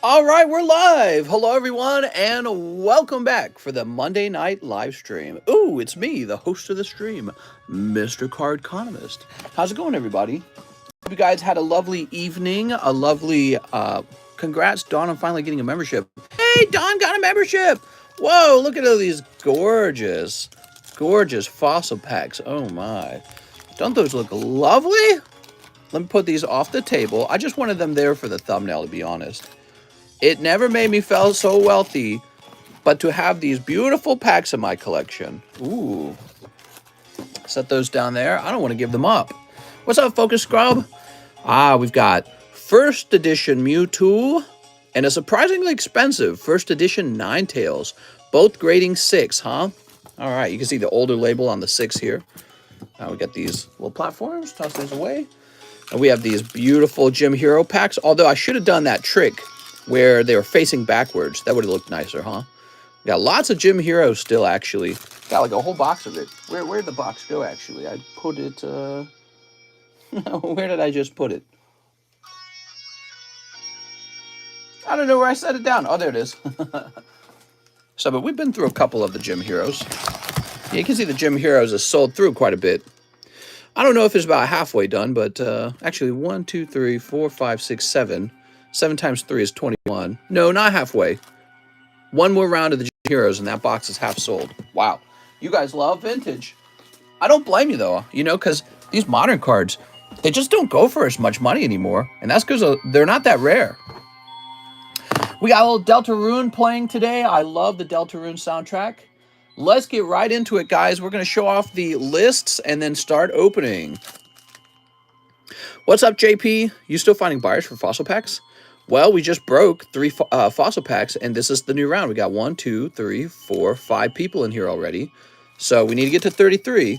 All right, we're live. Hello, everyone, and welcome back for the Monday night live stream. Ooh, it's me, the host of the stream, Mr. Cardconomist. How's it going, everybody? Hope you guys had a lovely evening, a lovely, congrats, Dawn, on finally getting a membership. Hey, Dawn got a membership. Whoa, look at all these gorgeous fossil packs. Oh, my. Don't those look lovely? Let me put these off the table. I just wanted them there for the thumbnail, to be honest. It never made me feel so wealthy, but to have these beautiful packs in my collection. Ooh. Set those down there. I don't want to give them up. What's up, Focus Scrub? We've got first edition Mewtwo and a surprisingly expensive first edition Ninetales. Both grading 6, huh? All right, you can see the older label on the 6 here. Now we got these little platforms. Toss these away. And we have these beautiful Gym Hero packs, although I should have done that trick where they were facing backwards. That would have looked nicer, huh? We got lots of Gym Heroes still, actually. Got like a whole box of it. Where'd the box go, actually? I put it, where did I just put it? I don't know where I set it down. Oh, there it is. So, but we've been through a couple of the Gym Heroes. Yeah, you can see the Gym Heroes is sold through quite a bit. I don't know if it's about halfway done, but actually 1, 2, 3, 4, 5, 6, 7. 7 times 3 is 21. No, not halfway. One more round of the Heroes, and that box is half sold. Wow. You guys love vintage. I don't blame you, though, because these modern cards, they just don't go for as much money anymore, and that's because they're not that rare. We got a little Deltarune playing today. I love the Deltarune soundtrack. Let's get right into it, guys. We're going to show off the lists and then start opening. What's up, JP? You still finding buyers for fossil packs? Well, we just broke 3 fossil packs, and this is the new round. We got 1, 2, 3, 4, 5 people in here already. So we need to get to 33.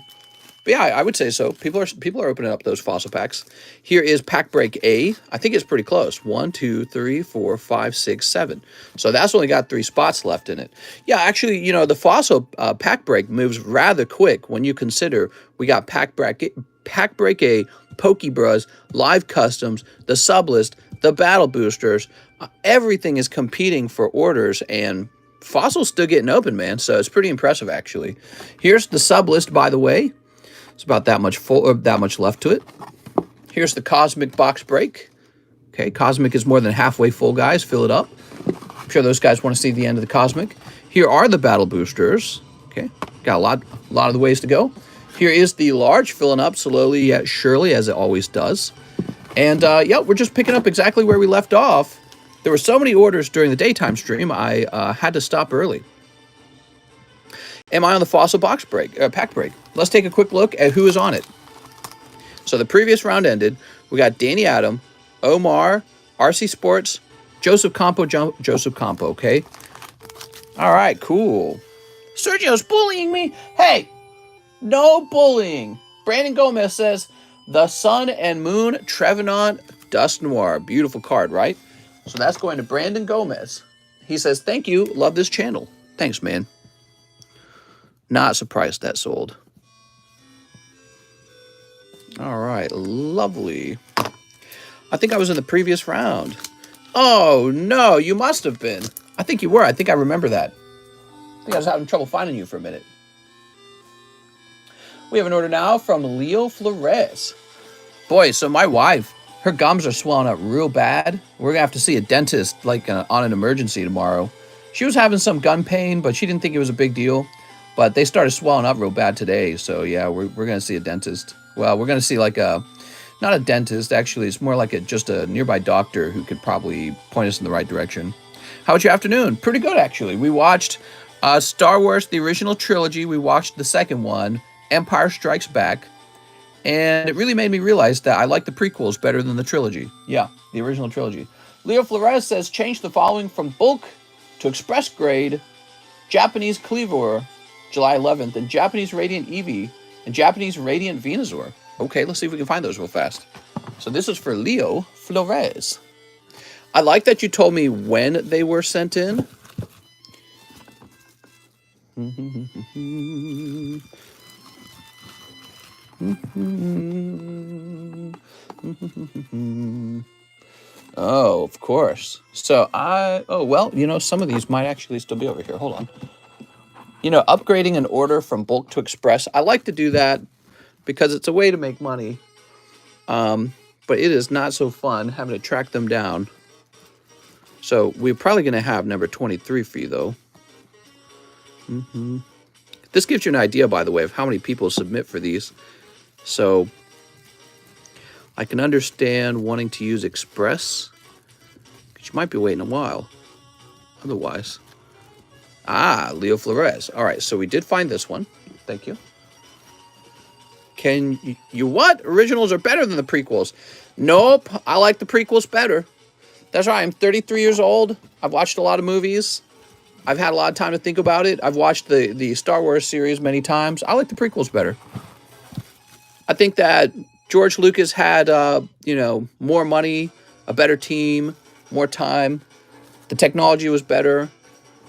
But yeah, I would say so. People are opening up those fossil packs. Here is pack break A. I think it's pretty close. 1, 2, 3, 4, 5, 6, 7. So that's only got 3 spots left in it. Yeah, actually, the fossil pack break moves rather quick when you consider we got pack break A, Pokebros, Live Customs, the Sublist, the Battle Boosters. Everything is competing for orders, and Fossil's still getting open, man. So it's pretty impressive, actually. Here's the Sublist, by the way. It's about that much full, or that much left to it. Here's the Cosmic box break. Okay, Cosmic is more than halfway full, guys. Fill it up. I'm sure those guys want to see the end of the Cosmic. Here are the Battle Boosters. Okay, got a lot of the ways to go. Here is the large, filling up slowly yet surely, as it always does. And, yeah, we're just picking up exactly where we left off. There were so many orders during the daytime stream, I had to stop early. Am I on the fossil box break, pack break? Let's take a quick look at who is on it. So the previous round ended. We got Danny Adam, Omar, RC Sports, Joseph Campo, okay? All right, cool. Sergio's bullying me. Hey, no bullying. Brandon Gomez says, the Sun and Moon Trevenant Dust Noir. Beautiful card, right? So that's going to Brandon Gomez. He says, thank you. Love this channel. Thanks, man. Not surprised that sold. All right, lovely. I think I was in the previous round. Oh, no, you must have been. I think you were. I think I remember that. I think I was having trouble finding you for a minute. We have an order now from Leo Flores. Boy, so my wife, her gums are swelling up real bad. We're going to have to see a dentist like on an emergency tomorrow. She was having some gum pain, but she didn't think it was a big deal. But they started swelling up real bad today. So, yeah, we're going to see a dentist. Well, we're going to see like not a dentist. Actually, it's more like just a nearby doctor who could probably point us in the right direction. How was your afternoon? Pretty good, actually. We watched Star Wars, the original trilogy. We watched the second one, Empire Strikes Back. And it really made me realize that I like the prequels better than the trilogy. Yeah, the original trilogy. Leo Flores says, change the following from bulk to express grade, Japanese Cleavor, July 11th, and Japanese Radiant Eevee, and Japanese Radiant Venusaur. Okay, let's see if we can find those real fast. So this is for Leo Flores. I like that you told me when they were sent in. Oh, of course. So oh, well, you know, some of these might actually still be over here. Hold on. You know, upgrading an order from bulk to express. I like to do that because it's a way to make money. But it is not so fun having to track them down. So we're probably going to have number 23 for you, though. This gives you an idea, by the way, of how many people submit for these. So I can understand wanting to use Express, because you might be waiting a while. Otherwise. Ah, Leo Flores. All right, so we did find this one. Thank you. Can you what? Originals are better than the prequels. Nope, I like the prequels better. That's right, I'm 33 years old. I've watched a lot of movies. I've had a lot of time to think about it. I've watched the Star Wars series many times. I like the prequels better. I think that George Lucas had, you know, more money, a better team, more time. The technology was better.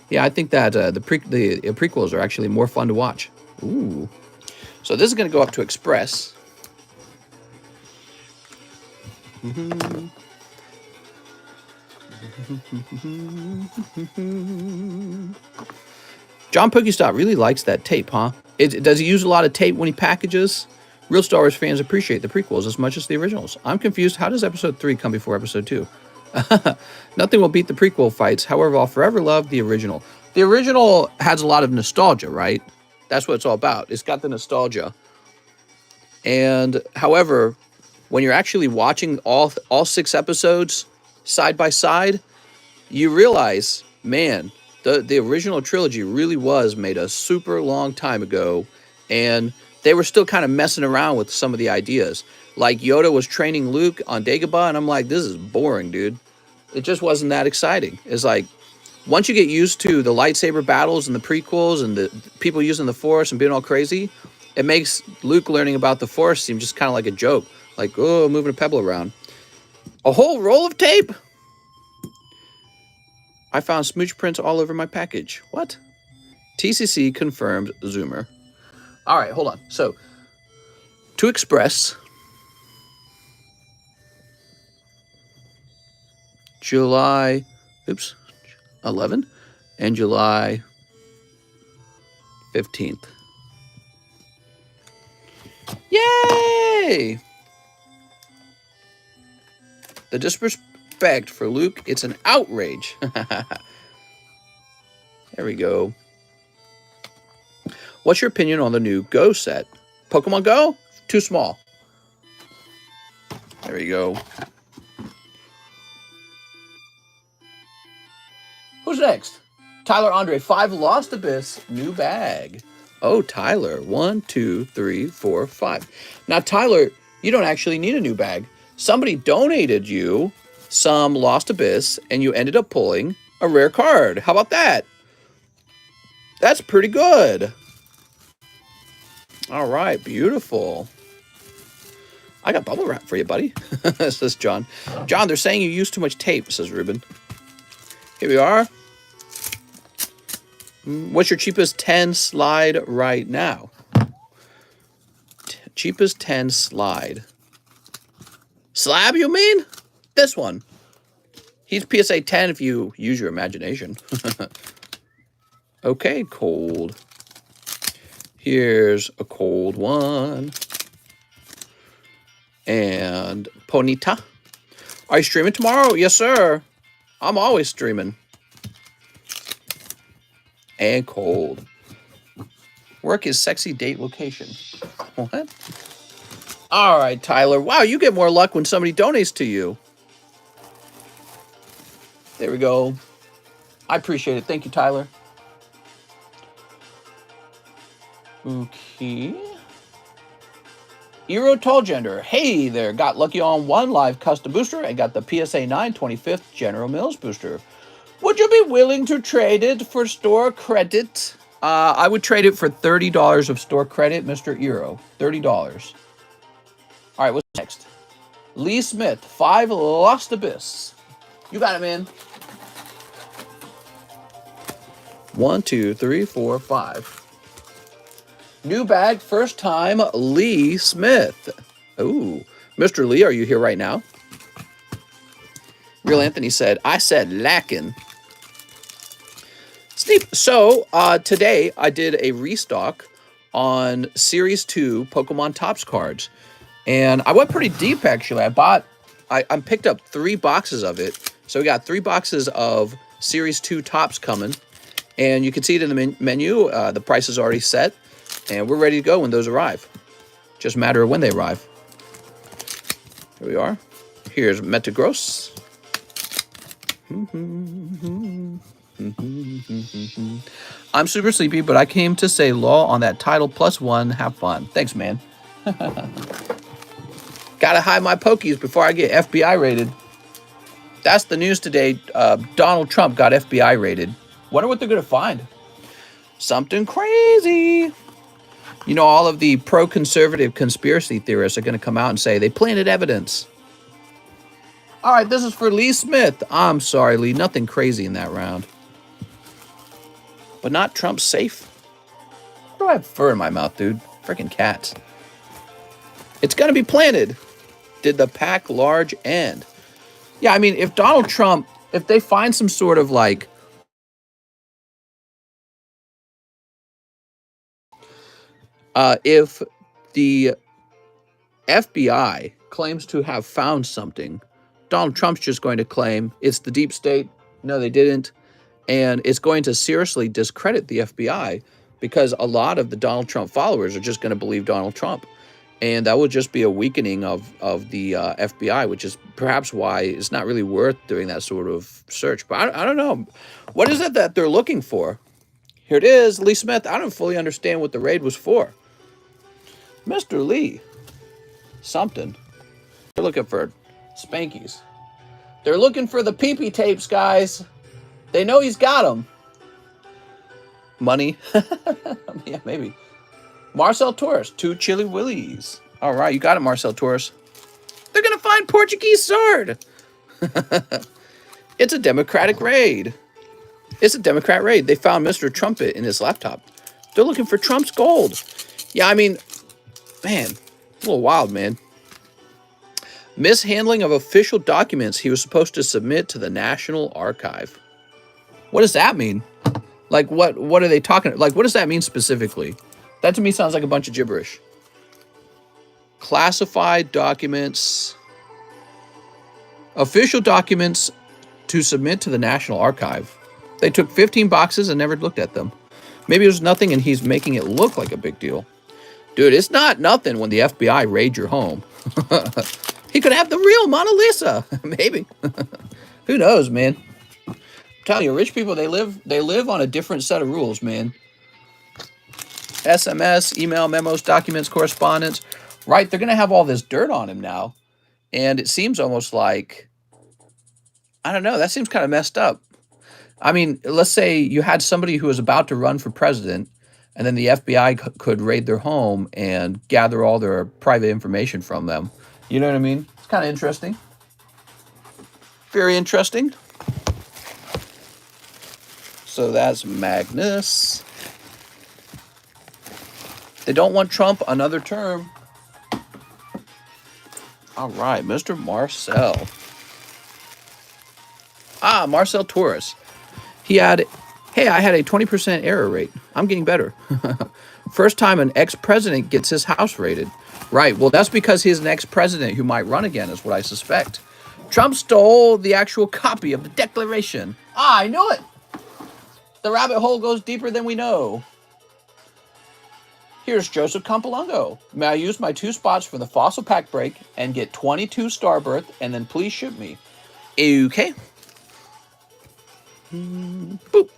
Yeah, I think that the prequels are actually more fun to watch. Ooh. So this is going to go up to Express. John Pokestop really likes that tape, huh? Does he use a lot of tape when he packages? Real Star Wars fans appreciate the prequels as much as the originals. I'm confused. How does Episode 3 come before Episode 2? Nothing will beat the prequel fights. However, I'll forever love the original. The original has a lot of nostalgia, right? That's what it's all about. It's got the nostalgia. And however, when you're actually watching all 6 episodes side by side, you realize, man, the original trilogy really was made a super long time ago, and they were still kind of messing around with some of the ideas. Like Yoda was training Luke on Dagobah, and I'm like, this is boring, dude. It just wasn't that exciting. It's like, once you get used to the lightsaber battles and the prequels and the people using the Force and being all crazy, it makes Luke learning about the Force seem just kind of like a joke. Like, oh, moving a pebble around. A whole roll of tape? I found smooch prints all over my package. What? TCC confirmed Zoomer. All right, hold on. So, to Express, July 11 and July 15th. Yay! The disrespect for Luke, it's an outrage. There we go. What's your opinion on the new Go set? Pokemon Go? Too small. There we go. Who's next? Tyler Andre, 5 Lost Abyss, new bag. Oh, Tyler, 1, 2, 3, 4, 5. Now, Tyler, you don't actually need a new bag. Somebody donated you some Lost Abyss, and you ended up pulling a rare card. How about that? That's pretty good. All right, beautiful. I got bubble wrap for you, buddy, says John. John, they're saying you use too much tape, says Ruben. Here we are. What's your cheapest 10 slide right now? Cheapest 10 slide. Slab, you mean? This one. He's PSA 10 if you use your imagination. Okay, cold. Here's a cold one. And Ponita. Are you streaming tomorrow? Yes, sir. I'm always streaming. And cold. Work is sexy date location. What? All right, Tyler. Wow, you get more luck when somebody donates to you. There we go. I appreciate it. Thank you, Tyler. Okay. Eero Tallgender. Hey there. Got lucky on 1 live custom booster and got the PSA 9 25th General Mills booster. Would you be willing to trade it for store credit? I would trade it for $30 of store credit, Mr. Eero. $30. All right, what's next? Lee Smith, 5 Lost Abyss. You got it, man. 1, 2, 3, 4, 5. New bag, first time, Lee Smith. Ooh. Mr. Lee, are you here right now? Real Anthony said, I said lacking. Steve, so today I did a restock on Series 2 Pokemon Topps cards. And I went pretty deep, actually. I picked up 3 boxes of it. So we got 3 boxes of Series 2 Topps coming. And you can see it in the menu. The price is already set. And we're ready to go when those arrive. Just a matter of when they arrive. Here we are. Here's Metagross. I'm super sleepy, but I came to say law on that title +1. Have fun. Thanks, man. Gotta hide my Pokies before I get FBI raided. That's the news today. Donald Trump got FBI raided. Wonder what they're gonna find. Something crazy. You know, all of the pro-conservative conspiracy theorists are gonna come out and say they planted evidence. All right, this is for Lee Smith. I'm sorry, Lee. Nothing crazy in that round. But not Trump's safe. Why do I have fur in my mouth, dude? Freaking cats. It's going to be planted. Did the pack large end? Yeah, I mean, if Donald Trump, if they find some sort of like... if the FBI claims to have found something, Donald Trump's just going to claim it's the deep state. No, they didn't. And it's going to seriously discredit the FBI because a lot of the Donald Trump followers are just going to believe Donald Trump. And that would just be a weakening of the FBI, which is perhaps why it's not really worth doing that sort of search. But I don't know. What is it that they're looking for? Here it is, Lee Smith. I don't fully understand what the raid was for. Mr. Lee. Something. They're looking for Spankies. They're looking for the pee-pee tapes, guys. They know he's got them. Money. Yeah, maybe. Marcel Torres. 2 Chili Willies. All right, you got it, Marcel Torres. They're going to find Portuguese sword. It's a Democratic raid. It's a Democrat raid. They found Mr. Trumpet in his laptop. They're looking for Trump's gold. Yeah, I mean, man, a little wild, man. Mishandling of official documents he was supposed to submit to the National Archive. What does that mean? Like, what are they talking? Like, what does that mean specifically? That to me sounds like a bunch of gibberish. Classified documents. Official documents to submit to the National Archive. They took 15 boxes and never looked at them. Maybe it was nothing and he's making it look like a big deal. Dude, it's not nothing when the FBI raid your home. He could have the real Mona Lisa. Maybe. Who knows, man? I'm telling you, rich people, they live on a different set of rules, man. SMS, email, memos, documents, correspondence. Right, they're going to have all this dirt on him now. And it seems almost like, I don't know, that seems kind of messed up. I mean, let's say you had somebody who was about to run for president, and then the FBI could raid their home and gather all their private information from them. You know what I mean? It's kind of interesting. Very interesting. So that's Magnus. They don't want Trump another term. All right, Mr. Marcel. Ah, Marcel Torres. He had, hey, I had a 20% error rate. I'm getting better. First time an ex-president gets his house raided. Right, well, that's because he's an ex-president who might run again, is what I suspect. Trump stole the actual copy of the Declaration. Ah, I knew it. The rabbit hole goes deeper than we know. Here's Joseph Campolongo. May I use my 2 spots for the fossil pack break and get 22 Starbirth, and then please ship me. Okay. Boop.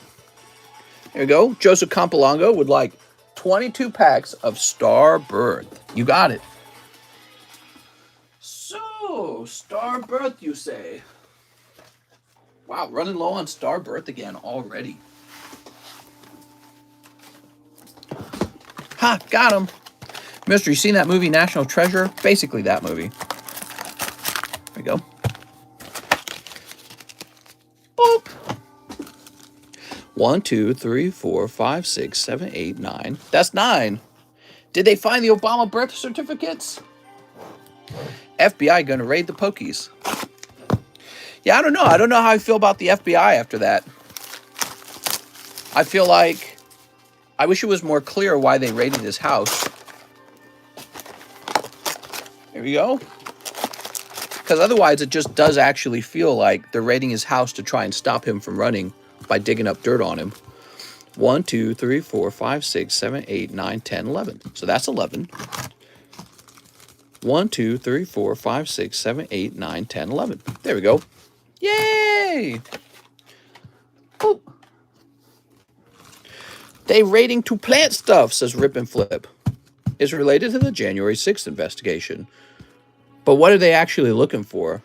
There we go. Joseph Campolongo would like 22 packs of Starbirth. You got it. So, Starbirth, you say? Wow, running low on Starbirth again already. Ha, got him. Mister, you seen that movie National Treasure? Basically that movie. There we go. Boop. 1, 2, 3, 4, 5, 6, 7, 8, 9. That's 9. Did they find the Obama birth certificates? FBI gonna raid the Pokies. Yeah, I don't know. I don't know how I feel about the FBI after that. I feel like I wish it was more clear why they raided his house. There we go. Because otherwise it just does actually feel like they're raiding his house to try and stop him from running by digging up dirt on him. 1, 2, 3, 4, 5, 6, 7, 8, 9, 10, 11. So that's 11. 1, 2, 3, 4, 5, 6, 7, 8, 9, 10, 11. There we go. Yay! Boop. They raiding to plant stuff, says Rip and Flip. It's related to the January 6th investigation. But what are they actually looking for?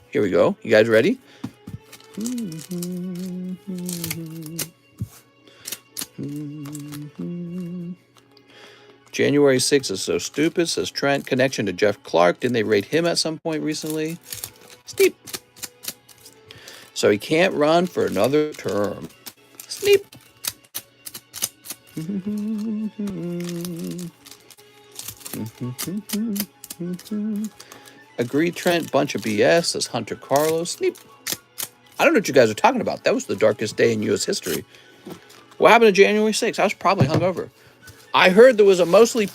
Here we go. You guys ready? January 6th is so stupid, says Trent. Connection to Jeff Clark. Didn't they raid him at some point recently? Steep. So he can't run for another term. Sleep. Agreed, Trent. Bunch of BS, says Hunter Carlos. Sleep. I don't know what you guys are talking about. That was the darkest day in U.S. history. What happened to January 6th? I was probably hungover. I heard there was a mostly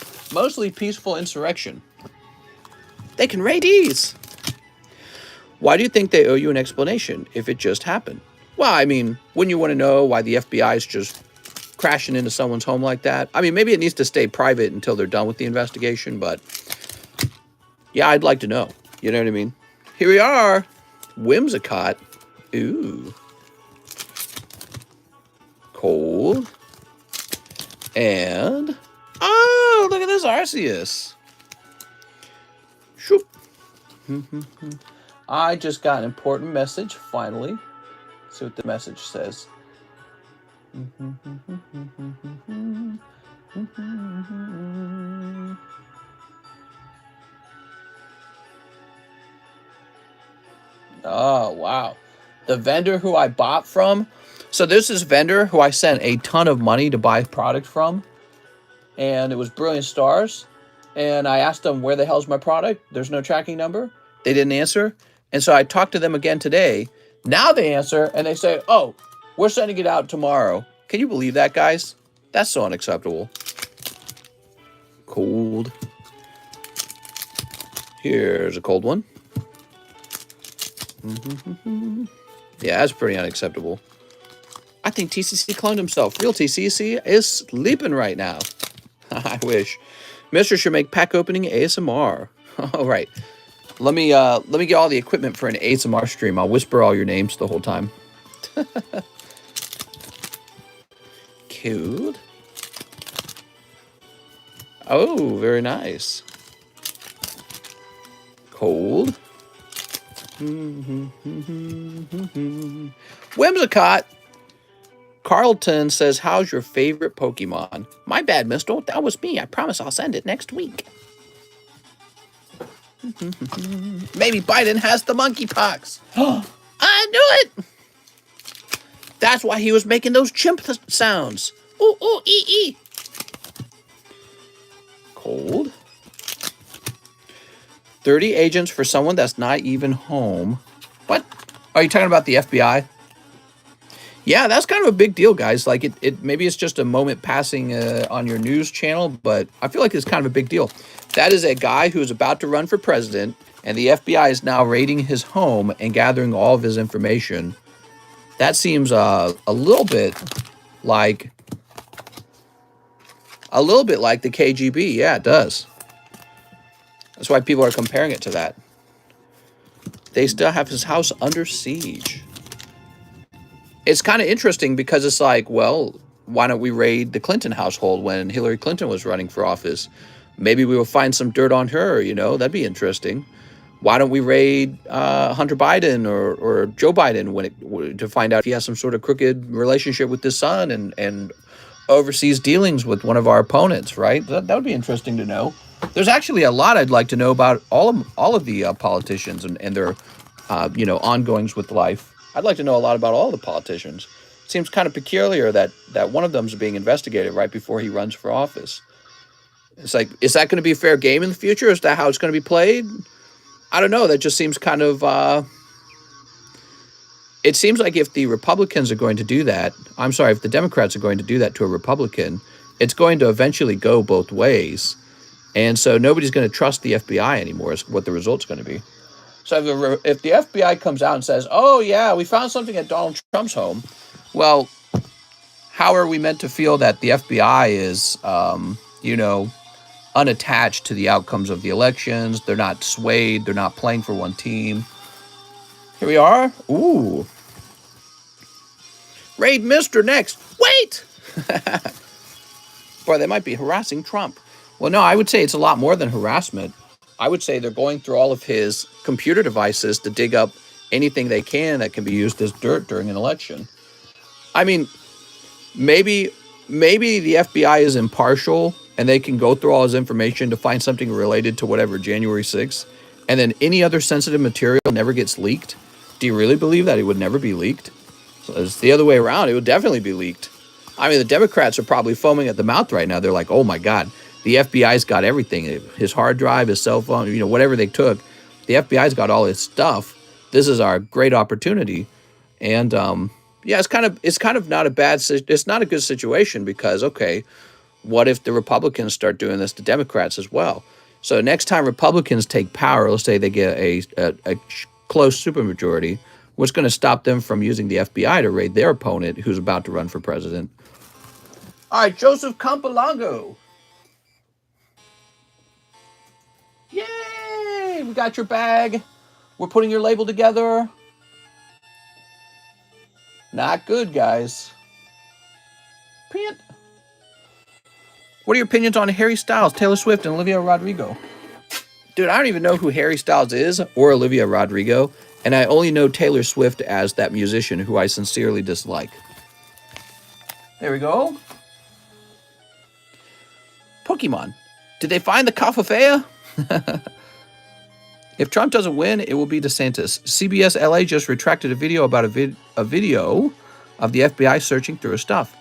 peaceful insurrection. They can raid these. Why do you think they owe you an explanation if it just happened? Well, I mean, wouldn't you want to know why the FBI is just crashing into someone's home like that? I mean, maybe it needs to stay private until they're done with the investigation, but yeah, I'd like to know. You know what I mean? Here we are. Whimsicott. Ooh. Cold. And, oh, look at this Arceus. Shoop. I just got an important message, finally. See what the message says. Oh, wow. The vendor who I bought from. So there's this vendor who I sent a ton of money to buy product from. And it was Brilliant Stars. And I asked them, where the hell's my product? There's no tracking number. They didn't answer. And so I talked to them again today. Now they answer and they say, oh, we're sending it out tomorrow. Can you believe that, guys? That's so unacceptable. Cold. Here's a cold one. Yeah, that's pretty unacceptable. I think TCC cloned himself. Real TCC is sleeping right now. I wish. Mister should make pack opening ASMR. All right. Let me get all the equipment for an ASMR stream. I'll whisper all your names the whole time. Cute. Oh, very nice. Cold. Whimsicott. Carlton says, how's your favorite Pokemon? My bad, mister. That was me. I promise I'll send it next week. Maybe Biden has the monkeypox. I knew it. That's why he was making those chimp sounds. Ooh, ooh, ee, ee. Cold. 30 agents for someone that's not even home. What? Are you talking about the FBI? Yeah, that's kind of a big deal, guys. Like, it maybe it's just a moment passing on your news channel, but I feel like it's kind of a big deal. That is a guy who is about to run for president, and the FBI is now raiding his home and gathering all of his information. That seems a little bit like the KGB. Yeah, it does. That's why people are comparing it to that. They still have his house under siege. It's kind of interesting because it's like, well, why don't we raid the Clinton household when Hillary Clinton was running for office? Maybe we will find some dirt on her, you know, that'd be interesting. Why don't we raid Hunter Biden or Joe Biden to find out if he has some sort of crooked relationship with his son and overseas dealings with one of our opponents, right? That would be interesting to know. There's actually a lot I'd like to know about all of the politicians and their, ongoings with life. I'd like to know a lot about all the politicians. It seems kind of peculiar that one of them is being investigated right before he runs for office. It's like, is that going to be fair game in the future? Is that how it's going to be played? I don't know. That just seems kind of... it seems like if the Republicans are going to do that, I'm sorry, if the Democrats are going to do that to a Republican, it's going to eventually go both ways. And so nobody's going to trust the FBI anymore is what the result's going to be. So if the FBI comes out and says, oh, yeah, we found something at Donald Trump's home, well, how are we meant to feel that the FBI is, you know, unattached to the outcomes of the elections? They're not swayed. They're not playing for one team. Here we are. Ooh. Raid Mr. next. Wait! Boy, they might be harassing Trump. Well, no, I would say it's a lot more than harassment. I would say they're going through all of his computer devices to dig up anything they can that can be used as dirt during an election. I mean, maybe the FBI is impartial and they can go through all his information to find something related to whatever January 6th, and then any other sensitive material never gets leaked. Do you really believe that it would never be leaked? So it's the other way around. It would definitely be leaked. I mean, the Democrats are probably foaming at the mouth right now. They're like, oh my God, the FBI's got everything. His hard drive, his cell phone, you know, whatever they took, the FBI's got all his stuff. This is our great opportunity. And yeah, it's kind of not a bad, it's not a good situation because, okay, what if the Republicans start doing this to Democrats as well? So next time Republicans take power, let's say they get a close supermajority, what's going to stop them from using the FBI to raid their opponent who's about to run for president? All right, Joseph Campolago. Yay! We got your bag. We're putting your label together. Not good, guys. Pant. What are your opinions on Harry Styles, Taylor Swift, and Olivia Rodrigo? Dude, I don't even know who Harry Styles is or Olivia Rodrigo, and I only know Taylor Swift as that musician who I sincerely dislike. There we go. Pokemon. Did they find the Cafafea? If Trump doesn't win, it will be DeSantis. CBS LA just retracted a video about a video of the FBI searching through his stuff.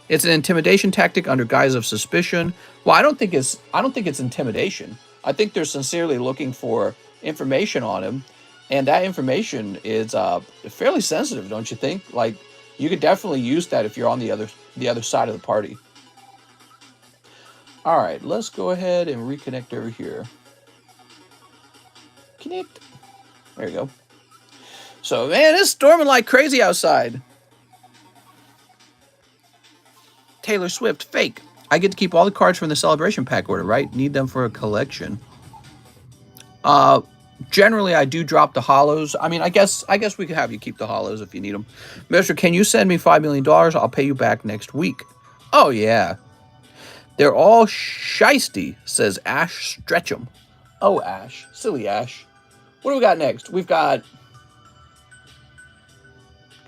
It's an intimidation tactic under guise of suspicion. Well, I don't think it's intimidation. I think they're sincerely looking for information on him, and that information is fairly sensitive, don't you think? Like, you could definitely use that if you're on the other side of the party. All right, let's go ahead and reconnect over here. Connect. There you go. So, man, it's storming like crazy outside. Taylor Swift, fake. I get to keep all the cards from the celebration pack order, right? Need them for a collection. Generally, I do drop the hollows. I mean, I guess we could have you keep the hollows if you need them. Mister, can you send me $5 million? I'll pay you back next week. Oh, yeah. They're all shisty, says Ash Stretch'em. Oh, Ash. Silly Ash. What do we got next? We've got...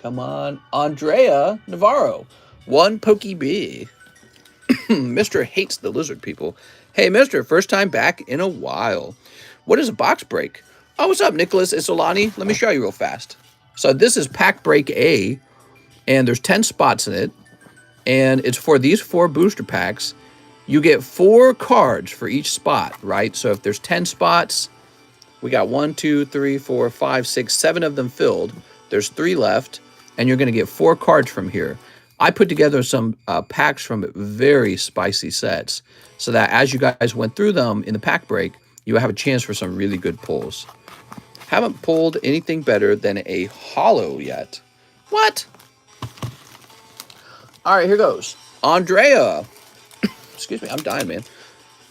Come on. Andrea Navarro. One Pokey B. Mr. hates the lizard people. Hey, Mister, first time back in a while. What is a box break? Oh, what's up, Nicholas? It's Olani. Let me show you real fast. So this is pack break A, and there's 10 spots in it, and it's for these 4 booster packs. You get 4 cards for each spot, right? So if there's 10 spots, we got 1, 2, 3, 4, 5, 6, 7 of them filled. There's 3 left, and you're going to get 4 cards from here. I put together some packs from very spicy sets so that as you guys went through them in the pack break, you have a chance for some really good pulls. Haven't pulled anything better than a hollow yet. What? All right, here goes. Andrea. Excuse me, I'm dying, man.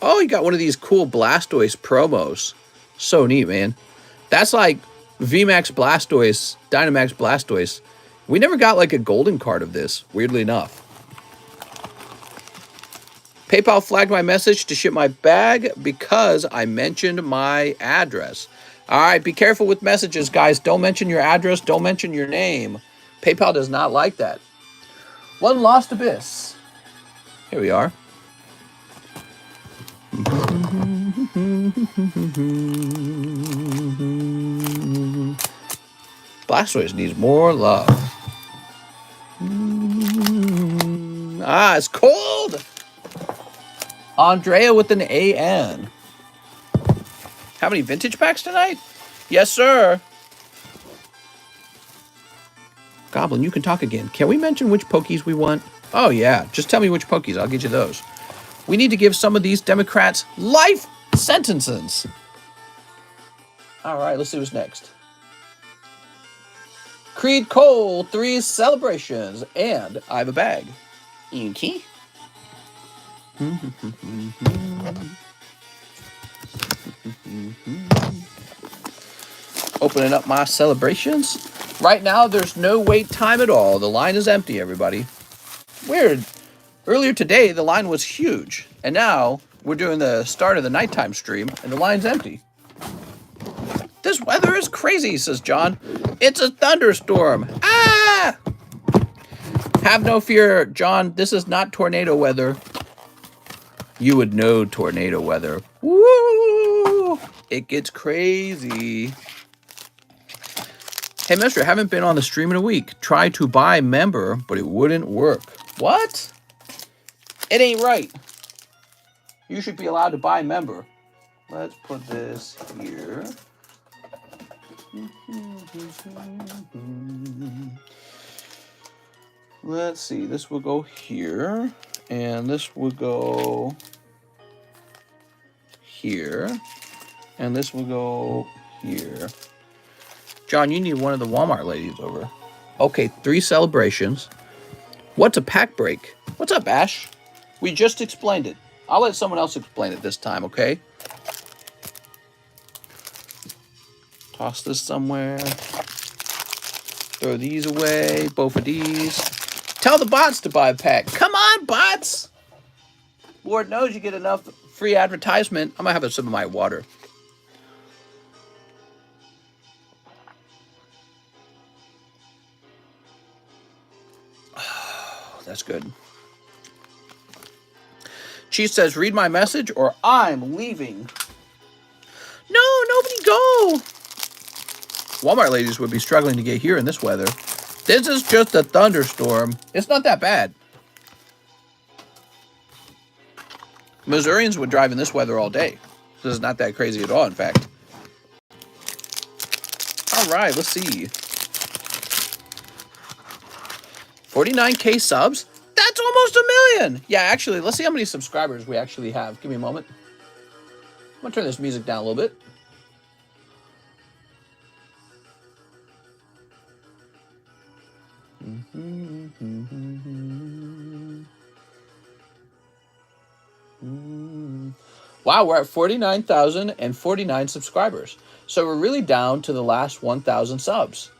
Oh, you got one of these cool Blastoise promos. So neat, man. That's like VMAX Blastoise, Dynamax Blastoise. We never got like a golden card of this, weirdly enough. PayPal flagged my message to ship my bag because I mentioned my address. All right, be careful with messages, guys. Don't mention your address. Don't mention your name. PayPal does not like that. One Lost Abyss. Here we are. Blastoise needs more love. Ah, it's cold. Andrea with an AN. How many vintage packs tonight? Yes, sir. Goblin, you can talk again. Can we mention which pokies we want? Oh, yeah. Just tell me which pokies. I'll get you those. We need to give some of these Democrats life sentences. All right, let's see what's next. Creed Cole, 3 celebrations, and I have a bag. Okay. Opening up my celebrations. Right now, there's no wait time at all. The line is empty, everybody. Weird. Earlier today, the line was huge. And now, we're doing the start of the nighttime stream, and the line's empty. This weather is crazy, says John. It's a thunderstorm. Ah! Have no fear, John. This is not tornado weather. You would know tornado weather. Woo! It gets crazy. Hey, mister, haven't been on the stream in a week. Tried to buy member, but it wouldn't work. What? It ain't right. You should be allowed to buy member. Let's put this here. Let's see. This will go here. And this will go here. And this will go here. John, you need one of the Walmart ladies over. Okay, 3 celebrations. What's a pack break? What's up, Ash? We just explained it. I'll let someone else explain it this time, okay? Toss this somewhere. Throw these away. Both of these. Tell the bots to buy a pack. Come on, bots! Lord knows you get enough free advertisement. I'm going to have a sip of my water. That's good. Chief says, read my message or I'm leaving. No, nobody go. Walmart ladies would be struggling to get here in this weather. This is just a thunderstorm. It's not that bad. Missourians would drive in this weather all day. This is not that crazy at all, in fact. All right, let's see. 49K subs? That's almost 1 million. Yeah, actually, let's see how many subscribers we actually have. Give me a moment. I'm going to turn this music down a little bit. Wow, we're at 49,049 subscribers. So we're really down to the last 1,000 subs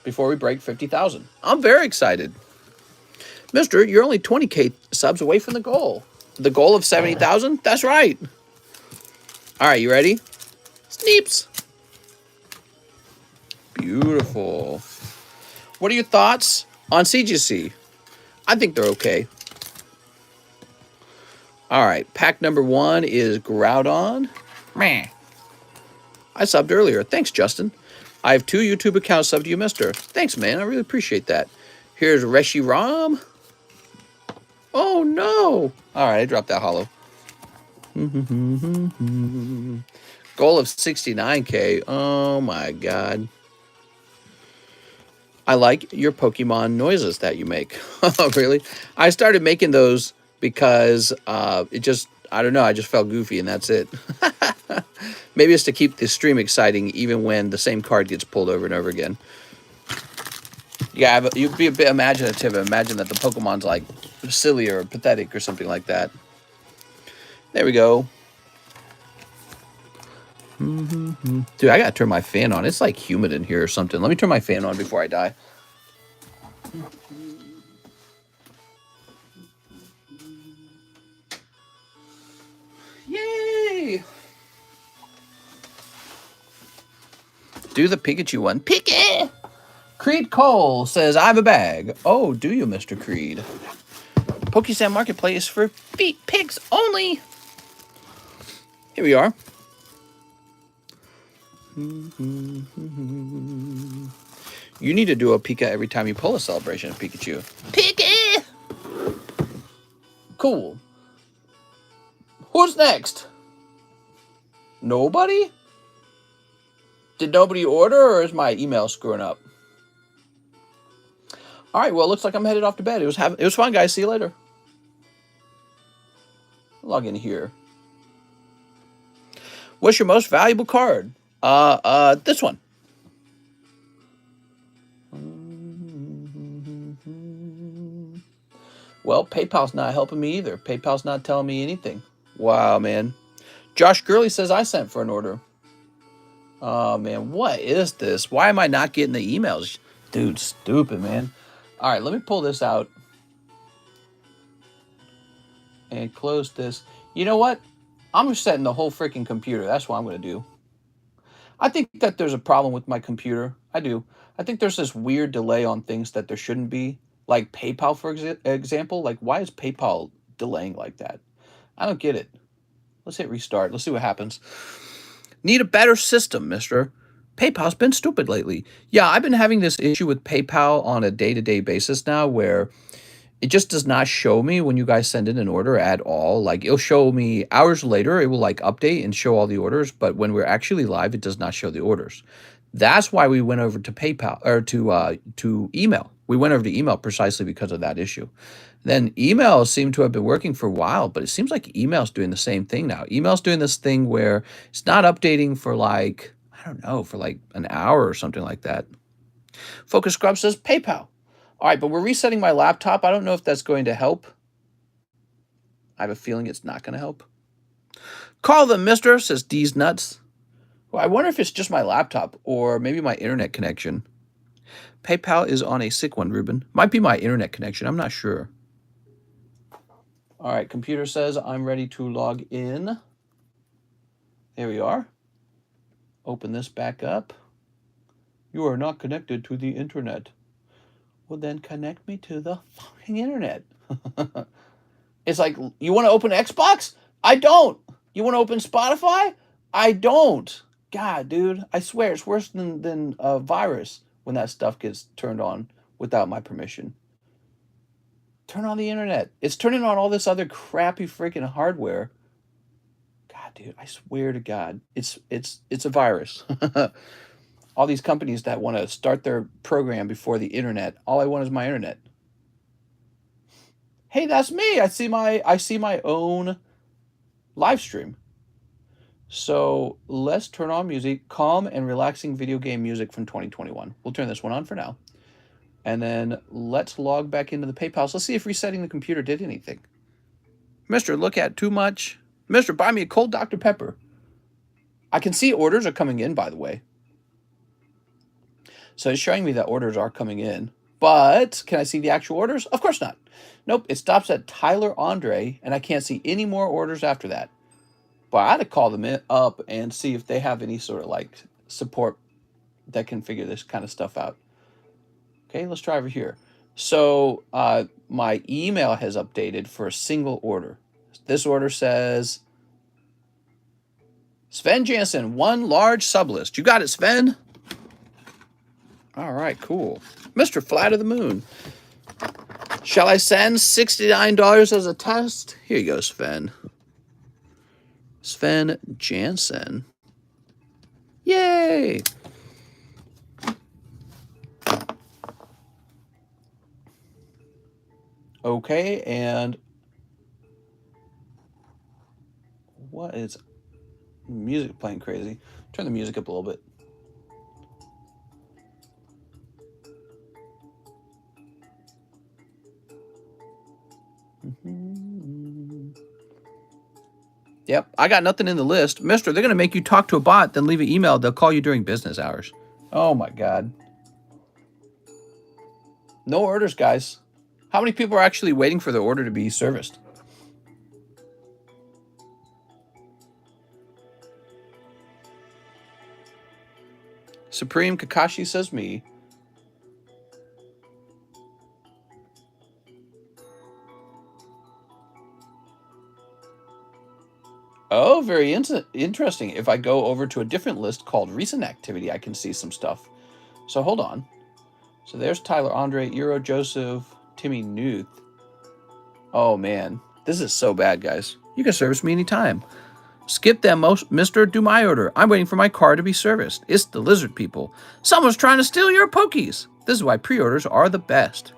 before we break 50,000. I'm very excited. Mister, you're only 20K subs away from the goal. The goal of 70,000? That's right. All right, you ready? Sneeps. Beautiful. What are your thoughts on CGC? I think they're okay. All right, pack number 1 is Groudon. Meh. I subbed earlier. Thanks, Justin. I have 2 YouTube accounts subbed to you, mister. Thanks, man. I really appreciate that. Here's Reshiram. Oh, no. All right, I dropped that hollow. Goal of 69K. Oh, my God. I like your Pokemon noises that you make. Oh, really? I started making those because it just, I don't know, I just felt goofy and that's it. Maybe it's to keep the stream exciting even when the same card gets pulled over and over again. Yeah, you be a bit imaginative and imagine that the Pokemon's like silly or pathetic or something like that. There we go. Dude, I gotta turn my fan on. It's like humid in here or something. Let me turn my fan on before I die. Yay! Do the Pikachu one. Pika! Creed Cole says, I have a bag. Oh, do you, Mr. Creed? Pokestan Marketplace for pigs only. Here we are. You need to do a Pika every time you pull a celebration of Pikachu. Pika! Cool. Who's next? Nobody? Did nobody order, or is my email screwing up? All right, well, it looks like I'm headed off to bed. It was fun, guys. See you later. Log in here. What's your most valuable card? This one. Well, PayPal's not helping me either. PayPal's not telling me anything. Wow, man. Josh Gurley says I sent for an order. Oh, man, what is this? Why am I not getting the emails? Dude, stupid, man. All right, let me pull this out and close this. You know what? I'm resetting the whole freaking computer. That's what I'm going to do. I think that there's a problem with my computer. I do. I think there's this weird delay on things that there shouldn't be. Like PayPal, for example. Like, why is PayPal delaying like that? I don't get it. Let's hit restart. Let's see what happens. Need a better system, mister. PayPal's been stupid lately. Yeah, I've been having this issue with PayPal on a day-to-day basis now where it just does not show me when you guys send in an order at all. Like, it'll show me hours later. It will, like, update and show all the orders. But when we're actually live, it does not show the orders. That's why we went over to PayPal, or to email. We went over to email precisely because of that issue. Then email seemed to have been working for a while, but it seems like email's doing the same thing now. Email's doing this thing where it's not updating for like, I don't know, for like an hour or something like that. Focus Scrub says PayPal. All right, but we're resetting my laptop. I don't know if that's going to help. I have a feeling it's not going to help. Call them, mister, says D's Nuts. Well, I wonder if it's just my laptop or maybe my internet connection. PayPal is on a sick one, Ruben. Might be my internet connection. I'm not sure. All right, computer says I'm ready to log in. There we are. Open this back up. You are not connected to the internet. Well, then connect me to the fucking internet. It's like, you want to open Xbox? I don't. You want to open Spotify? I don't. God, dude, I swear it's worse than a virus when that stuff gets turned on without my permission. Turn on the internet. It's turning on all this other crappy freaking hardware. God, dude, I swear to God, it's a virus. All these companies that want to start their program before the internet. All I want is my internet. Hey, that's me. I see my own live stream. So let's turn on music. Calm and relaxing video game music from 2021. We'll turn this one on for now. And then let's log back into the PayPal. So let's see if resetting the computer did anything. Mister, look at too much. Mister, buy me a cold Dr. Pepper. I can see orders are coming in, by the way. So it's showing me that orders are coming in. But can I see the actual orders? Of course not. Nope, it stops at Tyler Andre, and I can't see any more orders after that. But I had to call them up and see if they have any sort of like support that can figure this kind of stuff out. Okay, let's try over here. So my email has updated for a single order. This order says, Sven Jansen, 1 large sublist. You got it, Sven? All right, cool. Mr. Flat of the Moon. Shall I send $69 as a test? Here you go, Sven. Sven Jansen. Yay! Okay, and what is music playing crazy? Turn the music up a little bit. Yep, I got nothing in the list. Mister, they're going to make you talk to a bot, then leave an email. They'll call you during business hours. Oh, my God. No orders, guys. How many people are actually waiting for their order to be serviced? Supreme Kakashi says me. Oh, very interesting. If I go over to a different list called recent activity, I can see some stuff. So hold on. So there's Tyler Andre, Euro Joseph, Timmy Newth. Oh, man. This is so bad, guys. You can service me anytime. Skip them, Mr. Do my order. I'm waiting for my car to be serviced. It's the lizard people. Someone's trying to steal your pokies. This is why pre-orders are the best.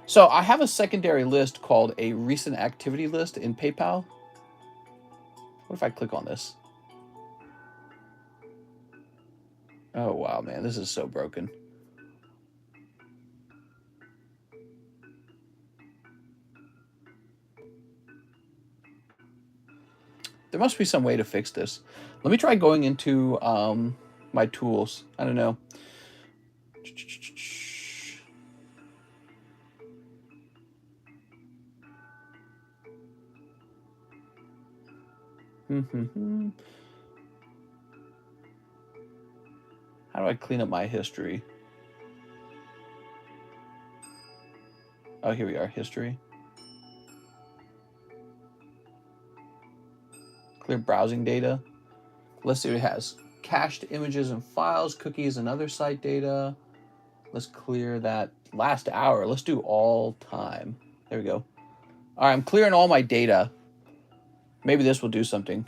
So I have a secondary list called a recent activity list in PayPal. What if I click on this? Oh, wow, man. This is so broken. There must be some way to fix this. Let me try going into my tools. I don't know. How do I clean up my history? Oh, here we are, history. Clear browsing data. Let's see what it has. Cached images and files, cookies and other site data. Let's clear that last hour. Let's do all time. There we go. All right, I'm clearing all my data. Maybe this will do something.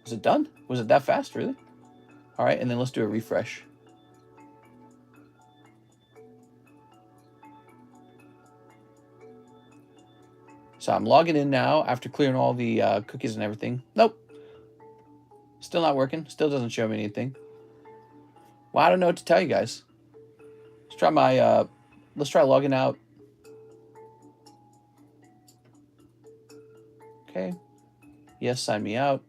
Is it done? Was it that fast, really? All right, and then let's do a refresh. So I'm logging in now after clearing all the cookies and everything. Nope. Still not working. Still doesn't show me anything. Well, I don't know what to tell you guys. Let's try my, let's try logging out. Okay. Yes, sign me out.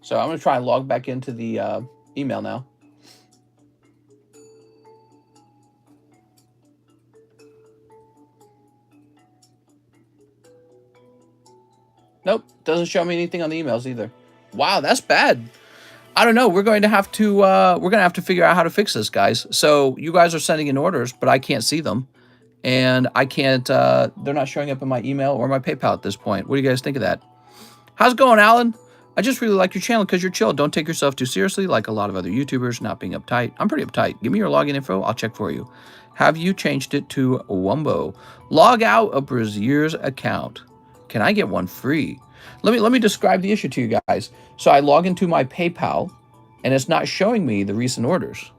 So I'm going to try and log back into the email now. Nope, doesn't show me anything on the emails either. Wow, that's bad. I don't know. We're going to have to figure out how to fix this, guys. So you guys are sending in orders, but I can't see them, and I can't. They're not showing up in my email or my PayPal at this point. What do you guys think of that? How's it going, Alan? I just really like your channel because you're chill. Don't take yourself too seriously, like a lot of other YouTubers. Not being uptight. I'm pretty uptight. Give me your login info. I'll check for you. Have you changed it to Wumbo? Log out a Brazier's account. Can I get one free? Let me describe the issue to you guys. So I log into my PayPal, and it's not showing me the recent orders.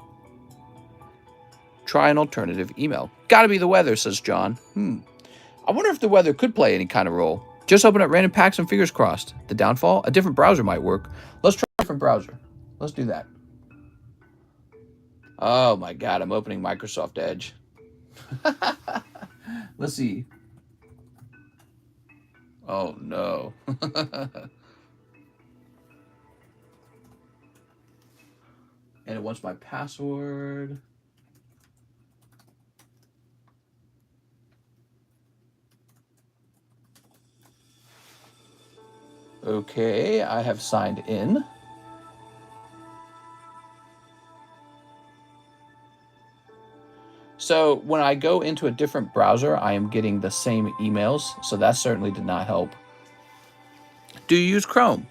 Try an alternative email. Gotta be the weather, says John. I wonder if the weather could play any kind of role. Just open up random packs and fingers crossed. The downfall? A different browser might work. Let's try a different browser. Let's do that. Oh my God, I'm opening Microsoft Edge. Let's see. Oh no. And it wants my password. Okay, I have signed in. So when I go into a different browser, I am getting the same emails. So that certainly did not help. Do you use Chrome?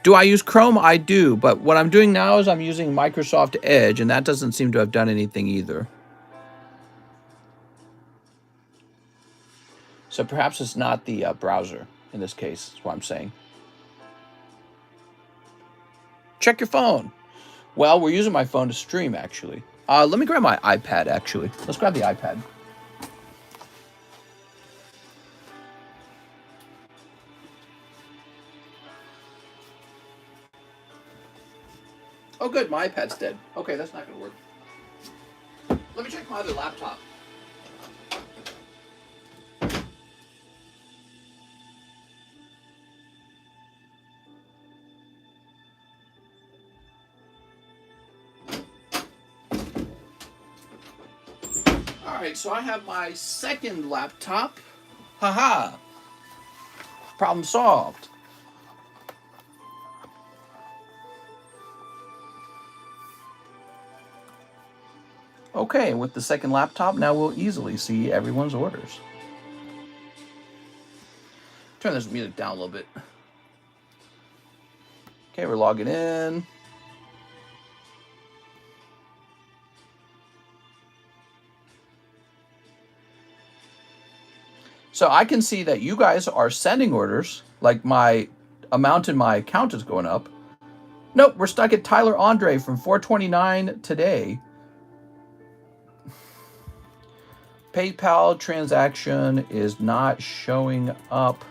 Do I use Chrome? I do. But what I'm doing now is I'm using Microsoft Edge, and that doesn't seem to have done anything either. So perhaps it's not the browser in this case, is what I'm saying. Check your phone. Well, we're using my phone to stream, actually. Let me grab my iPad, actually. Let's grab the iPad. Oh, good. My iPad's dead. Okay, that's not going to work. Let me check my other laptop. Alright, so I have my second laptop. Haha. Problem solved. Okay, with the second laptop, now we'll easily see everyone's orders. Turn this music down a little bit. Okay, we're logging in. So I can see that you guys are sending orders, like my amount in my account is going up. Nope, we're stuck at Tyler Andre from 429 today. PayPal transaction is not showing up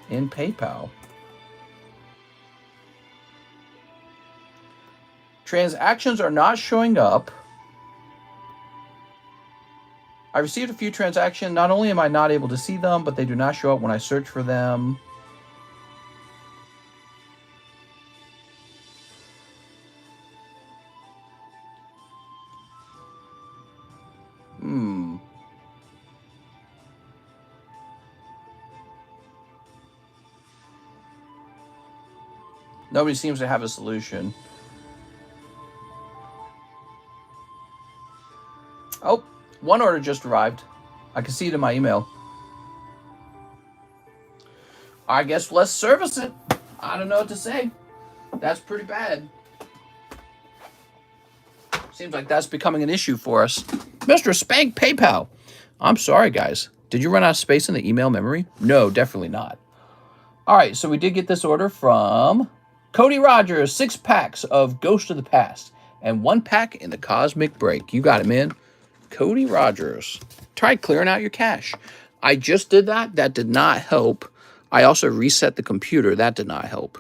in PayPal. Transactions are not showing up. I received a few transactions. Not only am I not able to see them, but they do not show up when I search for them. Nobody seems to have a solution. Oh, one order just arrived. I can see it in my email. I guess let's service it. I don't know what to say. That's pretty bad. Seems like that's becoming an issue for us. Mr. Spank PayPal. I'm sorry, guys. Did you run out of space in the email memory? No, definitely not. All right, so we did get this order from Cody Rogers, 6 packs of Ghost of the Past and 1 pack in the Cosmic Break. You got it, man. Cody Rogers. Try clearing out your cache. I just did that. That did not help. I also reset the computer. That did not help.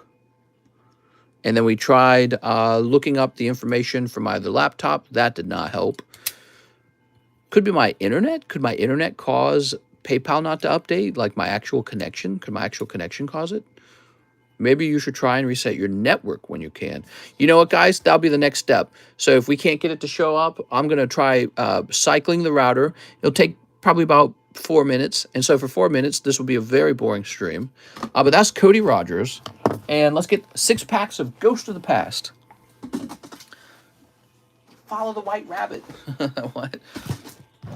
And then we tried looking up the information from my other laptop. That did not help. Could be my internet. Could my internet cause PayPal not to update? Like my actual connection? Could my actual connection cause it? Maybe you should try and reset your network when you can. You know what, guys? That'll be the next step. So if we can't get it to show up, I'm going to try cycling the router. It'll take probably about 4 minutes. And so for 4 minutes, this will be a very boring stream. But that's Cody Rogers. And let's get 6 packs of Ghost of the Past. Follow the white rabbit. What?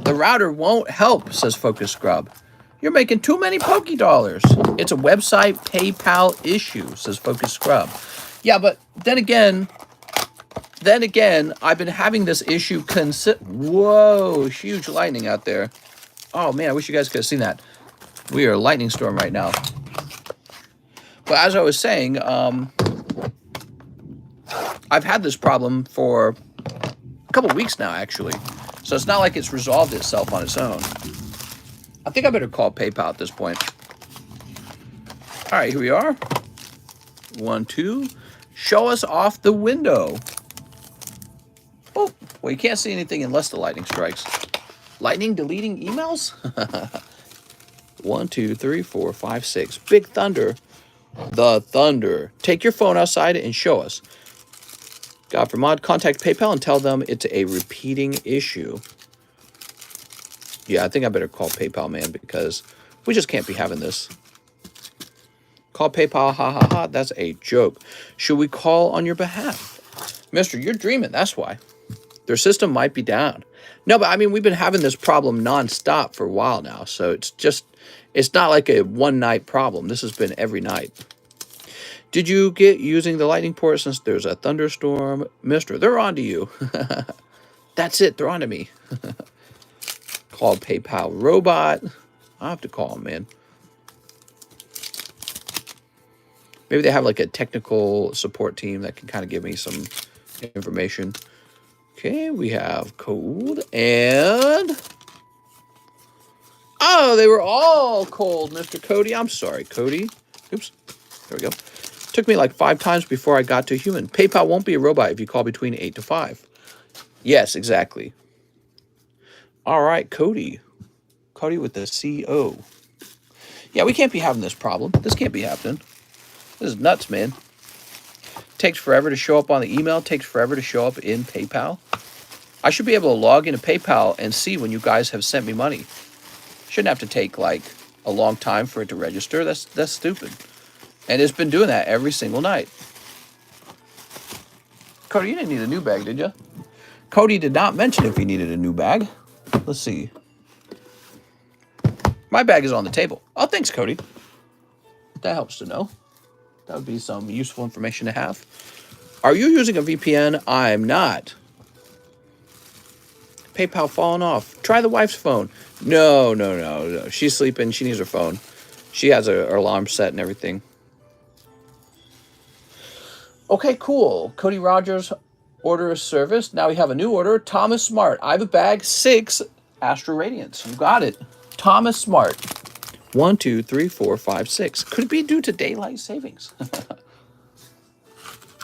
The router won't help, says Focus Scrub. You're making too many Poké Dollars. It's a website PayPal issue, says Focus Scrub. Yeah, but then again, I've been having this issue Whoa, huge lightning out there. Oh, man, I wish you guys could have seen that. We are a lightning storm right now. But as I was saying, I've had this problem for a couple weeks now, actually. So it's not like it's resolved itself on its own. I think I better call PayPal at this point. All right, here we are. 1, 2. Show us off the window. Oh, well, you can't see anything unless the lightning strikes. Lightning deleting emails? 1, 2, 3, 4, 5, 6. Big thunder. The thunder. Take your phone outside and show us. God for mod, contact PayPal and tell them it's a repeating issue. Yeah, I think I better call PayPal, man, because we just can't be having this. Call PayPal, ha ha ha, that's a joke. Should we call on your behalf? Mister, you're dreaming, that's why. Their system might be down. No, but I mean, we've been having this problem nonstop for a while now, so it's not like a one-night problem. This has been every night. Did you get using the lightning port since there's a thunderstorm? Mister, they're on to you. That's it, they're on to me. Call PayPal robot. I'll have to call him, man. Maybe they have like a technical support team that can kind of give me some information. Okay, we have code and... Oh, they were all cold, Mr. Cody. I'm sorry, Cody. Oops. There we go. Took me like 5 times before I got to human. PayPal won't be a robot if you call between 8 to 5. Yes, exactly. All right, Cody. Cody with the CO. Yeah, we can't be having this problem. This can't be happening. This is nuts, man. Takes forever to show up on the email. Takes forever to show up in PayPal. I should be able to log into PayPal and see when you guys have sent me money. Shouldn't have to take like a long time for it to register. That's stupid. And it's been doing that every single night. Cody, you didn't need a new bag, did you? Cody did not mention if he needed a new bag. Let's see. My bag is on the table. Oh, thanks, Cody. That helps to know. That would be some useful information to have. Are you using a VPN? I'm not. PayPal falling off. Try the wife's phone. No, no, no, no. She's sleeping. She needs her phone. She has her alarm set and everything. Okay, cool. Cody Rogers order is service. Now we have a new order. Thomas Smart. I have a bag. 6 Astro Radiance. You got it. Thomas Smart. 1, 2, 3, 4, 5, 6. Could it be due to daylight savings?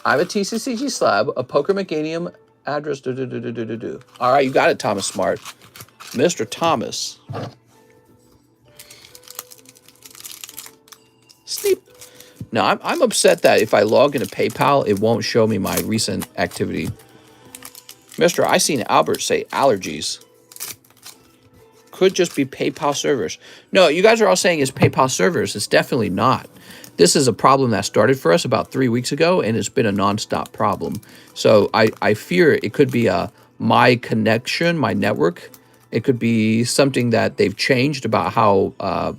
I have a TCCG slab, a Poker Meganium address. All right, you got it, Thomas Smart. Mr. Thomas. Sleep. No, I'm upset that if I log into PayPal, it won't show me my recent activity. Mister, I seen Albert say allergies. Could just be PayPal servers. No, you guys are all saying it's PayPal servers. It's definitely not. This is a problem that started for us about 3 weeks ago, and it's been a nonstop problem. So I fear it could be my connection, my network. It could be something that they've changed about how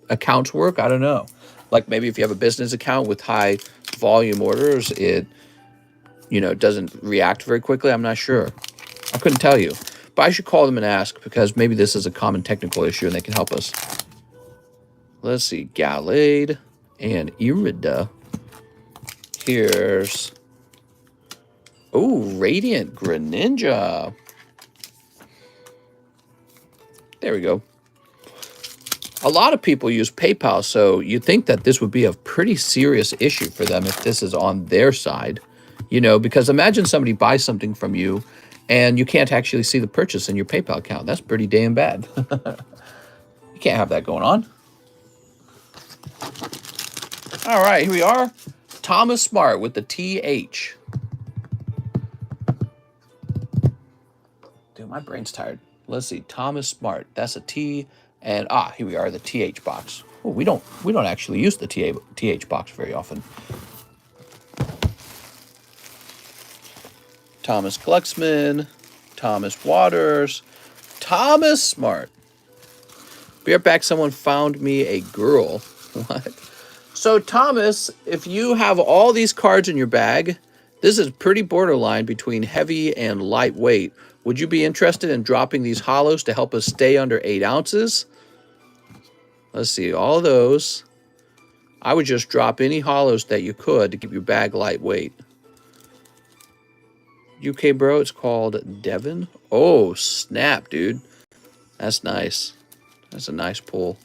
accounts work. I don't know. Like maybe if you have a business account with high volume orders, it, you know, doesn't react very quickly. I'm not sure. I couldn't tell you. But I should call them and ask, because maybe this is a common technical issue and they can help us. Let's see. Gallade and Irida. Here's... Oh, Radiant Greninja. There we go. A lot of people use PayPal, so you'd think that this would be a pretty serious issue for them if this is on their side. You know, because imagine somebody buys something from you and you can't actually see the purchase in your PayPal account. That's pretty damn bad. You can't have that going on. All right, here we are. Thomas Smart with the TH. Dude, my brain's tired. Let's see. Thomas Smart. That's a T. And here we are, the TH box. Oh, we don't actually use the TH box very often. Thomas Glucksman, Thomas Waters, Thomas Smart. Be right back. Someone found me a girl. What? So Thomas, if you have all these cards in your bag, this is pretty borderline between heavy and lightweight. Would you be interested in dropping these hollows to help us stay under 8 ounces? Let's see, all those. I would just drop any hollows that you could to keep your bag lightweight. UK bro, it's called Devon. Oh, snap, dude. That's nice. That's a nice pull.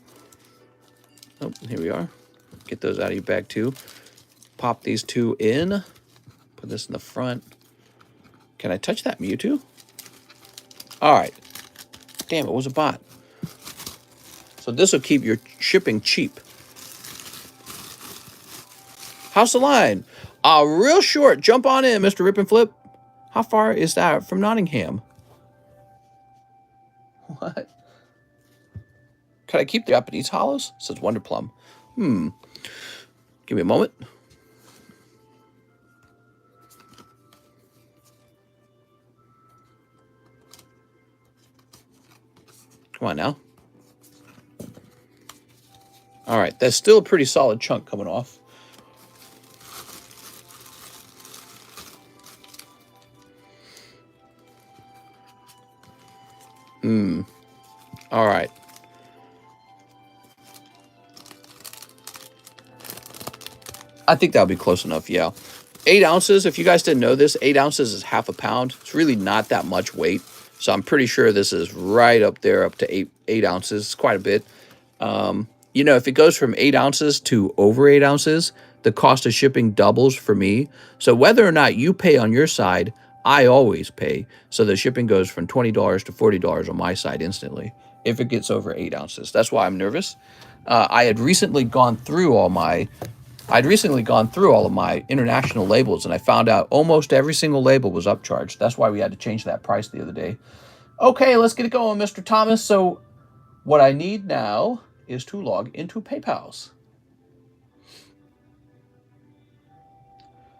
Oh, here we are. Get those out of your bag too. Pop these 2 in. Put this in the front. Can I touch that Mewtwo? All right. Damn, it was a bot. So this will keep your shipping cheap. House of Line. Real short. Jump on in, Mr. Rip and Flip. How far is that from Nottingham? What? Could I keep the Japanese hollows? Says Wonder Plum. Give me a moment. Come on now. All right, that's still a pretty solid chunk coming off. All right. I think that'll be close enough, yeah. 8 ounces, if you guys didn't know this, 8 ounces is half a pound. It's really not that much weight. So I'm pretty sure this is right up there, up to 8 ounces. It's quite a bit. You know, if it goes from 8 ounces to over 8 ounces, the cost of shipping doubles for me. So whether or not you pay on your side, I always pay. So the shipping goes from $20 to $40 on my side instantly if it gets over 8 ounces. That's why I'm nervous. I had recently gone through all of my international labels, and I found out almost every single label was upcharged. That's why we had to change that price the other day. Okay, let's get it going, Mr. Thomas. So what I need now is to log into PayPal's.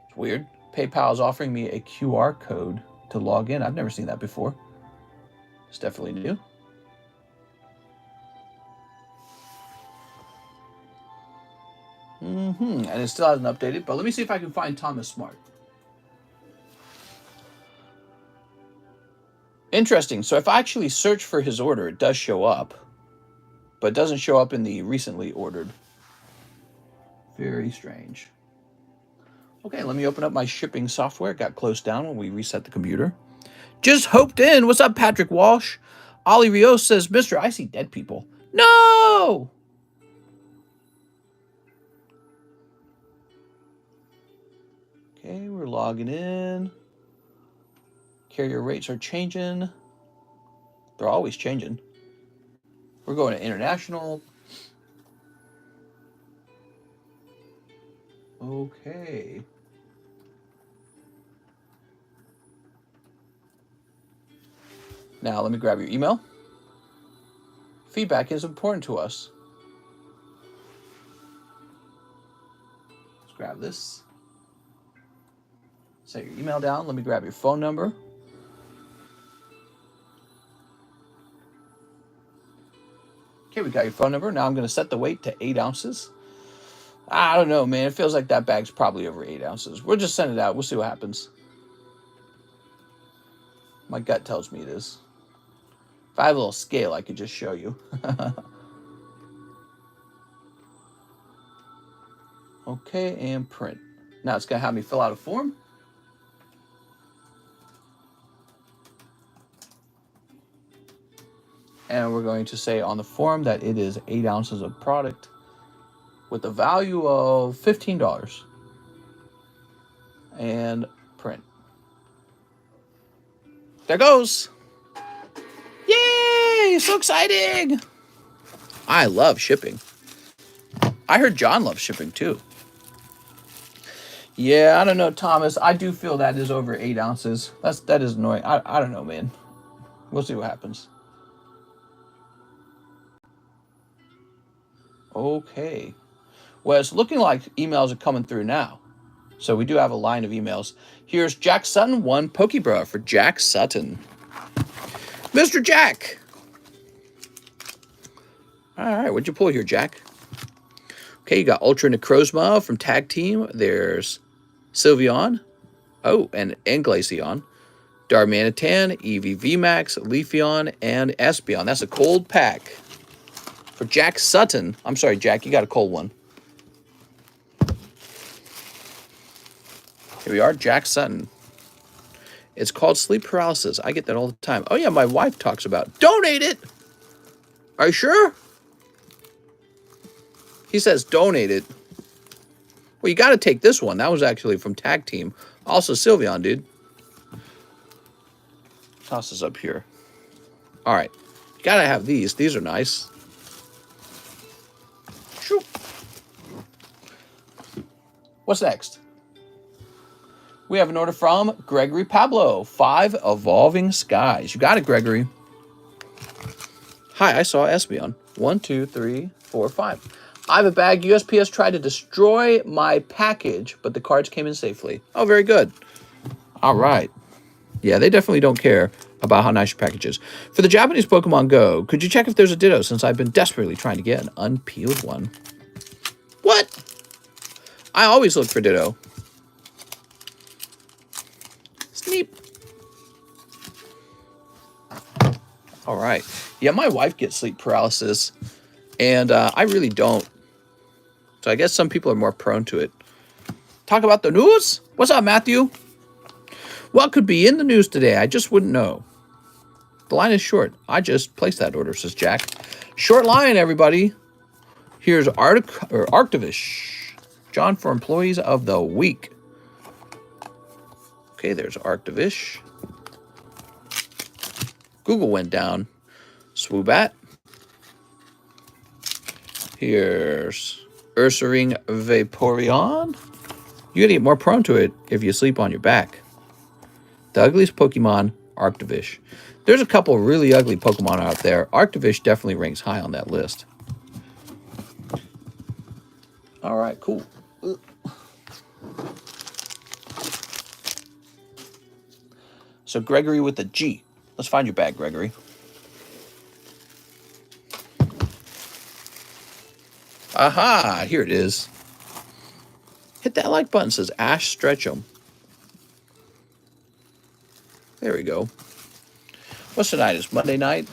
It's weird. PayPal is offering me a QR code to log in. I've never seen that before. It's definitely new. And it still hasn't updated, but let me see if I can find Thomas Smart. Interesting. So if I actually search for his order, it does show up, but it doesn't show up in the recently ordered. Very strange. Okay, let me open up my shipping software. It got closed down when we reset the computer. Just hoped in. What's up, Patrick Walsh? Ollie Rios says, Mister, I see dead people. No! Okay, we're logging in. Carrier rates are changing. They're always changing. We're going to international. Okay. Now, let me grab your email. Feedback is important to us. Let's grab this. Set your email down. Let me grab your phone number. Okay, we got your phone number. Now I'm going to set the weight to 8 ounces. I don't know, man. It feels like that bag's probably over 8 ounces. We'll just send it out. We'll see what happens. My gut tells me it is. If I have a little scale, I could just show you. Okay, and print. Now it's going to have me fill out a form. And we're going to say on the form that it is 8 ounces of product with a value of $15. And print. There goes. Yay! So exciting! I love shipping. I heard John loves shipping too. Yeah, I don't know, Thomas. I do feel that is over 8 ounces. That is annoying. I don't know, man. We'll see what happens. Okay. Well, it's looking like emails are coming through now. So we do have a line of emails. Here's Jack Sutton, 1 Pokebra for Jack Sutton. Mr. Jack! All right, what'd you pull here, Jack? Okay, you got Ultra Necrozma from Tag Team. There's Sylveon. Oh, and Glaceon. Darmanitan, Eevee VMAX, Leafeon, and Espeon. That's a cold pack. For Jack Sutton. I'm sorry, Jack, you got a cold one. Here we are, Jack Sutton. It's called sleep paralysis. I get that all the time. Oh, yeah, my wife talks about. Donate it! Are you sure? He says donate it. Well, you got to take this one. That was actually from Tag Team. Also, Sylveon, dude. Toss this up here. All right. You got to have these. These are nice. Shoot. What's next? We have an order from Gregory Pablo. 5 Evolving Skies. You got it, Gregory. Hi, I saw Espeon. 1, 2, 3, 4, 5. I have a bag. USPS tried to destroy my package, but the cards came in safely. Oh, very good. All right. Yeah, they definitely don't care about how nice your package is. For the Japanese Pokemon Go, could you check if there's a Ditto, since I've been desperately trying to get an unpeeled one? What? I always look for Ditto. Sneep. All right. Yeah, my wife gets sleep paralysis, and I really don't. So I guess some people are more prone to it. Talk about the news? What's up, Matthew? What could be in the news today? I just wouldn't know. The line is short. I just placed that order, says Jack. Short line, everybody. Here's Arctivish. John for Employees of the Week. Okay, there's Arctivish. Google went down. Swoobat. Here's Ursaring Vaporeon. You're going to get more prone to it if you sleep on your back. The ugliest Pokemon, Arctivish. There's a couple really ugly Pokemon out there. Arctivish definitely ranks high on that list. All right, cool. So Gregory with a G. Let's find your bag, Gregory. Aha, here it is. Hit that like button, says Ash Stretchum. There we go. What's tonight? It's Monday night.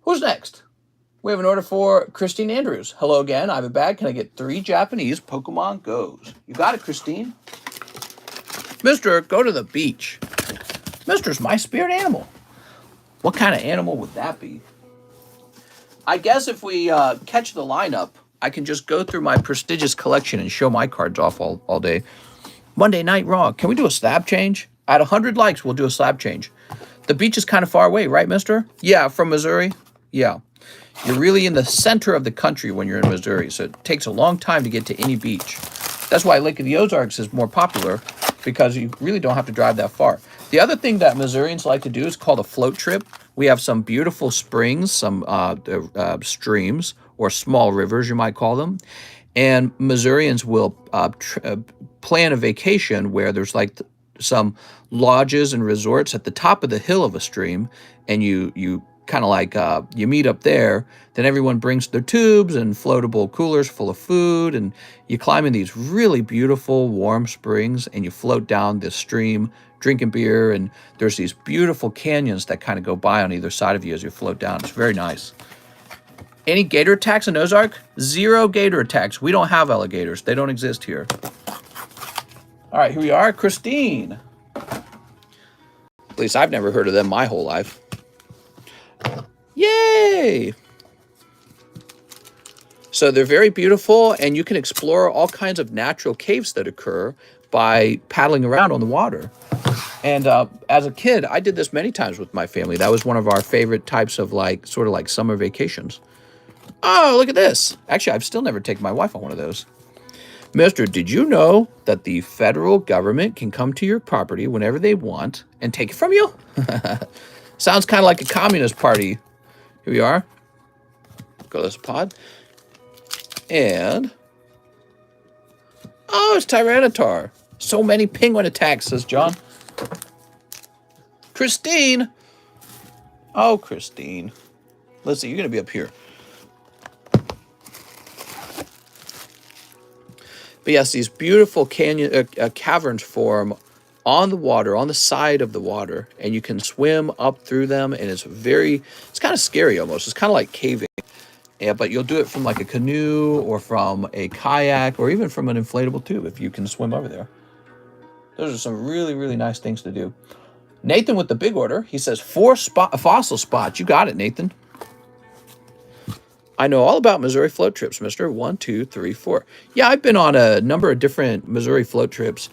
Who's next? We have an order for Christine Andrews. Hello again. I have a bag. Can I get 3 Japanese Pokemon Go's? You got it, Christine. Mister, go to the beach. Mister's my spirit animal. What kind of animal would that be? I guess if we catch the lineup, I can just go through my prestigious collection and show my cards off all day. Monday Night Raw. Can we do a slab change? At 100 likes, we'll do a slab change. The beach is kind of far away, right, mister? Yeah, from Missouri? Yeah. You're really in the center of the country when you're in Missouri, so it takes a long time to get to any beach. That's why Lake of the Ozarks is more popular, because you really don't have to drive that far. The other thing that Missourians like to do is called a float trip. We have some beautiful springs, some streams, or small rivers, you might call them. And Missourians will plan a vacation where there's like some lodges and resorts at the top of the hill of a stream, and you kind of like you meet up there. Then everyone brings their tubes and floatable coolers full of food, and you climb in these really beautiful warm springs, and you float down this stream drinking beer, and there's these beautiful canyons that kind of go by on either side of you as you float down. It's very nice. Any gator attacks in Ozark? 0 gator attacks. We don't have alligators. They don't exist here. All right, here we are. Christine. At least I've never heard of them my whole life. Yay! So they're very beautiful, and you can explore all kinds of natural caves that occur by paddling around on the water. And as a kid, I did this many times with my family. That was one of our favorite types of sort of like summer vacations. Oh, look at this. Actually, I've still never taken my wife on one of those. Mister, did you know that the federal government can come to your property whenever they want and take it from you? Sounds kind of like a communist party. Here we are. Go to this pod. And... oh, it's Tyranitar. So many penguin attacks, says John. Christine. Oh, Christine. Let's see, you're going to be up here. But yes, these beautiful caverns form on the water, on the side of the water, and you can swim up through them, and it's kind of scary almost. It's kind of like caving. Yeah, but you'll do it from like a canoe or from a kayak or even from an inflatable tube if you can swim over there. Those are some really, really nice things to do. Nathan with the big order. He says 4 fossil spots. You got it, Nathan. I know all about Missouri float trips, mister. 1, 2, 3, 4. Yeah, I've been on a number of different Missouri float trips.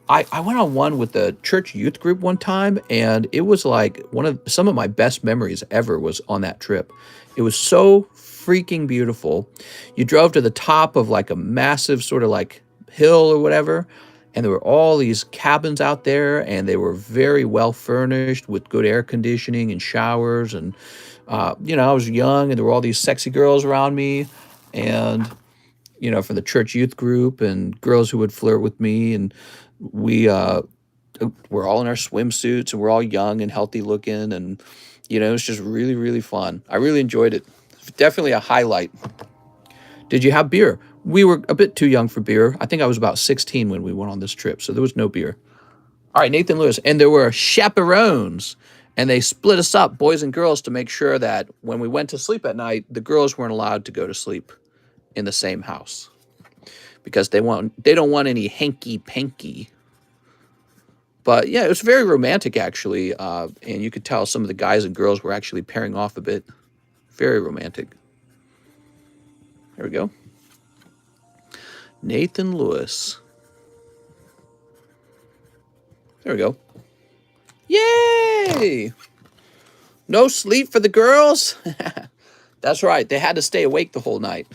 I went on one with the church youth group one time, and it was like some of my best memories ever was on that trip. It was so freaking beautiful. You drove to the top of like a massive sort of like hill or whatever, and there were all these cabins out there, and they were very well furnished with good air conditioning and showers. And, I was young, and there were all these sexy girls around me, and, from the church youth group, and girls who would flirt with me. And we're all in our swimsuits, and we're all young and healthy looking. And, it's just really, really fun. I really enjoyed it. Definitely a highlight. Did you have beer? We were a bit too young for beer. I think I was about 16 when we went on this trip, so there was no beer. All right, Nathan Lewis. And there were chaperones, and they split us up, boys and girls, to make sure that when we went to sleep at night, the girls weren't allowed to go to sleep in the same house because they don't want any hanky-panky. But, yeah, it was very romantic, actually, and you could tell some of the guys and girls were actually pairing off a bit. Very romantic. Here we go. Nathan Lewis. There we go. Yay! No sleep for the girls? That's right. They had to stay awake the whole night.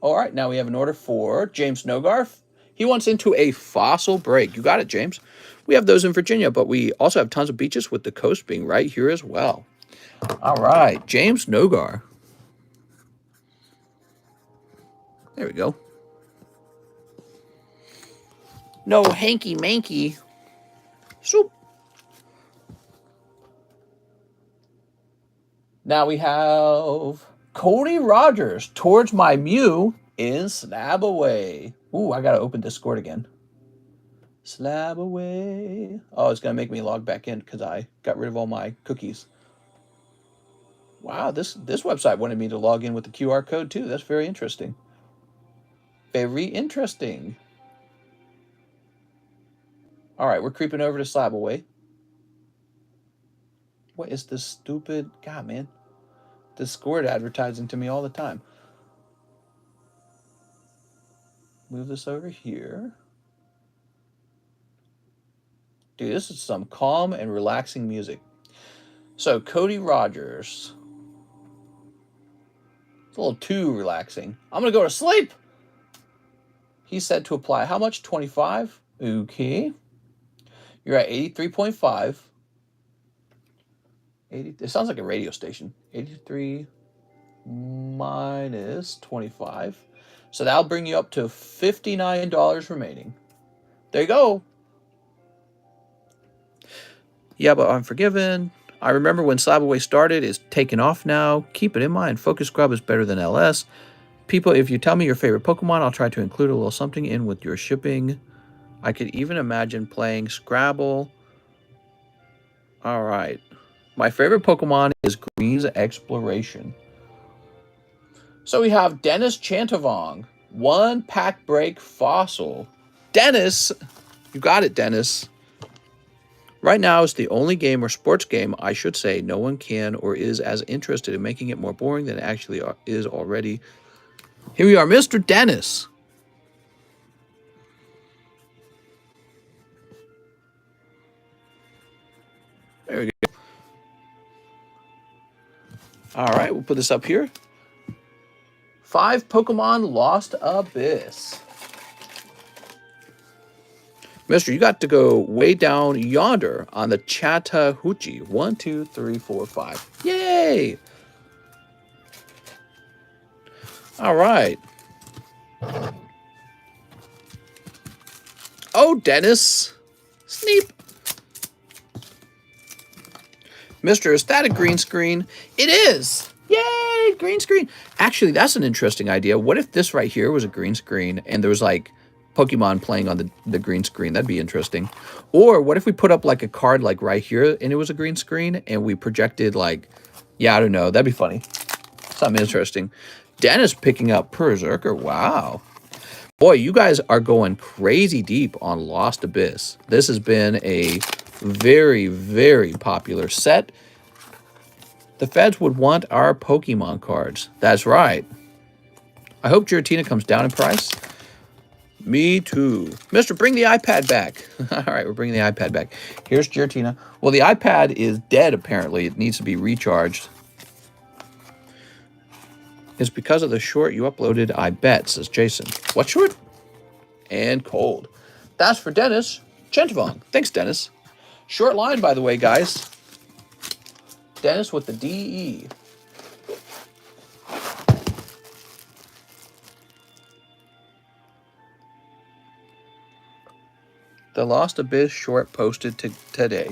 All right. Now we have an order for James Nogarth. He wants into a fossil break. You got it, James. We have those in Virginia, but we also have tons of beaches with the coast being right here as well. All right, James Nogar. There we go. No hanky-manky. Swoop. Now we have Cody Rogers, Towards My Mew in SLAB-AWAY. Ooh, I got to open Discord again. SLAB-AWAY. Oh, it's going to make me log back in because I got rid of all my cookies. Wow, this website wanted me to log in with the QR code too. That's very interesting. Very interesting. All right, we're creeping over to SLAB-AWAY. What is this stupid... God, man. Discord advertising to me all the time. Move this over here. Dude, this is some calm and relaxing music. So, Cody Rogers. It's a little too relaxing. I'm going to go to sleep. He said to apply how much? 25? Okay. You're at 83.5. 80. It sounds like a radio station. 83 minus 25. So that'll bring you up to $59 remaining. There you go. Yeah, but I'm forgiven. I remember when SLAB-AWAY started. It's taken off now. Keep it in mind. Focus Grub is better than LS. People, if you tell me your favorite Pokemon, I'll try to include a little something in with your shipping. I could even imagine playing Scrabble. All right. My favorite Pokemon is Green's Exploration. So we have Dennis Chantavong. 1 pack break fossil. Dennis! You got it, Dennis. Right now, it's the only game or sports game, I should say, no one can or is as interested in making it more boring than it actually is already. Here we are, Mr. Dennis. There we go. All right, we'll put this up here. 5 Pokemon Lost Abyss. Mister, you got to go way down yonder on the Chattahoochee. 1, 2, 3, 4, 5. Yay! All right. Oh, Dennis. Sneep. Mister, is that a green screen? It is. Yay, green screen. Actually, that's an interesting idea. What if this right here was a green screen and there was like Pokemon playing on the green screen? That'd be interesting. Or what if we put up like a card like right here and it was a green screen and we projected like, yeah, I don't know. That'd be funny. Something interesting. Dennis picking up Berserker. Wow. Boy, you guys are going crazy deep on Lost Abyss. This has been a very, very popular set. The feds would want our Pokemon cards. That's right. I hope Giratina comes down in price. Me too. Mister, bring the iPad back. All right, we're bringing the iPad back. Here's Giratina. Well, the iPad is dead, apparently. It needs to be recharged. It's because of the short you uploaded, I bet, says Jason. What short? And cold. That's for Dennis Chantavong. Thanks, Dennis. Short line, by the way, guys. Dennis with the DE. The Lost Abyss short posted today.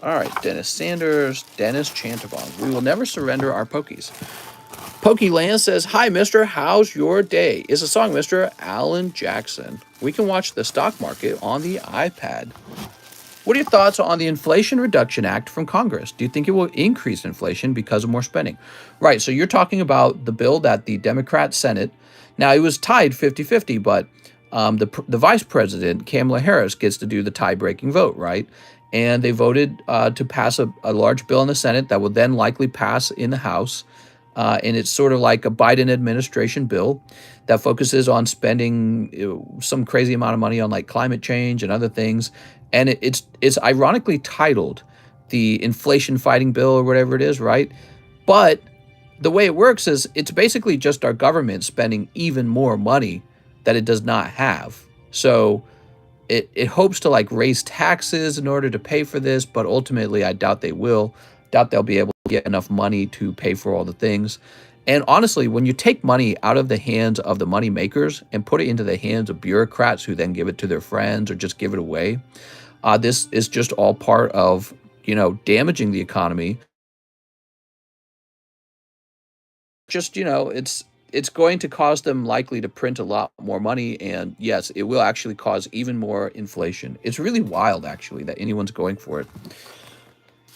All right, Dennis Sanders, Dennis Chantavong. We will never surrender our Pokies. Pokeland says, hi, mister. How's your day? Is a song, Mr. Alan Jackson. We can watch the stock market on the iPad. What are your thoughts on the Inflation Reduction Act from Congress? Do you think it will increase inflation because of more spending? Right, so you're talking about the bill that the Democrat Senate, now it was tied 50-50, but the vice president, Kamala Harris, gets to do the tie-breaking vote, right? And they voted to pass a large bill in the Senate that will then likely pass in the House. And it's sort of like a Biden administration bill that focuses on spending some crazy amount of money on like climate change and other things. And it's ironically titled the Inflation Fighting Bill or whatever it is, right? But the way it works is it's basically just our government spending even more money that it does not have. So it hopes to like raise taxes in order to pay for this, but ultimately I doubt they will. Doubt they'll be able to get enough money to pay for all the things. And honestly, when you take money out of the hands of the money makers and put it into the hands of bureaucrats who then give it to their friends or just give it away, this is just all part of, damaging the economy. Just, it's going to cause them likely to print a lot more money. And yes, it will actually cause even more inflation. It's really wild, actually, that anyone's going for it.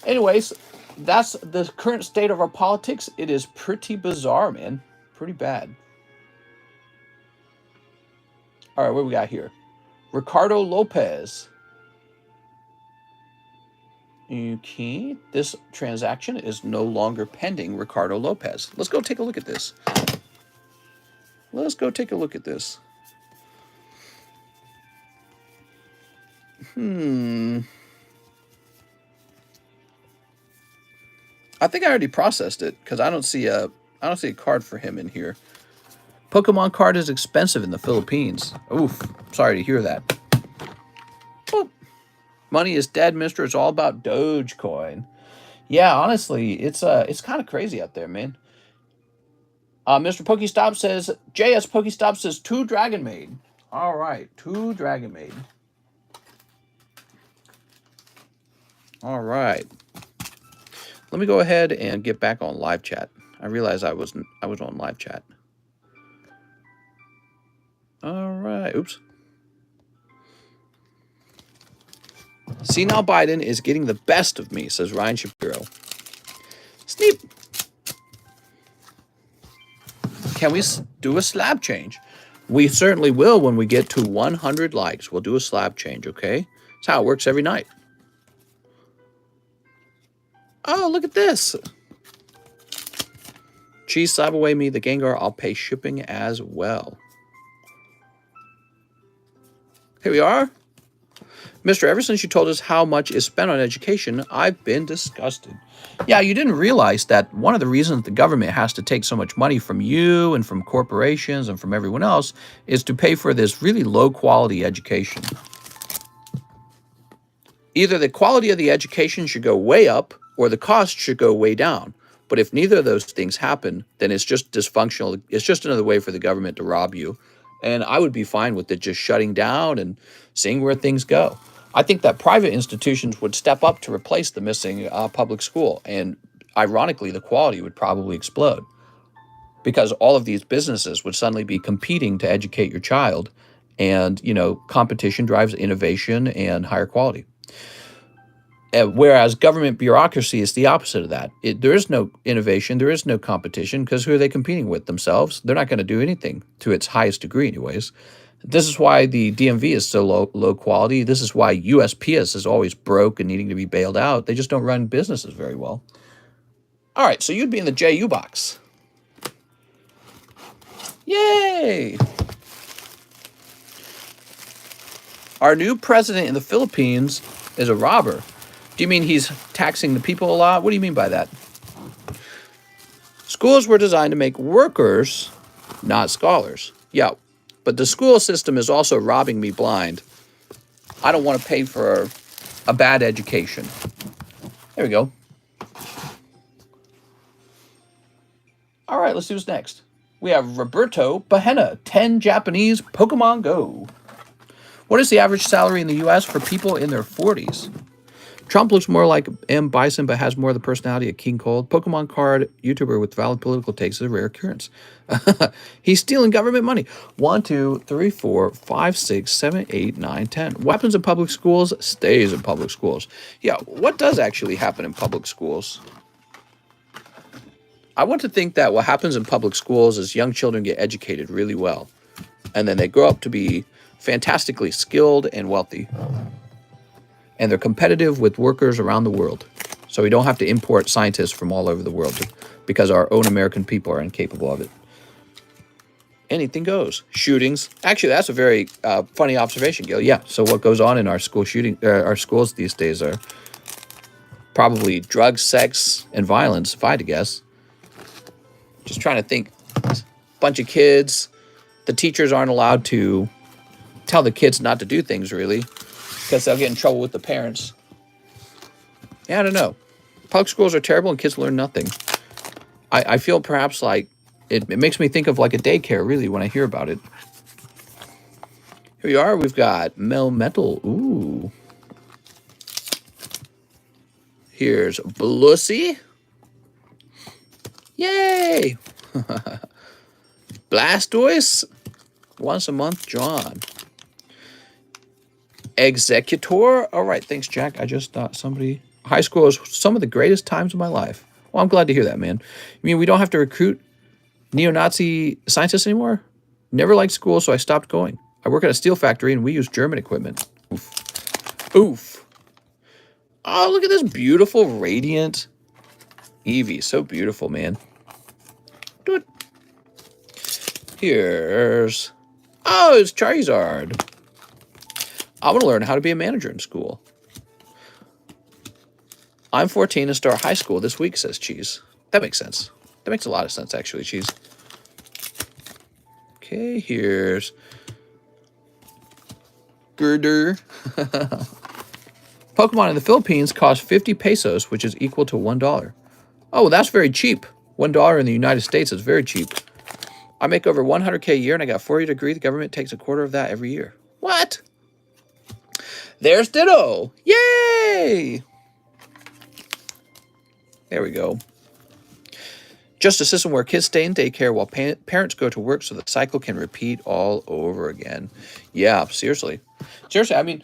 Anyways, that's the current state of our politics. It is pretty bizarre, man. Pretty bad. All right, what do we got here? Ricardo Lopez. Okay, this transaction is no longer pending Ricardo Lopez. Let's go take a look at this. Let's go take a look at this. I think I already processed it because I don't see a card for him in here. Pokemon card is expensive in the Philippines. Oof, sorry to hear that. Oh, money is dead, mister. It's all about Dogecoin. Yeah, honestly, it's kind of crazy out there, man. Mr. Pokestop says, JS Pokestop says 2 Dragon Maid. All right, 2 Dragon Maid. All right. Let me go ahead and get back on live chat. I realized I was on live chat. All right. Oops. See, now Biden is getting the best of me, says Ryan Shapiro. Sneep. Can we do a slab change? We certainly will when we get to 100 likes. We'll do a slab change, okay? That's how it works every night. Oh, look at this. Cheese SLAB-AWAY me the Gengar. I'll pay shipping as well. Here we are. Mister, ever since you told us how much is spent on education, I've been disgusted. Yeah, you didn't realize that one of the reasons the government has to take so much money from you and from corporations and from everyone else is to pay for this really low-quality education. Either the quality of the education should go way up or the cost should go way down. But if neither of those things happen, then it's just dysfunctional. It's just another way for the government to rob you. And I would be fine with it just shutting down and seeing where things go. I think that private institutions would step up to replace the missing public school. And ironically, the quality would probably explode because all of these businesses would suddenly be competing to educate your child. And, you know, competition drives innovation and higher quality. Whereas government bureaucracy is the opposite of that. There is no innovation, there is no competition, because who are they competing with? Themselves? They're not going to do anything to its highest degree anyways. This is why the DMV is so low quality. This is why USPS is always broke and needing to be bailed out. They just don't run businesses very well. All right, so you'd be in the JU box. Yay! Our new president in the Philippines is a robber. Do you mean he's taxing the people a lot? What do you mean by that? Schools were designed to make workers, not scholars. Yeah, but the school system is also robbing me blind. I don't want to pay for a bad education. There we go. All right, let's see what's next. We have Roberto Bahena, 10 Japanese Pokemon Go. What is the average salary in the U.S. for people in their 40s? Trump looks more like M. Bison, but has more of the personality of King Cold. Pokemon card YouTuber with valid political takes is a rare occurrence. He's stealing government money. 1, 2, 3, 4, 5, 6, 7, 8, 9, 10. Weapons in public schools stays in public schools. Yeah, what does actually happen in public schools? I want to think that what happens in public schools is young children get educated really well. And then they grow up to be fantastically skilled and wealthy. And they're competitive with workers around the world. So we don't have to import scientists from all over the world because our own American people are incapable of it. Anything goes. Shootings. Actually, that's a very funny observation, Gil. Yeah, so what goes on in our our schools these days are probably drugs, sex, and violence, if I had to guess. Just trying to think. Bunch of kids. The teachers aren't allowed to tell the kids not to do things, really, because they'll get in trouble with the parents. Yeah, I don't know. Public schools are terrible and kids learn nothing. I feel perhaps like it makes me think of like a daycare, really, when I hear about it. Here we are. We've got Melmetal. Ooh. Here's Blussy. Yay! Blastoise, once a month, John. Executor. All right, thanks, Jack. I just thought somebody... High school was some of the greatest times of my life. Well, I'm glad to hear that, man. You mean we don't have to recruit neo-Nazi scientists anymore? Never liked school, so I stopped going. I work at a steel factory, and we use German equipment. Oof. Oof. Oh, look at this beautiful, radiant Eevee. So beautiful, man. Do it. Here's... Oh, it's Charizard. I want to learn how to be a manager in school. I'm 14 and start high school this week, says Cheese. That makes sense. That makes a lot of sense, actually, Cheese. Okay, here's Girder. Pokemon in the Philippines cost 50 pesos, which is equal to $1. Oh, well, that's very cheap. $1 in the United States is very cheap. I make over 100K a year, and I got 4-year degree. The government takes a quarter of that every year. What? There's Ditto. Yay! There we go. Just a system where kids stay in daycare while parents go to work so the cycle can repeat all over again. Yeah, seriously. Seriously, I mean,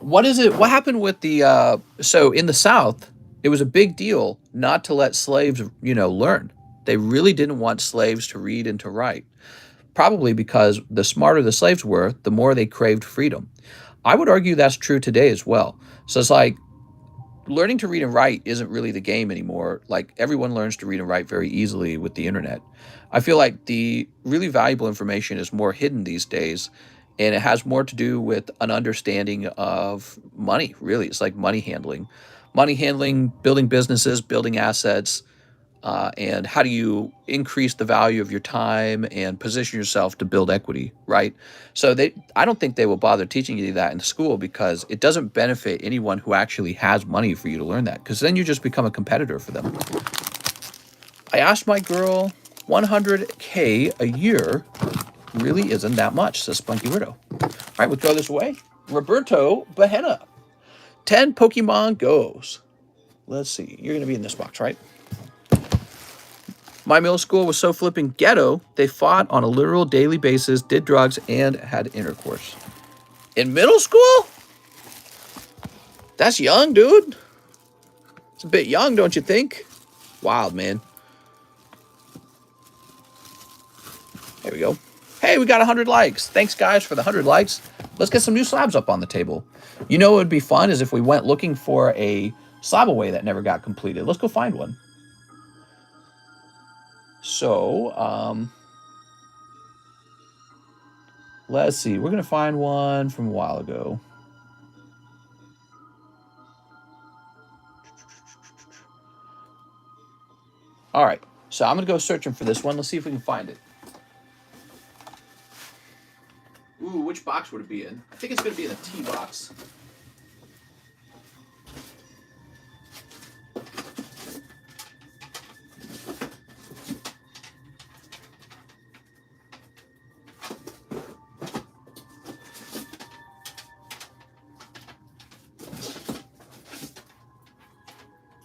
what is it? What happened with the... so in the South, it was a big deal not to let slaves, you know, learn. They really didn't want slaves to read and to write. Probably because the smarter the slaves were, the more they craved freedom. I would argue that's true today as well. So it's like, learning to read and write isn't really the game anymore. Like, everyone learns to read and write very easily with the internet. I feel like the really valuable information is more hidden these days, and it has more to do with an understanding of money, really. It's like money handling. Money handling, building businesses, building assets, and how do you increase the value of your time and position yourself to build equity, right? So I don't think they will bother teaching you that in school because it doesn't benefit anyone who actually has money for you to learn that, because then you just become a competitor for them. I asked my girl, 100K a year really isn't that much, says Spunky Widow. All right, we'll throw this away. Roberto Bahena, 10 Pokemon Goes. Let's see, you're going to be in this box, right? My middle school was so flipping ghetto, they fought on a literal daily basis, did drugs, and had intercourse. In middle school? That's young, dude. It's a bit young, don't you think? Wild, man. There we go. Hey, we got 100 likes. Thanks, guys, for the 100 likes. Let's get some new slabs up on the table. You know what would be fun is if we went looking for a SLAB-AWAY that never got completed. Let's go find one. So, let's see. We're going to find one from a while ago. All right. So I'm going to go searching for this one. Let's see if we can find it. Ooh, which box would it be in? I think it's going to be in the T box.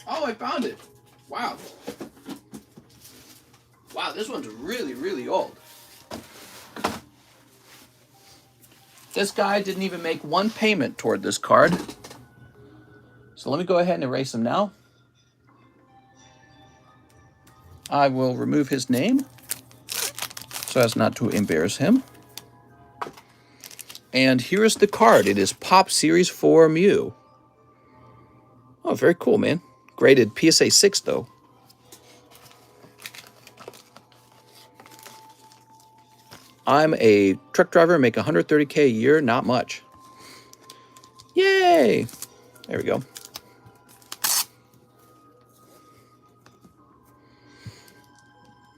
Oh, I found it. Wow. Wow, this one's really, really old. This guy didn't even make one payment toward this card. So let me go ahead and erase him now. I will remove his name so as not to embarrass him. And here is the card. It is Pop Series 4 Mew. Oh, very cool, man. Graded PSA 6, though. I'm a truck driver, make 130K a year, not much. Yay! There we go.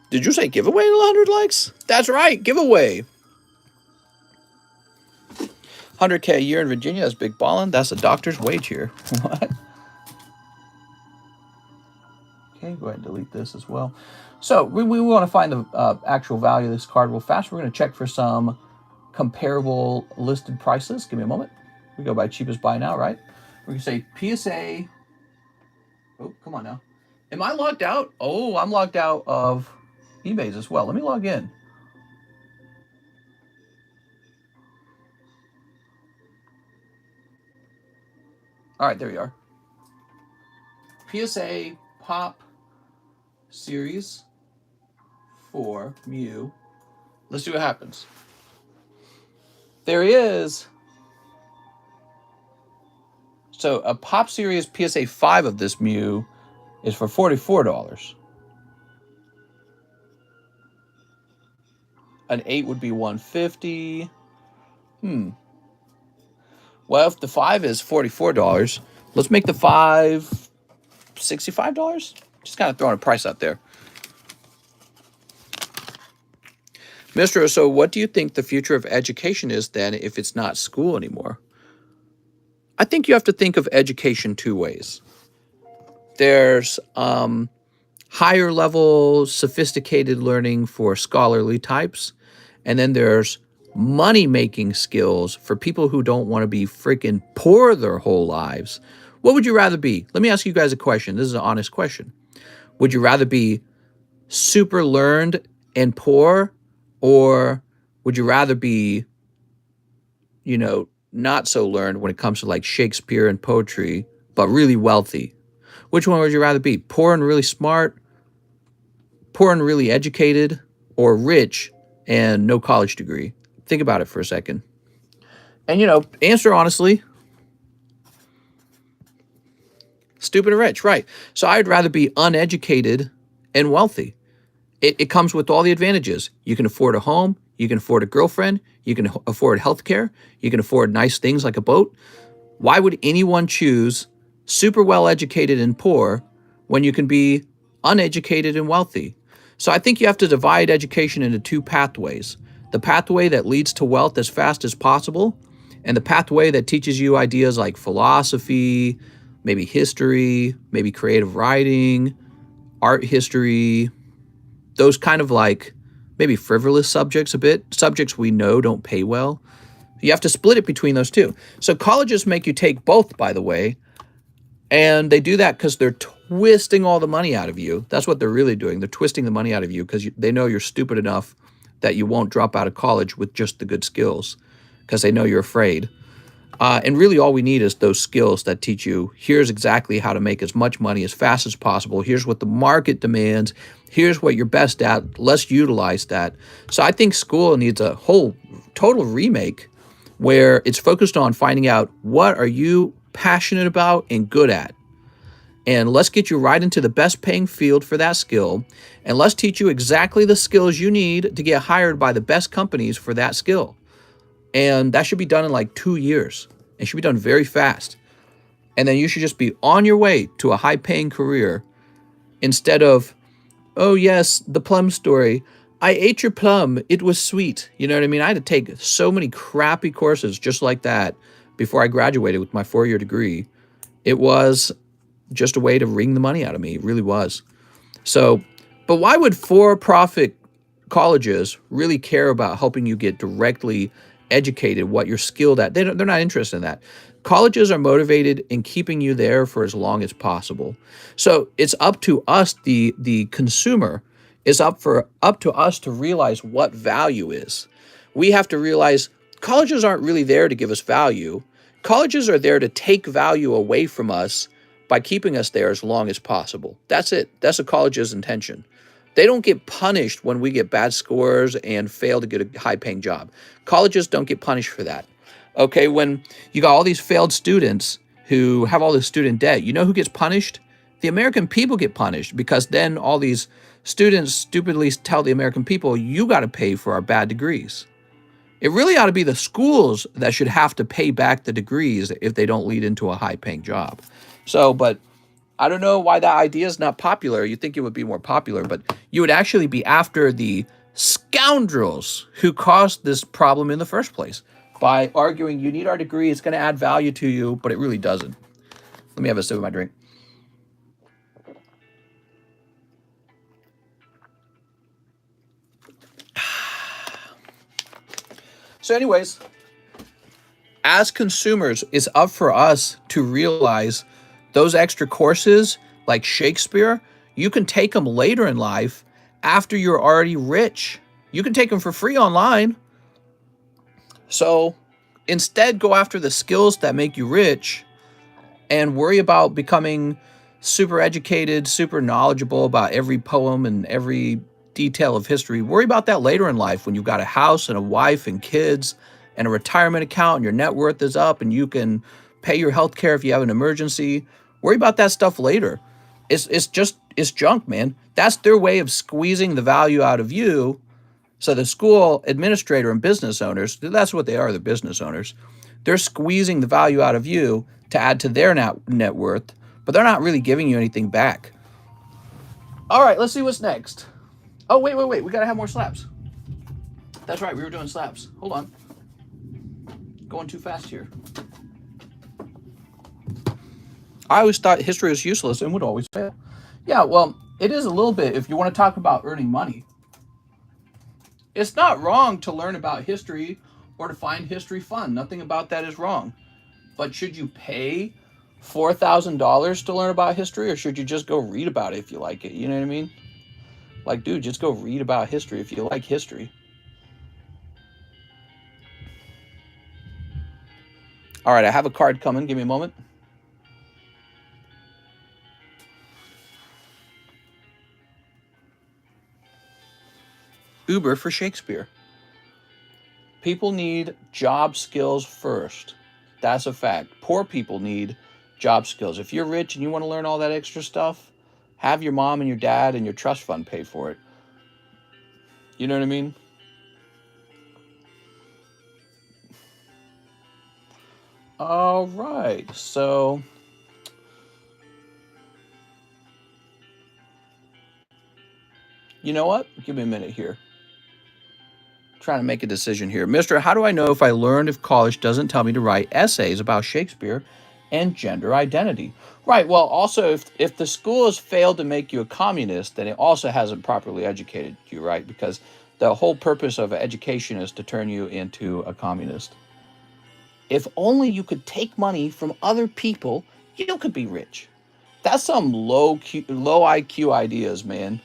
Did you say giveaway at 100 likes? That's right, giveaway. 100K a year in Virginia, that's big ballin'. That's a doctor's wage here. What? Okay, go ahead and delete this as well. So we want to find the actual value of this card real fast. We're going to check for some comparable listed prices. Give me a moment. We go by cheapest buy now, right? We're going to say PSA. Oh, come on now. Am I logged out? Oh, I'm logged out of eBay's as well. Let me log in. All right, there we are. PSA Pop Series 4 Mew. Let's see what happens. There he is. So a Pop Series PSA 5 of this Mew is for $44. An 8 would be $150. Well, if the 5 is $44, let's make the 5 $65. Just kind of throwing a price out there. Mr. So what do you think the future of education is then if it's not school anymore? I think you have to think of education two ways. There's higher level, sophisticated learning for scholarly types. And then there's money-making skills for people who don't want to be freaking poor their whole lives. What would you rather be? Let me ask you guys a question. This is an honest question. Would you rather be super learned and poor, or would you rather be, you know, not so learned when it comes to like Shakespeare and poetry, but really wealthy? Which one would you rather be? Poor and really smart, poor and really educated, or rich and no college degree? Think about it for a second. And, you know, answer honestly. Stupid and rich, right. So I'd rather be uneducated and wealthy. It comes with all the advantages. You can afford a home. You can afford a girlfriend. You can afford healthcare. You can afford nice things like a boat. Why would anyone choose super well-educated and poor when you can be uneducated and wealthy? So I think you have to divide education into two pathways. The pathway that leads to wealth as fast as possible, and the pathway that teaches you ideas like philosophy, maybe history, maybe creative writing, art history, those kind of like maybe frivolous subjects a bit, subjects we know don't pay well. You have to split it between those two. So colleges make you take both, by the way, and they do that because they're twisting all the money out of you. That's what they're really doing. They're twisting the money out of you because they know you're stupid enough that you won't drop out of college with just the good skills because they know you're afraid. And really all we need is those skills that teach you, here's exactly how to make as much money as fast as possible. Here's what the market demands. Here's what you're best at. Let's utilize that. So I think school needs a whole total remake where it's focused on finding out what are you passionate about and good at. And let's get you right into the best paying field for that skill. And let's teach you exactly the skills you need to get hired by the best companies for that skill. And that should be done in like 2 years. It should be done very fast. And then you should just be on your way to a high-paying career instead of, oh yes, the plum story. I ate your plum. It was sweet. You know what I mean? I had to take so many crappy courses just like that before I graduated with my 4-year degree. It was just a way to wring the money out of me. It really was. So, but why would for-profit colleges really care about helping you get directly educated, what you're skilled at? They're not interested in that. Colleges are motivated in keeping you there for as long as possible. So it's up to us, the consumer, is up to us to realize what value is. We have to realize colleges aren't really there to give us value. Colleges are there to take value away from us by keeping us there as long as possible. That's it. That's a college's intention. They don't get punished when we get bad scores and fail to get a high-paying job. Colleges don't get punished for that. Okay, when you got all these failed students who have all this student debt, you know who gets punished? The American people get punished because then all these students stupidly tell the American people, you got to pay for our bad degrees. It really ought to be the schools that should have to pay back the degrees if they don't lead into a high-paying job. So, but I don't know why that idea is not popular. You'd think it would be more popular, but you would actually be after the scoundrels who caused this problem in the first place by arguing you need our degree, it's going to add value to you, but it really doesn't. Let me have a sip of my drink. So anyways, as consumers, it's up for us to realize those extra courses like Shakespeare, you can take them later in life after you're already rich. You can take them for free online. So instead, go after the skills that make you rich and worry about becoming super educated, super knowledgeable about every poem and every detail of history. Worry about that later in life when you've got a house and a wife and kids and a retirement account and your net worth is up and you can pay your health care if you have an emergency. Worry about that stuff later. It's junk, man. That's their way of squeezing the value out of you. So the school administrator and business owners, that's what they are, the business owners. They're squeezing the value out of you to add to their net worth, but they're not really giving you anything back. All right, let's see what's next. Oh, wait. We got to have more slabs. That's right, we were doing slabs. Hold on. Going too fast here. I always thought history was useless and would always fail. Yeah, well, it is a little bit if you want to talk about earning money. It's not wrong to learn about history or to find history fun. Nothing about that is wrong. But should you pay $4,000 to learn about history, or should you just go read about it if you like it? You know what I mean? Like, dude, just go read about history if you like history. All right, I have a card coming. Give me a moment. Uber for Shakespeare. People need job skills first. That's a fact. Poor people need job skills. If you're rich and you want to learn all that extra stuff, have your mom and your dad and your trust fund pay for it. You know what I mean? All right, so you know what? Give me a minute here. Trying to make a decision here. Mister, how do I know if I learned if college doesn't tell me to write essays about Shakespeare and gender identity? Right, well, also, if the school has failed to make you a communist, then it also hasn't properly educated you, right? Because the whole purpose of education is to turn you into a communist. If only you could take money from other people, you could be rich. That's some low IQ ideas, man.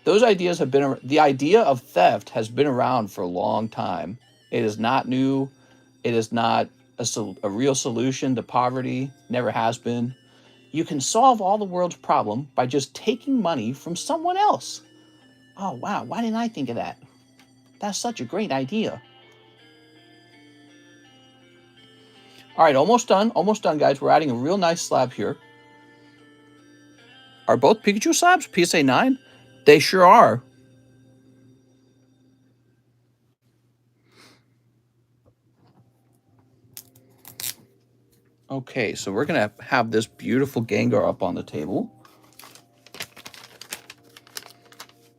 Those ideas have been, the idea of theft has been around for a long time. It is not new. It is not a real solution to poverty, never has been. You can solve all the world's problem by just taking money from someone else. Oh, wow, why didn't I think of that? That's such a great idea. All right, almost done, guys. We're adding a real nice slab here. Are both Pikachu slabs PSA 9? They sure are. Okay, so we're going to have this beautiful Gengar up on the table.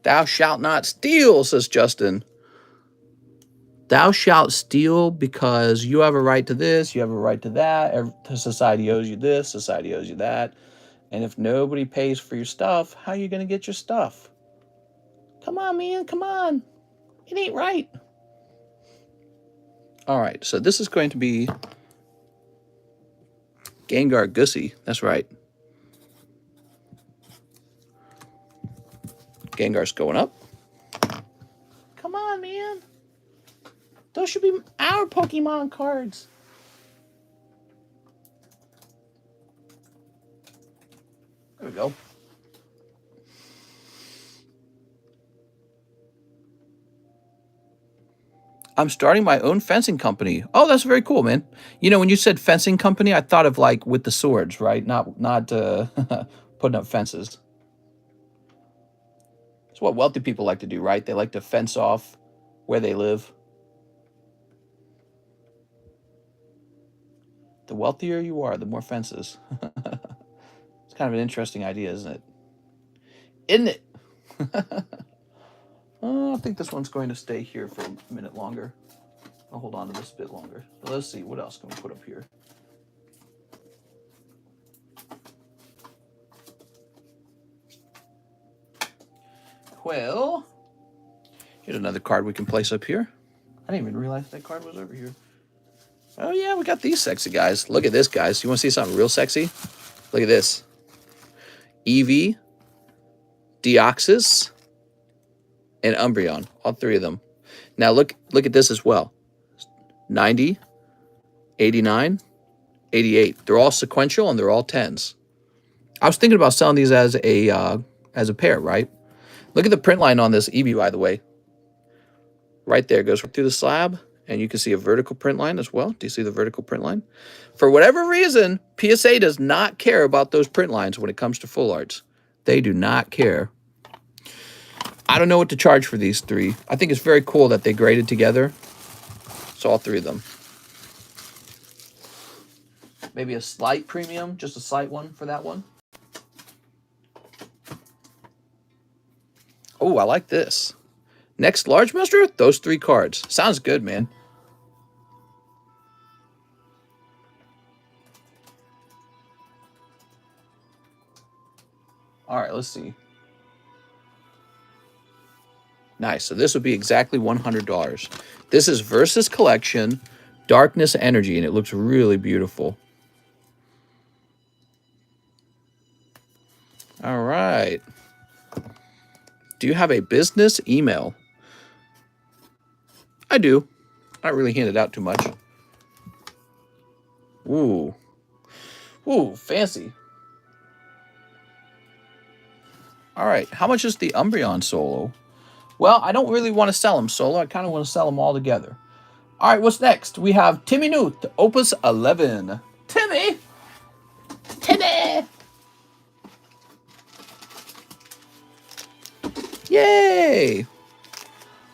Thou shalt not steal, says Justin. Thou shalt steal because you have a right to this, you have a right to that. Society owes you this, society owes you that. And if nobody pays for your stuff, how are you going to get your stuff? Come on, man, come on. It ain't right. All right, so this is going to be Gengar Gussie. That's right. Gengar's going up. Come on, man. Those should be our Pokemon cards. There we go. I'm starting my own fencing company. Oh, that's very cool, man. You know, when you said fencing company, I thought of like with the swords, right? Not putting up fences. It's what wealthy people like to do, right? They like to fence off where they live. The wealthier you are, the more fences. It's kind of an interesting idea, isn't it? Isn't it? I think this one's going to stay here for a minute longer. I'll hold on to this a bit longer. So let's see, what else can we put up here? Well, here's another card we can place up here. I didn't even realize that card was over here. Oh yeah, we got these sexy guys. Look at this, guys. You want to see something real sexy? Look at this. Eevee, Deoxys, and Umbreon. All three of them. Now look at this as well. 90, 89, 88. They're all sequential and they're all 10s. I was thinking about selling these as a pair, right? Look at the print line on this EB, by the way. Right there, goes through the slab, and you can see a vertical print line as well. Do you see the vertical print line? For whatever reason, PSA does not care about those print lines when it comes to full arts. They do not care. I don't know what to charge for these three. I think it's very cool that they graded together. So all three of them. Maybe a slight premium, just a slight one for that one. Oh, I like this. Next large master, those 3 cards. Sounds good, man. All right, let's see. Nice. So this would be exactly $100. This is Versus Collection, Darkness Energy, and it looks really beautiful. All right. Do you have a business email? I do. I don't really hand it out too much. Ooh. Ooh, fancy. All right. How much is the Umbreon solo? Well, I don't really want to sell them solo. I kind of want to sell them all together. All right, what's next? We have Timmy Newt, Opus 11. Timmy! Timmy! Yay!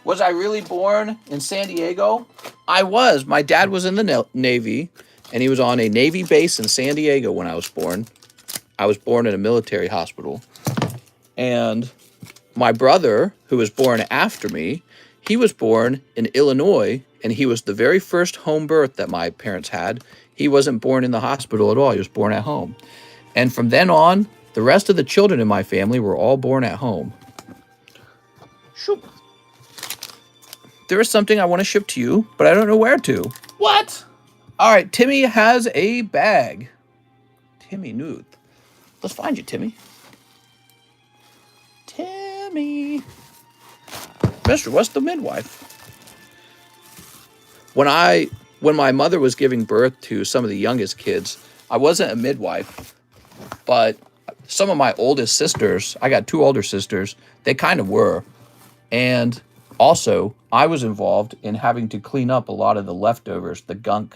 Was I really born in San Diego? I was. My dad was in the Navy, and he was on a Navy base in San Diego when I was born. I was born in a military hospital. And my brother, who was born after me, he was born in Illinois, and he was the very first home birth that my parents had. He wasn't born in the hospital at all. He was born at home. And from then on, the rest of the children in my family were all born at home. Shoop. There is something I want to ship to you, but I don't know where to. What? All right, Timmy has a bag. Timmy Newt. Let's find you, Timmy. Timmy. Mister, what's the midwife? When my mother was giving birth to some of the youngest kids, I wasn't a midwife, but some of my oldest sisters, I got 2 older sisters, they kind of were. And also, I was involved in having to clean up a lot of the leftovers, the gunk.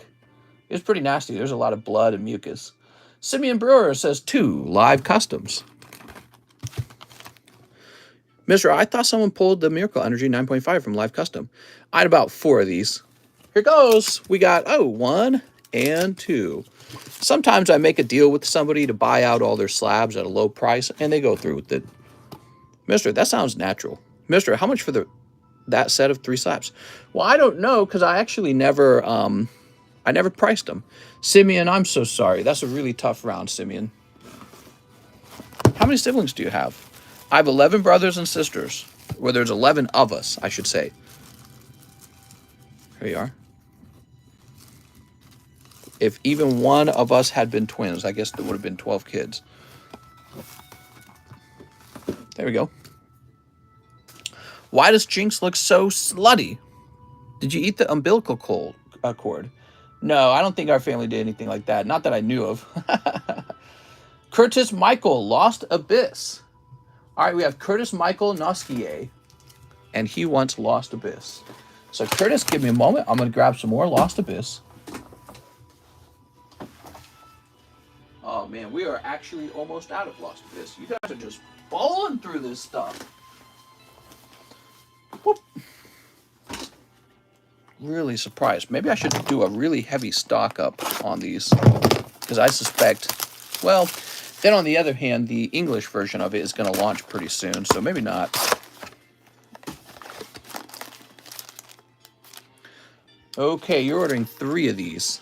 It was pretty nasty. There's a lot of blood and mucus. Simeon Brewer says 2 live customs. Mr. I thought someone pulled the Miracle Energy 9.5 from Live Custom. I had about 4 of these. Here goes. We got, 1 and 2. Sometimes I make a deal with somebody to buy out all their slabs at a low price, and they go through with it. Mister, that sounds natural. Mister, how much for that set of 3 slabs? Well, I don't know, because I actually never priced them. Simeon, I'm so sorry. That's a really tough round, Simeon. How many siblings do you have? I have 11 brothers and sisters. Well, there's 11 of us, I should say. Here you are. If even one of us had been twins, I guess there would have been 12 kids. There we go. Why does Jinx look so slutty? Did you eat the umbilical cord? No, I don't think our family did anything like that. Not that I knew of. Curtis Michael, Lost Abyss. All right, we have Curtis Michael Noskier, and he wants Lost Abyss. So Curtis, give me a moment. I'm going to grab some more Lost Abyss. Oh, man, we are actually almost out of Lost Abyss. You guys are just bowling through this stuff. Whoop. Really surprised. Maybe I should do a really heavy stock up on these, because I suspect, well, then on the other hand, the English version of it is going to launch pretty soon, so maybe not. Okay, you're ordering 3 of these.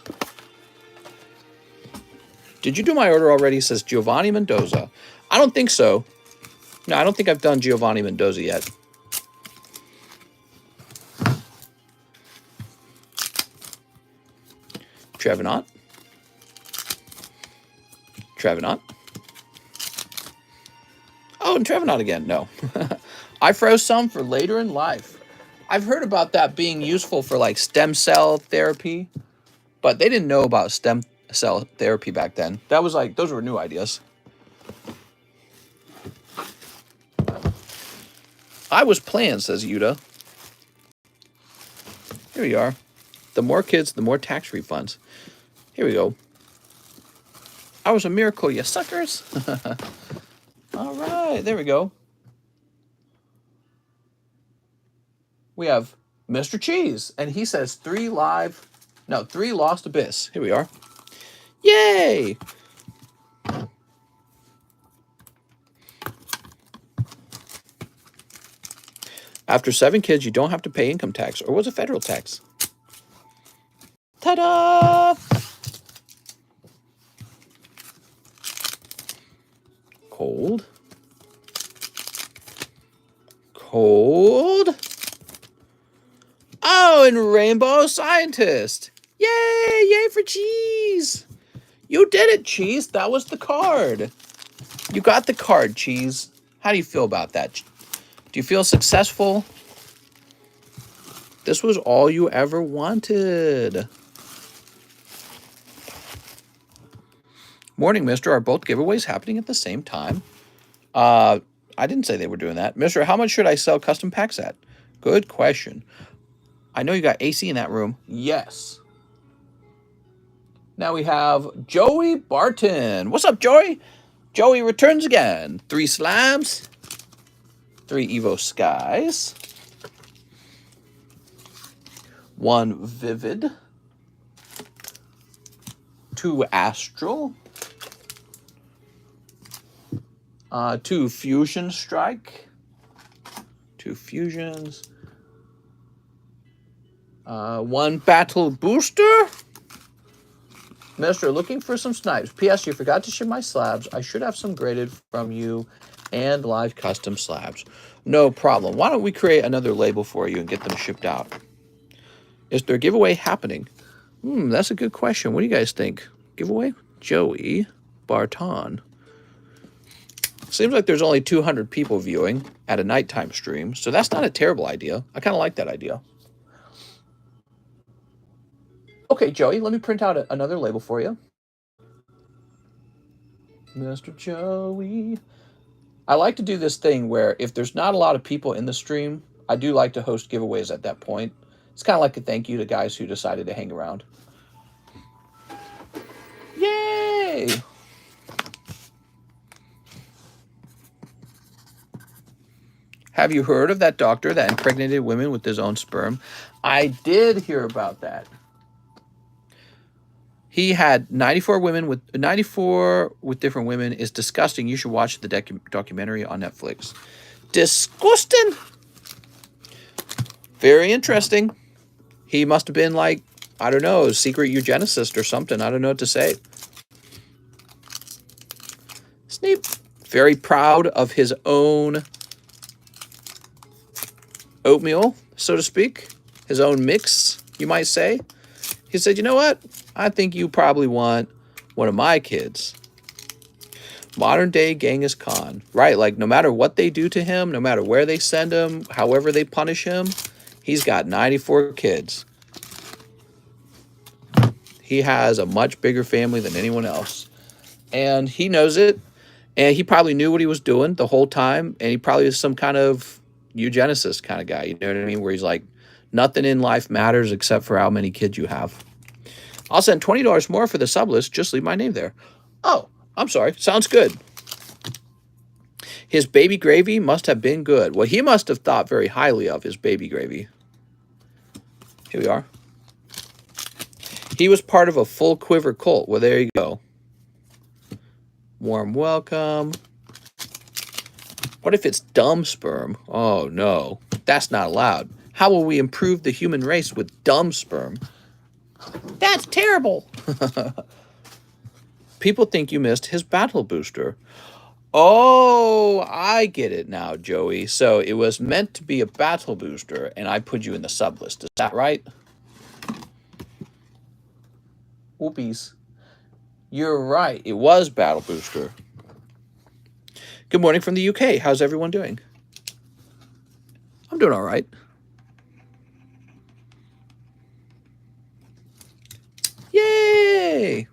Did you do my order already? Says Giovanni Mendoza. I don't think so. No, I don't think I've done Giovanni Mendoza yet. Trevenant. Trevenant. Oh, and Trevenant again. No. I froze some for later in life. I've heard about that being useful for like stem cell therapy, but they didn't know about cell therapy back then. That was like, those were new ideas. I was planned, says Yuta. Here we are. The more kids, the more tax refunds. Here we go. I was a miracle, you suckers. All right, there we go. We have Mr. Cheese, and he says 3 lost abyss. Here we are. Yay! After 7 kids, you don't have to pay income tax, or was it federal tax? Ta-da! Cold. Cold. Oh, and Rainbow Scientist. Yay! Yay for Cheese! You did it, Cheese. That was the card. You got the card, Cheese. How do you feel about that? Do you feel successful? This was all you ever wanted. Morning, mister. Are both giveaways happening at the same time? I didn't say they were doing that. Mister, how much should I sell custom packs at? Good question. I know you got AC in that room. Yes. Now we have Joey Barton. What's up, Joey? Joey returns again. 3 slabs. 3 Evo Skies. 1 Vivid. 2 Astral. 2 Fusion Strike. 2 Fusions. 1 Battle Booster. Mister, looking for some snipes. P.S. You forgot to ship my slabs. I should have some graded from you and live custom slabs. No problem. Why don't we create another label for you and get them shipped out? Is there a giveaway happening? That's a good question. What do you guys think? Giveaway? Joey Barton. Seems like there's only 200 people viewing at a nighttime stream, so that's not a terrible idea. I kind of like that idea. Okay, Joey, let me print out another label for you. Mr. Joey. I like to do this thing where if there's not a lot of people in the stream, I do like to host giveaways at that point. It's kind of like a thank you to guys who decided to hang around. Yay! Have you heard of that doctor that impregnated women with his own sperm? I did hear about that. He had 94 with different women. Is disgusting. You should watch the documentary on Netflix. Disgusting. Very interesting. He must have been like, I don't know, a secret eugenicist or something. I don't know what to say. Snape. Very proud of his own oatmeal, so to speak. His own mix, you might say. He said, you know what? I think you probably want one of my kids. Modern day Genghis Khan. Right, like no matter what they do to him, no matter where they send him, however they punish him, he's got 94 kids. He has a much bigger family than anyone else. And he knows it. And he probably knew what he was doing the whole time. And he probably is some kind of eugenicist kind of guy. You know what I mean? Where he's like, nothing in life matters except for how many kids you have. I'll send $20 more for the sublist. Just leave my name there. Oh, I'm sorry. Sounds good. His baby gravy must have been good. Well, he must have thought very highly of his baby gravy. Here we are. He was part of a full quiver cult. Well, there you go. Warm welcome. What if it's dumb sperm? Oh, no. That's not allowed. How will we improve the human race with dumb sperm? That's terrible. People think you missed his battle booster. Oh, I get it now, Joey. So it was meant to be a battle booster, and I put you in the sublist. Is that right? Whoopies. You're right. It was battle booster. Good morning from the UK. How's everyone doing? I'm doing all right. Yay!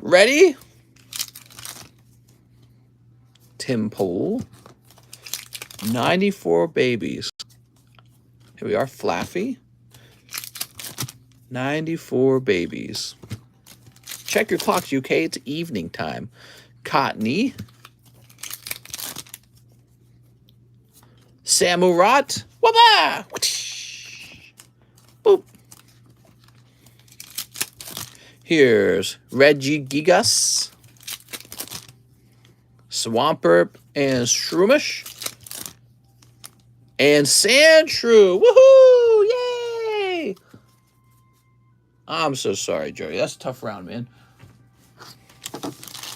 Ready? Tim Pool. 94 babies. Here we are, Flaffy. 94 babies. Check your clocks, UK. It's evening time. Cottony. Samurat. Waba! Boop. Here's Reggie Gigas. Swampert and Shroomish. And Sandshrew. Woohoo! Yay! I'm so sorry, Joey. That's a tough round, man.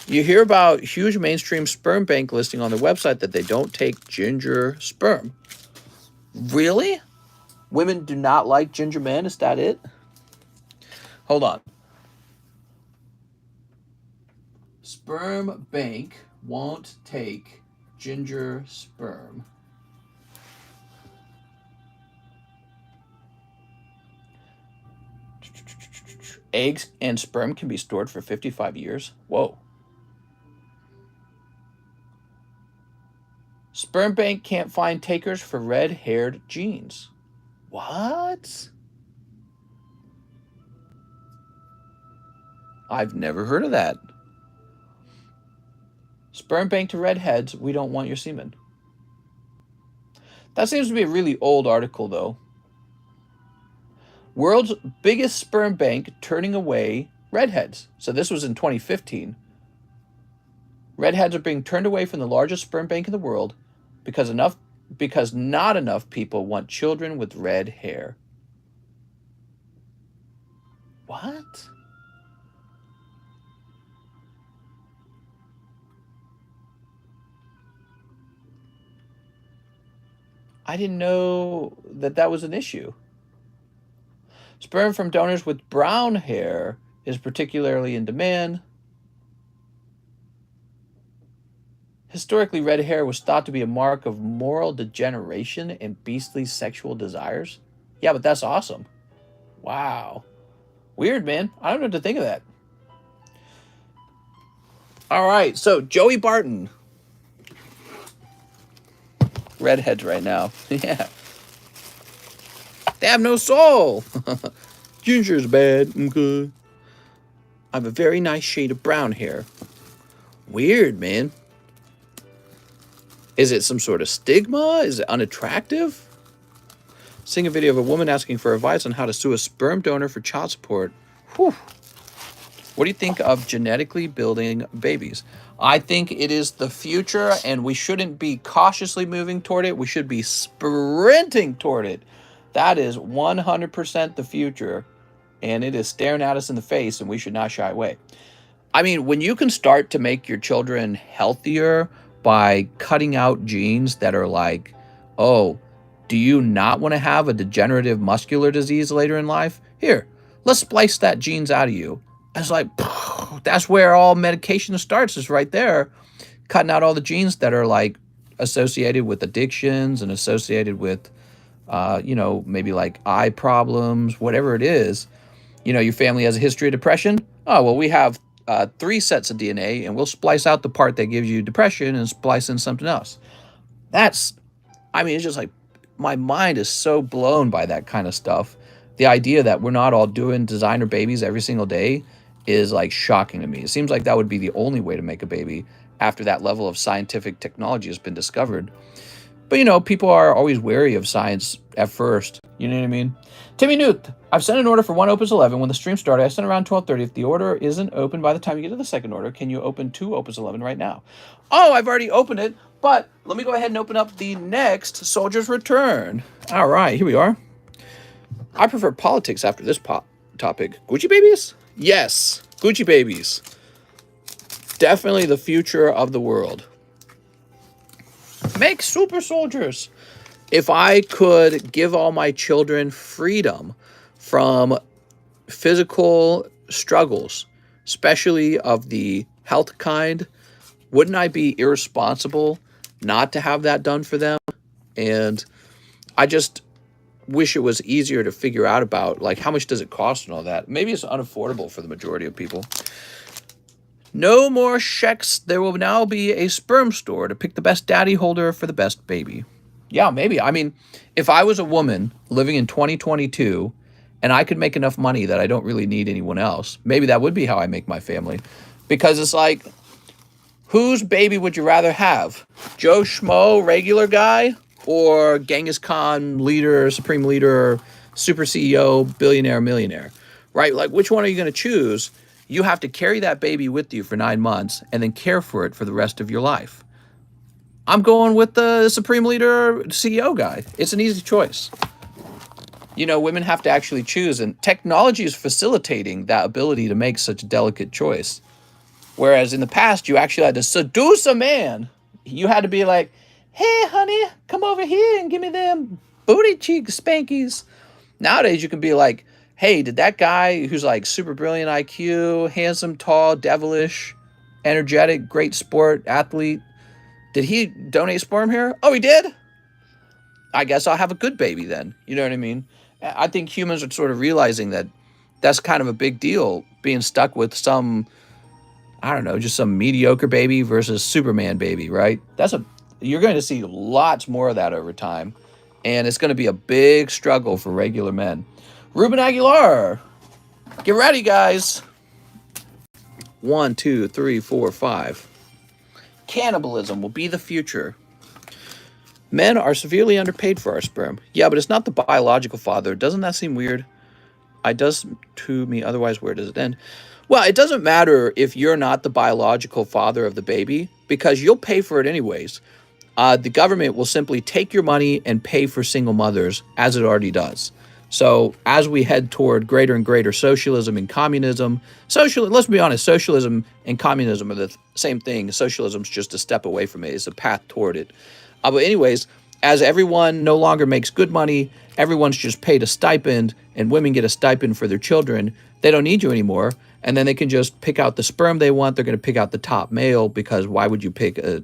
You hear about huge mainstream sperm bank listing on their website that they don't take ginger sperm. Really? Women do not like ginger men? Is that it? Hold on. Sperm bank won't take ginger sperm. Eggs and sperm can be stored for 55 years. Whoa. Sperm bank can't find takers for red-haired genes. What? I've never heard of that. Sperm bank to redheads, we don't want your semen. That seems to be a really old article, though. World's biggest sperm bank turning away redheads. So this was in 2015. Redheads are being turned away from the largest sperm bank in the world because not enough people want children with red hair. What? I didn't know that that was an issue. Sperm from donors with brown hair is particularly in demand. Historically, red hair was thought to be a mark of moral degeneration and beastly sexual desires. Yeah, but that's awesome. Wow. Weird, man. I don't know what to think of that. All right, so Joey Barton. Redheads right now. Yeah. They have no soul. Ginger's bad. Okay. I have a very nice shade of brown hair. Weird, man. Is it some sort of stigma? Is it unattractive? Seeing a video of a woman asking for advice on how to sue a sperm donor for child support. Whew. What do you think of genetically building babies? I think it is the future, and we shouldn't be cautiously moving toward it. We should be sprinting toward it. That is 100% the future, and it is staring at us in the face, and we should not shy away. I mean, when you can start to make your children healthier by cutting out genes that are like, oh, do you not want to have a degenerative muscular disease later in life? Here, let's splice that genes out of you. It's like, that's where all medication starts, is right there. Cutting out all the genes that are like associated with addictions and associated with, maybe like eye problems, whatever it is. You know, your family has a history of depression. Oh, well, we have 3 sets of DNA, and we'll splice out the part that gives you depression and splice in something else. It's just like, my mind is so blown by that kind of stuff. The idea that we're not all doing designer babies every single day is like shocking to me. It seems like that would be the only way to make a baby after that level of scientific technology has been discovered. But, people are always wary of science at first. You know what I mean? Timmy Newt, I've sent an order for 1 Opus 11. When the stream started, I sent around 12:30. If the order isn't open by the time you get to the second order, can you open 2 Opus 11 right now? Oh, I've already opened it, but let me go ahead and open up the next Soldier's Return. All right, here we are. I prefer politics after this topic. Gucci babies? Yes, Gucci babies. Definitely the future of the world. Make super soldiers. If I could give all my children freedom from physical struggles, especially of the health kind, wouldn't I be irresponsible not to have that done for them? And I just wish it was easier to figure out about, like, how much does it cost and all that. Maybe it's unaffordable for the majority of people. No more checks. There will now be a sperm store to pick the best daddy holder for the best baby. Yeah, maybe. I mean, if I was a woman living in 2022 and I could make enough money that I don't really need anyone else, maybe that would be how I make my family. Because it's like, whose baby would you rather have? Joe Schmo, regular guy, or Genghis Khan, leader, supreme leader, super CEO, billionaire, millionaire? Right? Like, which one are you going to choose? You have to carry that baby with you for 9 months and then care for it for the rest of your life. I'm going with the supreme leader CEO guy. It's an easy choice. You know, women have to actually choose, and technology is facilitating that ability to make such a delicate choice. Whereas in the past, you actually had to seduce a man. You had to be like, hey, honey, come over here and give me them booty cheek spankies. Nowadays, you can be like, hey, did that guy who's like super brilliant IQ, handsome, tall, devilish, energetic, great sport, athlete, did he donate sperm here? Oh, he did? I guess I'll have a good baby then. You know what I mean? I think humans are sort of realizing that that's kind of a big deal, being stuck with some, I don't know, just some mediocre baby versus Superman baby, right? You're going to see lots more of that over time. And it's going to be a big struggle for regular men. Ruben Aguilar, get ready, guys. 1, 2, 3, 4, 5. Cannibalism will be the future. Men are severely underpaid for our sperm. Yeah, but it's not the biological father. Doesn't that seem weird? It does to me, otherwise where does it end? Well, it doesn't matter if you're not the biological father of the baby, because you'll pay for it anyways. The government will simply take your money and pay for single mothers, as it already does. So as we head toward greater and greater socialism and communism, let's be honest, socialism and communism are the same thing. Socialism's just a step away from it. It's a path toward it. But anyways, as everyone no longer makes good money, everyone's just paid a stipend, and women get a stipend for their children. They don't need you anymore. And then they can just pick out the sperm they want. They're going to pick out the top male, because why would you pick a,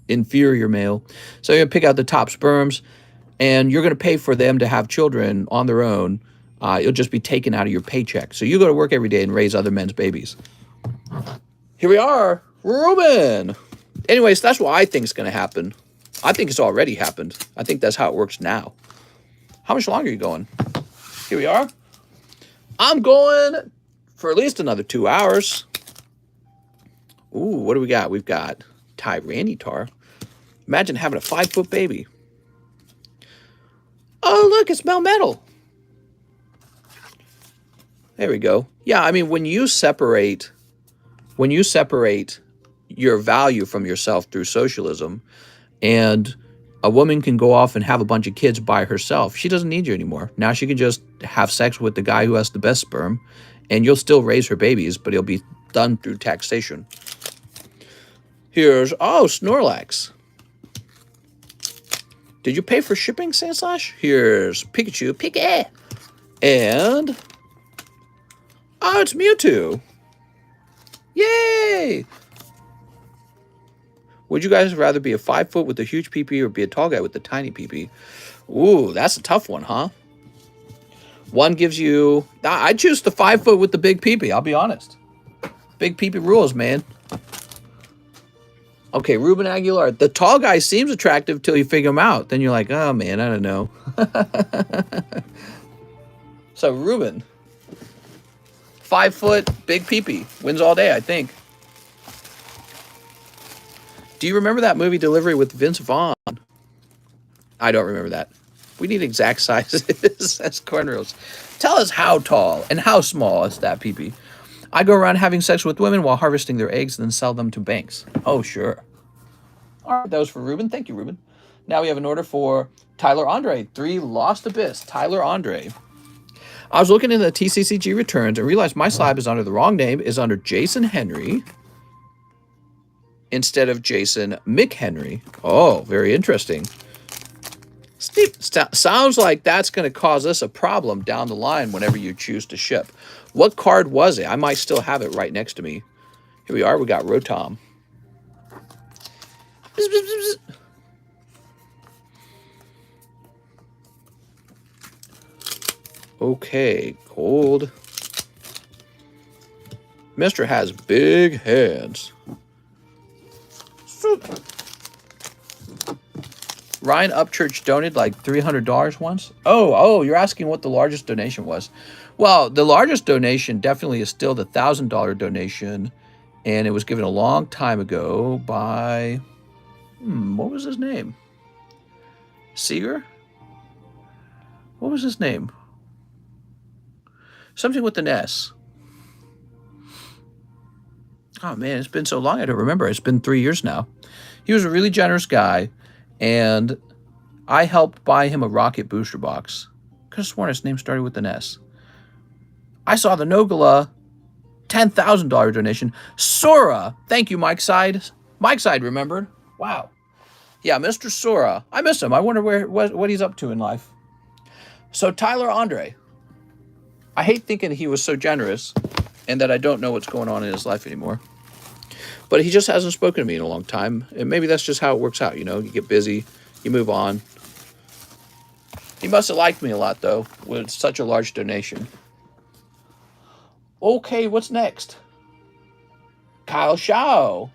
inferior male? So you're going to pick out the top sperms, and you're going to pay for them to have children on their own. It'll just be taken out of your paycheck. So you go to work every day and raise other men's babies. Here we are, Ruben. Anyways, that's what I think is going to happen. I think it's already happened. I think that's how it works now. How much longer are you going? Here we are. I'm going for at least another 2 hours. Ooh, what do we got? We've got Tyranitar. Imagine having a 5-foot baby. Oh, look, it's Melmetal. There we go. Yeah, I mean, when you separate your value from yourself through socialism, and a woman can go off and have a bunch of kids by herself, she doesn't need you anymore. Now she can just have sex with the guy who has the best sperm, and you'll still raise her babies, but it'll be done through taxation. Here's, Snorlax. Did you pay for shipping, Sandslash? Here's Pikachu. Pika! And, it's Mewtwo. Yay! Would you guys rather be a 5-foot with a huge pee-pee or be a tall guy with a tiny pee-pee? Ooh, that's a tough one, huh? One gives you... I'd choose the 5-foot with the big pee-pee, I'll be honest. Big pee-pee rules, man. Okay, Ruben Aguilar. The tall guy seems attractive till you figure him out. Then you're like, oh, man, I don't know. So, Ruben. 5-foot, big pee-pee. Wins all day, I think. Do you remember that movie Delivery with Vince Vaughn? I don't remember that. We need exact sizes as cornrows. Tell us how tall and how small is that pee-pee. I go around having sex with women while harvesting their eggs and then sell them to banks. Oh, sure. All right, that was for Ruben. Thank you, Ruben. Now we have an order for Tyler Andre. 3 Lost Abyss. Tyler Andre. I was looking in the TCCG returns and realized my slab is under the wrong name. Is under Jason Henry instead of Jason McHenry. Oh, very interesting. Sounds like that's going to cause us a problem down the line whenever you choose to ship. What card was it? I might still have it right next to me. Here we are. We got Rotom. Okay, cold. Mister has big hands. So, Ryan Upchurch donated like $300 once. Oh, you're asking what the largest donation was. Well, the largest donation definitely is still the $1,000 donation, and it was given a long time ago by, what was his name? Seeger? What was his name? Something with an S. Oh man, it's been so long I don't remember. It's been 3 years now. He was a really generous guy, and I helped buy him a rocket booster box. Could have sworn his name started with an S. I saw the Nogala $10,000 donation. Sora, thank you, Mike Side. Mike Side remembered. Wow. Yeah, Mr. Sora. I miss him. I wonder what he's up to in life. So Tyler Andre. I hate thinking he was so generous and that I don't know what's going on in his life anymore. But he just hasn't spoken to me in a long time. And maybe that's just how it works out, you know. You get busy, you move on. He must have liked me a lot, though, with such a large donation. Okay, what's next? Kyle Shao.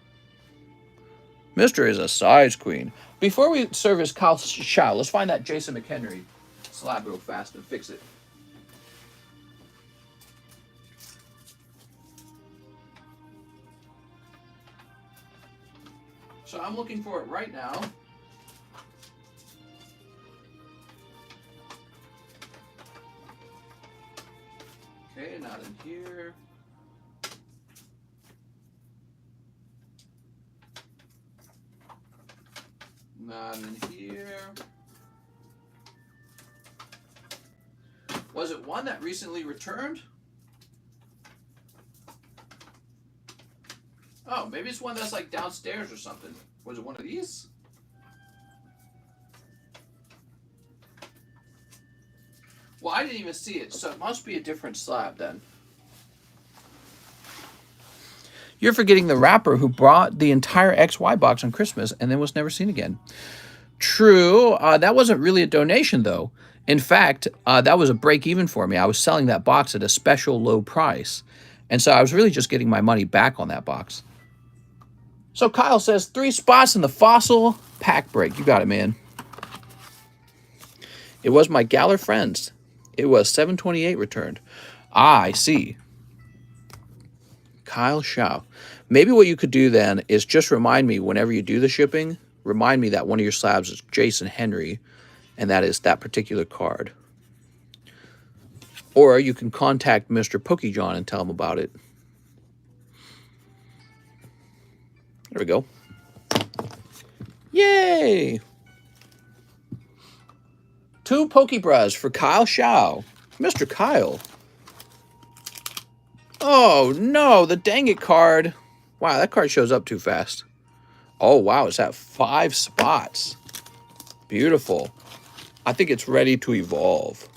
Mister is a size queen. Before we service Kyle Shao, let's find that Jason McHenry slab real fast and fix it. So I'm looking for it right now. Okay, not in here. Not in here. Was it one that recently returned? Oh, maybe it's one that's like downstairs or something. Was it one of these? Well, I didn't even see it, so it must be a different slab then. You're forgetting the rapper who brought the entire XY box on Christmas and then was never seen again. True. That wasn't really a donation, though. In fact, that was a break even for me. I was selling that box at a special low price. And so I was really just getting my money back on that box. So Kyle says 3 spots in the fossil pack break. You got it, man. It was my Galler friends. It was 728 returned. Ah, I see. Kyle Shao. Maybe what you could do then is just remind me whenever you do the shipping, remind me that one of your slabs is Jason Henry, and that is that particular card. Or you can contact Mr. Pokejohn and tell him about it. There we go. Yay! 2 Pokebras for Kyle Shao. Mr. Kyle. Oh, no, the dang it card. Wow, that card shows up too fast. Oh, wow, it's at 5 spots. Beautiful. I think it's ready to evolve.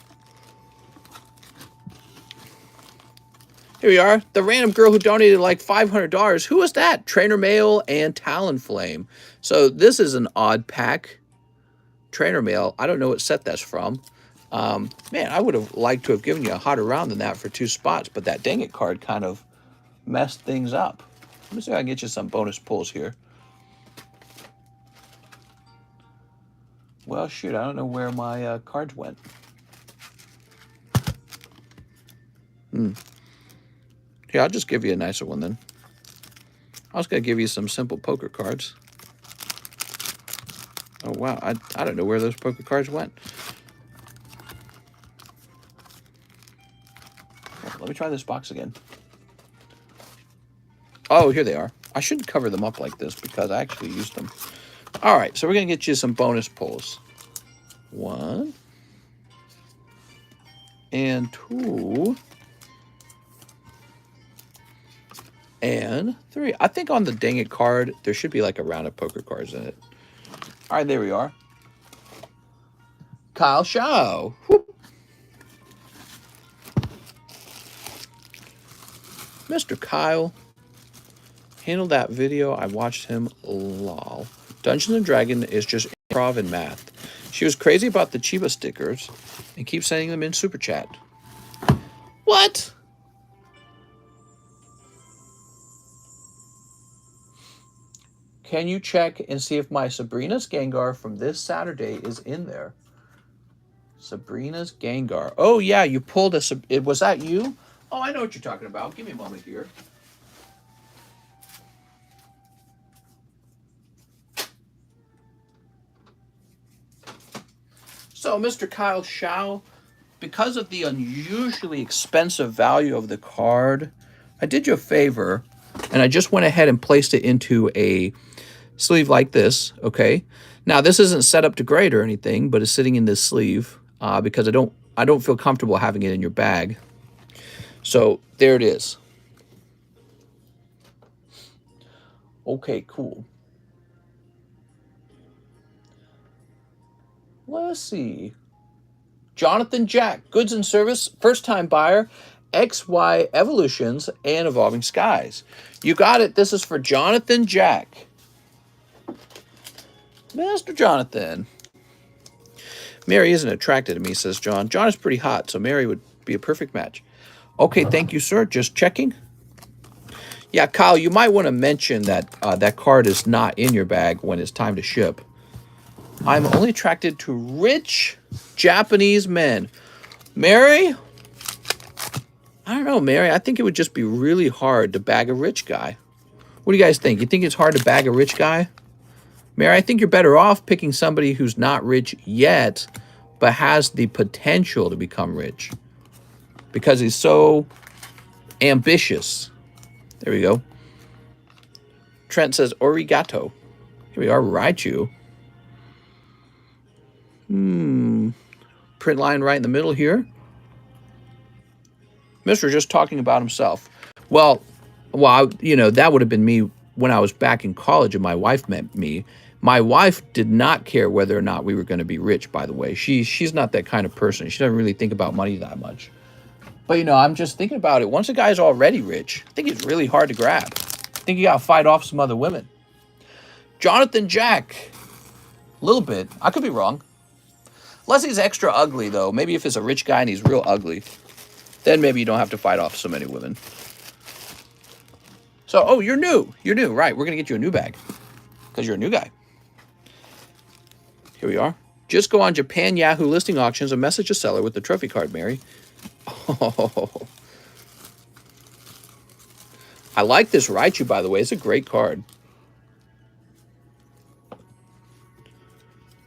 Here we are. The random girl who donated like $500. Who was that? Trainer Mail and Talonflame. So this is an odd pack. Trainer Mail. I don't know what set that's from. Man, I would have liked to have given you a hotter round than that for 2 spots, but that dang it card kind of messed things up. Let me see if I can get you some bonus pulls here. Well, shoot, I don't know where my cards went. Yeah, I'll just give you a nicer one then. I was going to give you some simple poker cards. Oh, wow. I don't know where those poker cards went. Well, let me try this box again. Oh, here they are. I shouldn't cover them up like this because I actually used them. All right, so we're going to get you some bonus pulls. 1 and 2 and 3. I think on the dang it card, there should be like a round of poker cards in it. All right, there we are. Kyle Shao. Whoop. Mr. Kyle handled that video. I watched him. Lol. Dungeons & Dragons is just improv and math. She was crazy about the Chiba stickers and keeps sending them in Super Chat. What? Can you check and see if my Sabrina's Gengar from this Saturday is in there? Sabrina's Gengar. Oh, yeah, you pulled a... Was that you? Oh, I know what you're talking about. Give me a moment here. So, Mr. Kyle Shao, because of the unusually expensive value of the card, I did you a favor, and I just went ahead and placed it into a sleeve like this, okay? Now, this isn't set up to grade or anything, but it's sitting in this sleeve because I don't feel comfortable having it in your bag. So, there it is. Okay, cool. Let's see. Jonathan Jack, goods and service, first-time buyer, XY Evolutions, and Evolving Skies. You got it. This is for Jonathan Jack. Mr. Jonathan. Mary isn't attracted to me, says John. John is pretty hot, so Mary would be a perfect match. Okay, thank you, sir. Just checking. Yeah, Kyle, you might want to mention that that card is not in your bag when it's time to ship. I'm only attracted to rich Japanese men. Mary? I don't know, Mary. I think it would just be really hard to bag a rich guy. What do you guys think? You think it's hard to bag a rich guy? Mary, I think you're better off picking somebody who's not rich yet, but has the potential to become rich. Because he's so ambitious. There we go. Trent says, Origato. Here we are, Raichu. Print line right in the middle here. Mr. just talking about himself. Well, you know, that would have been me when I was back in college and my wife met me. My wife did not care whether or not we were going to be rich, by the way. She's not that kind of person. She doesn't really think about money that much. But, you know, I'm just thinking about it. Once a guy's already rich, I think it's really hard to grab. I think you got to fight off some other women. Jonathan Jack. A little bit. I could be wrong. Unless he's extra ugly, though. Maybe if it's a rich guy and he's real ugly, then maybe you don't have to fight off so many women. So, oh, you're new. You're new. Right. We're going to get you a new bag because you're a new guy. Here we are. Just go on Japan Yahoo listing auctions and message a seller with the trophy card, Mary. Oh. I like this Raichu, by the way. It's a great card.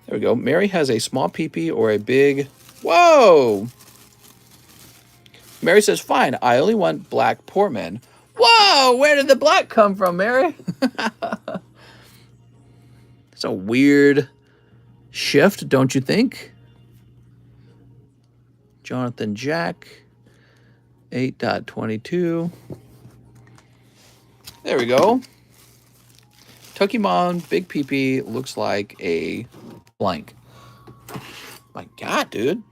There we go. Mary has a small peepee or a big... Whoa! Mary says, fine, I only want black poor men. Whoa! Where did the black come from, Mary? It's a weird shift, don't you think? Jonathan Jack, 8.22. There we go. Pokemon Big Peepee looks like a blank. My God, dude.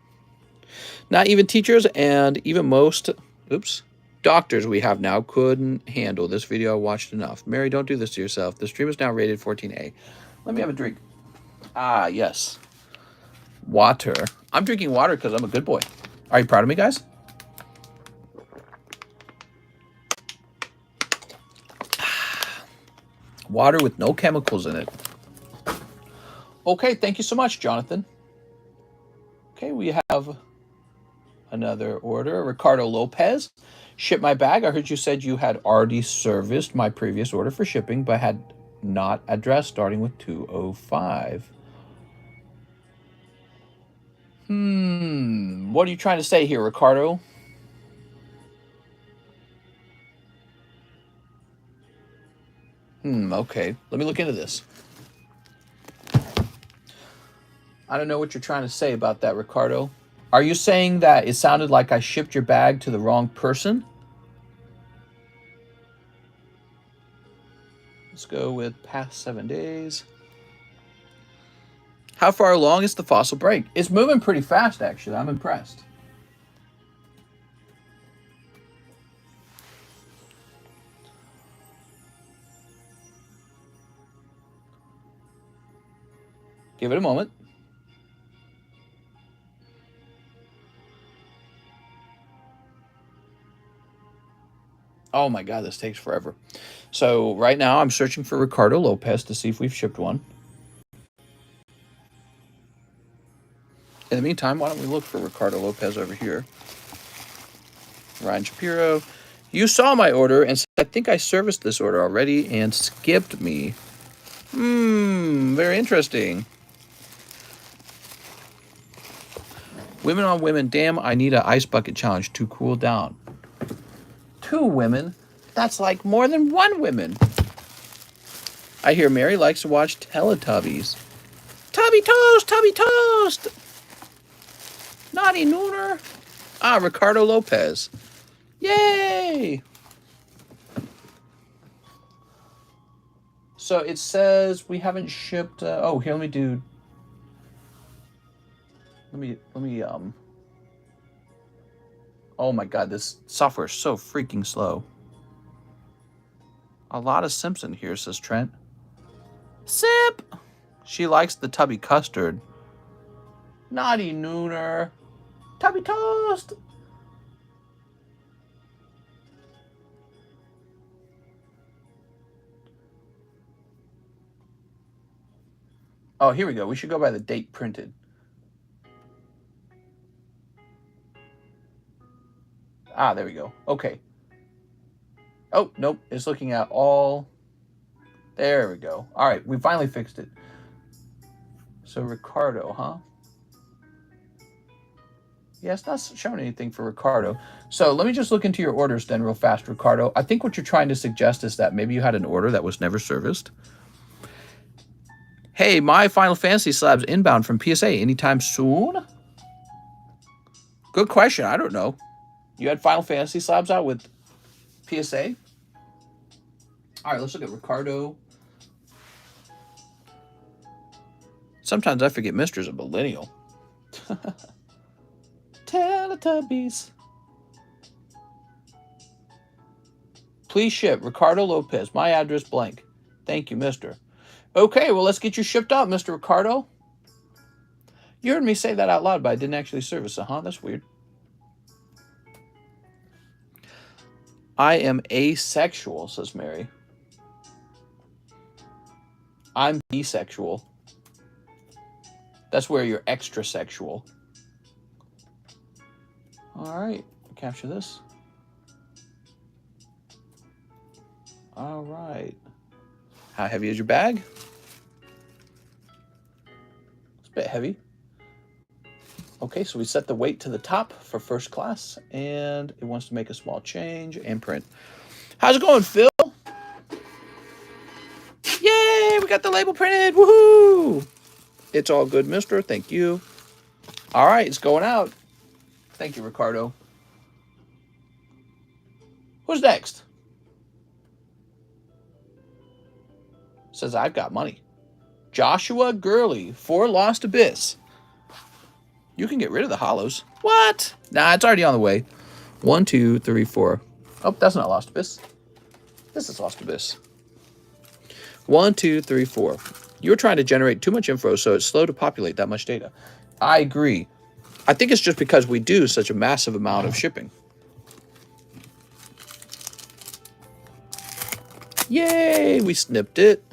Not even teachers and even most, doctors we have now couldn't handle this video. I watched enough. Mary, don't do this to yourself. The stream is now rated 14A. Let me have a drink. Ah, yes. Water. I'm drinking water because I'm a good boy. Are you proud of me, guys? Water with no chemicals in it. Okay, thank you so much, Jonathan. Okay, we have another order. Ricardo Lopez. Ship my bag. I heard you said you had already serviced my previous order for shipping, but had not addressed starting with 205. What are you trying to say here, Ricardo? Okay. Let me look into this. I don't know what you're trying to say about that, Ricardo. Are you saying that it sounded like I shipped your bag to the wrong person? Let's go with past 7 days. How far along is the fossil break? It's moving pretty fast, actually. I'm impressed. Give it a moment. Oh my God, this takes forever. So right now I'm searching for Ricardo Lopez to see if we've shipped one. In the meantime, why don't we look for Ricardo Lopez over here? Ryan Shapiro. You saw my order and said, I think I serviced this order already and skipped me. Very interesting. Women on women. Damn, I need an ice bucket challenge to cool down. 2 women? That's like more than 1 woman. I hear Mary likes to watch Teletubbies. Tubby Toast! Tubby Toast! Naughty Nooner. Ah, Ricardo Lopez. Yay! So it says we haven't shipped... oh, here, let me do... Let me, Oh my God, this software is so freaking slow. A lot of Simpson here, says Trent. Sip! She likes the tubby custard. Naughty Nooner. Tubby Toast! Oh, here we go. We should go by the date printed. Ah, there we go. Okay. Oh, nope. It's looking at all... There we go. All right, we finally fixed it. So Ricardo, huh? Yeah, it's not showing anything for Ricardo. So let me just look into your orders then real fast, Ricardo. I think what you're trying to suggest is that maybe you had an order that was never serviced. Hey, my Final Fantasy slabs inbound from PSA anytime soon? Good question. I don't know. You had Final Fantasy slabs out with PSA? All right, let's look at Ricardo. Sometimes I forget Mister's a millennial. Teletubbies. Please ship Ricardo Lopez. My address blank. Thank you, Mister. Okay, well, let's get you shipped out, Mr. Ricardo. You heard me say that out loud, but I didn't actually service it, huh? That's weird. I am asexual, says Mary. I'm bisexual. That's where you're extra sexual. All right, capture this. All right. How heavy is your bag? It's a bit heavy. Okay, so we set the weight to the top for first class, and it wants to make a small change and print. How's it going, Phil? Yay, we got the label printed. Woohoo! It's all good, mister. Thank you. All right, it's going out. Thank you, Ricardo. Who's next? Says I've got money. Joshua Gurley, 4 Lost Abyss. You can get rid of the hollows. What? Nah, it's already on the way. 1, 2, 3, 4. Oh, that's not Lost Abyss. This is Lost Abyss. 1, 2, 3, 4. You're trying to generate too much info, so it's slow to populate that much data. I agree. I think it's just because we do such a massive amount of shipping. Yay, we snipped it.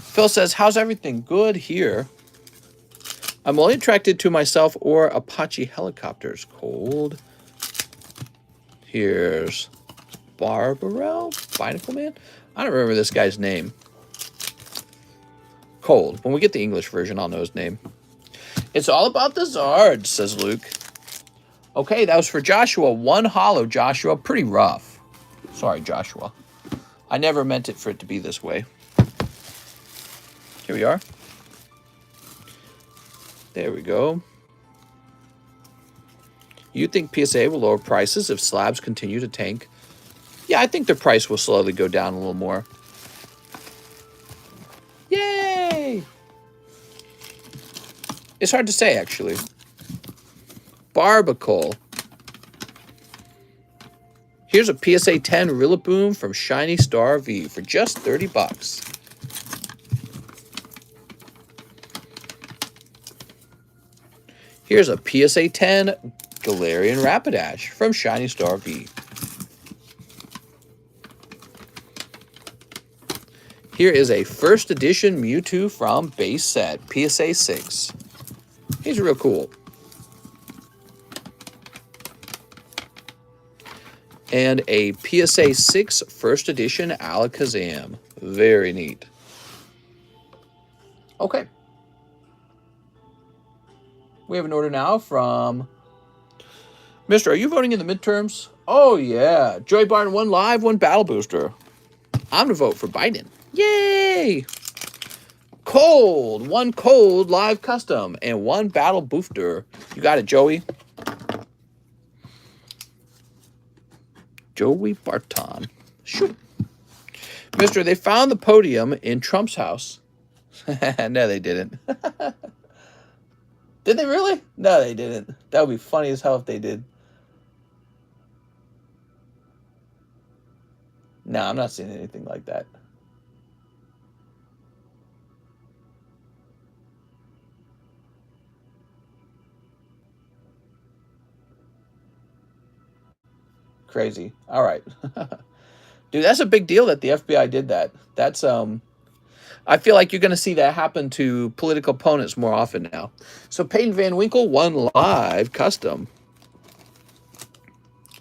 Phil says, how's everything? Good here. I'm only attracted to myself or Apache helicopters. Cold. Here's Barbarell? Binacle Man? I don't remember this guy's name. Cold. When we get the English version, I'll know his name. It's all about the Zards, says Luke. Okay, that was for Joshua. 1 hollow, Joshua. Pretty rough. Sorry, Joshua. I never meant it for it to be this way. Here we are. There we go. You think PSA will lower prices if slabs continue to tank? Yeah, I think the price will slowly go down a little more. Yay! It's hard to say, actually. Barbacoal. Here's a PSA 10 Rillaboom from Shiny Star V for just 30 bucks. Here's a PSA 10 Galarian Rapidash from Shiny Star V. Here is a first edition Mewtwo from base set, PSA 6. He's real cool. And a PSA 6 first edition Alakazam. Very neat. Okay. We have an order now from... Mister, are you voting in the midterms? Oh, yeah. Joey Barton, 1 live, 1 battle booster. I'm going to vote for Biden. Yay! Cold. 1 cold live custom and 1 battle booster. You got it, Joey. Joey Barton. Shoot. Mister, they found the podium in Trump's house. No, they didn't. Did they really? No, they didn't. That would be funny as hell if they did. No, I'm not seeing anything like that. Crazy. All right. Dude, that's a big deal that the FBI did that. That's, I feel like you're going to see that happen to political opponents more often now. So Peyton Van Winkle, 1 live custom.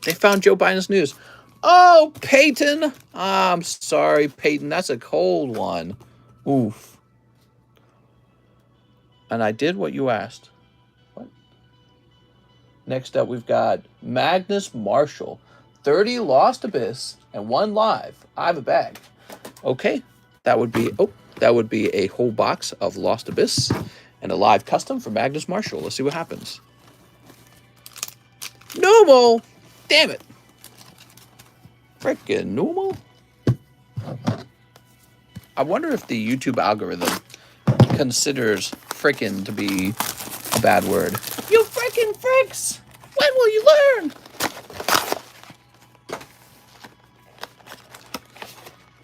They found Joe Biden's news. Oh, Peyton. I'm sorry, Peyton. That's a cold one. Oof. And I did what you asked. What? Next up, we've got Magnus Marshall. 30 Lost Abyss and 1 live. I have a bag. Okay. That would be a whole box of Lost Abyss and a live custom for Magnus Marshall. Let's see what happens. Normal. Damn it. Frickin' normal. I wonder if the YouTube algorithm considers frickin' to be a bad word. You frickin' fricks! When will you learn?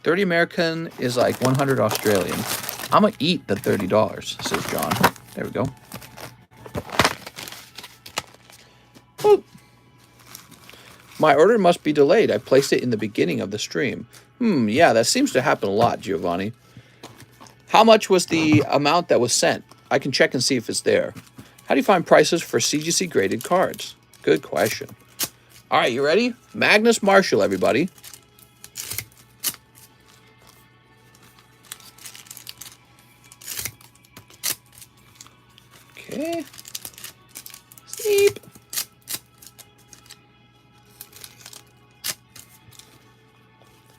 30 American is like 100 Australian. I'm gonna eat the $30, says John. There we go. Boop. My order must be delayed. I placed it in the beginning of the stream. Yeah, that seems to happen a lot, Giovanni. How much was the amount that was sent? I can check and see if it's there. How do you find prices for CGC graded cards? Good question. All right, you ready? Magnus Marshall, everybody. Okay. Sleep.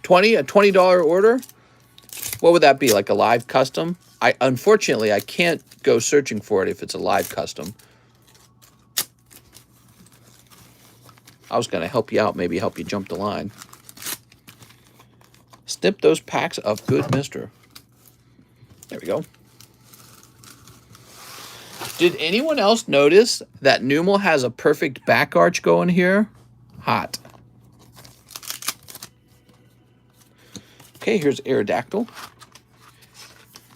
A $20 order? What would that be? Like a live custom? Unfortunately, I can't go searching for it if it's a live custom. I was going to help you out, maybe help you jump the line. Snip those packs of good mister. There we go. Did anyone else notice that Numal has a perfect back arch going here? Hot. Okay, here's Aerodactyl.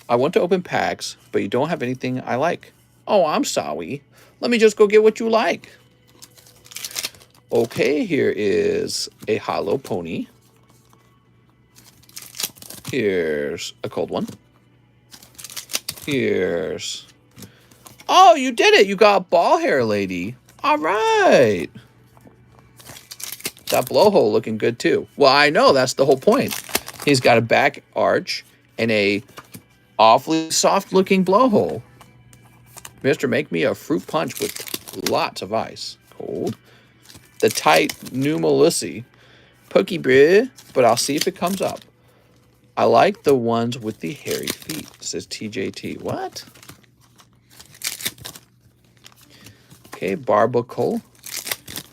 I want to open packs, but you don't have anything I like. Oh, I'm sorry. Let me just go get what you like. Okay, here is a hollow pony. Here's a cold one. Here's... Oh, you did it. You got ball hair lady. All right. That blowhole looking good too. Well, I know that's the whole point. He's got a back arch and a awfully soft looking blowhole. Mister, make me a fruit punch with lots of ice. Cold. The tight Numalissy. Pokey bruh, but I'll see if it comes up. I like the ones with the hairy feet, says TJT. What? Okay, Barbacle.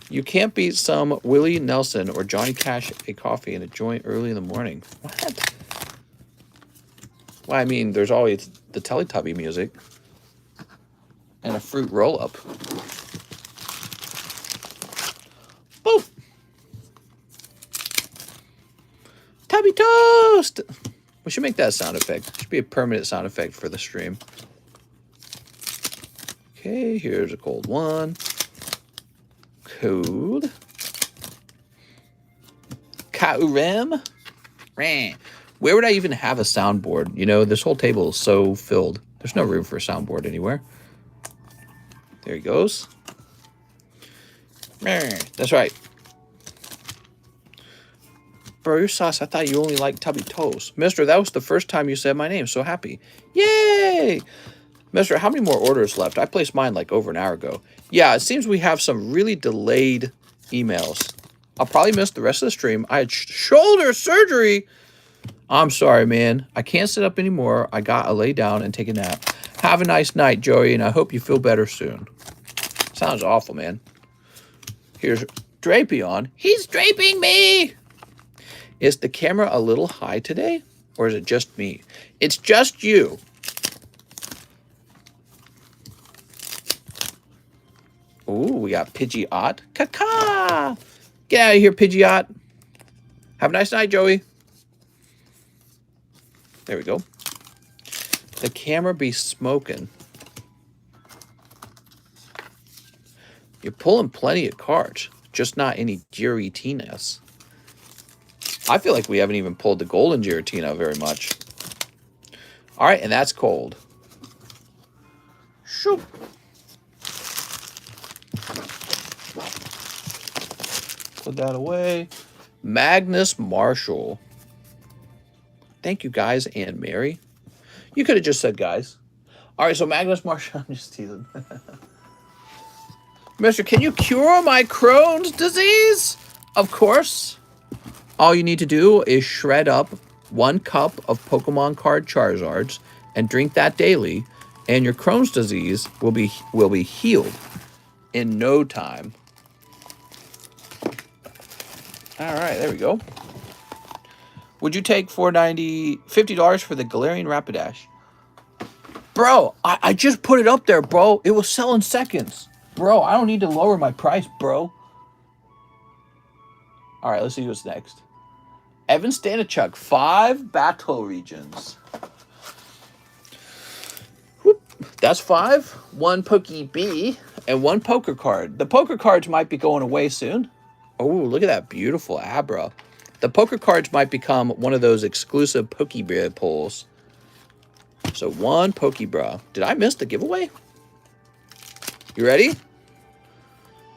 You can't beat some Willie Nelson or Johnny Cash a coffee in a joint early in the morning. What? Well, I mean, there's always the Teletubby music. And a fruit roll-up. Boop! Tubby Toast! We should make that a sound effect. It should be a permanent sound effect for the stream. Okay, here's a cold one. Cold. Kaurem. Where would I even have a soundboard? You know, this whole table is so filled. There's no room for a soundboard anywhere. There he goes. That's right. Bro, you're sauce. I thought you only liked Tubby Toast. Mister, that was the first time you said my name. So happy. Yay! Mister, how many more orders left? I placed mine like over an hour ago. Yeah, it seems we have some really delayed emails. I'll probably miss the rest of the stream. I had shoulder surgery. I'm sorry, man. I can't sit up anymore. I gotta lay down and take a nap. Have a nice night, Joey, and I hope you feel better soon. Sounds awful, man. Here's Drapion. He's draping me! Is the camera a little high today? Or is it just me? It's just you. Ooh, we got Pidgeot. Caca! Get out of here, Pidgeot. Have a nice night, Joey. There we go. The camera be smoking. You're pulling plenty of cards, just not any Giratinas. I feel like we haven't even pulled the golden Giratina very much. All right, and that's cold. Shoop. Put that away. Magnus Marshall. Thank you, guys, and Mary. You could have just said guys. All right, so Magnus Marshall. I'm just teasing. Mister, can you cure my Crohn's disease? Of course. All you need to do is shred up 1 cup of Pokemon card Charizards and drink that daily, and your Crohn's disease will be healed in no time. All right, there we go. Would you take $50 for the Galarian Rapidash? Bro, I just put it up there, bro. It was selling seconds. Bro, I don't need to lower my price, bro. All right, let's see what's next. Evan Stanichuk, 5 battle regions. Whoop, that's 5. 1 Pokebee and 1 poker card. The poker cards might be going away soon. Oh, look at that beautiful Abra. The poker cards might become one of those exclusive Pokebee pulls. So 1 Pokebra. Did I miss the giveaway? You ready?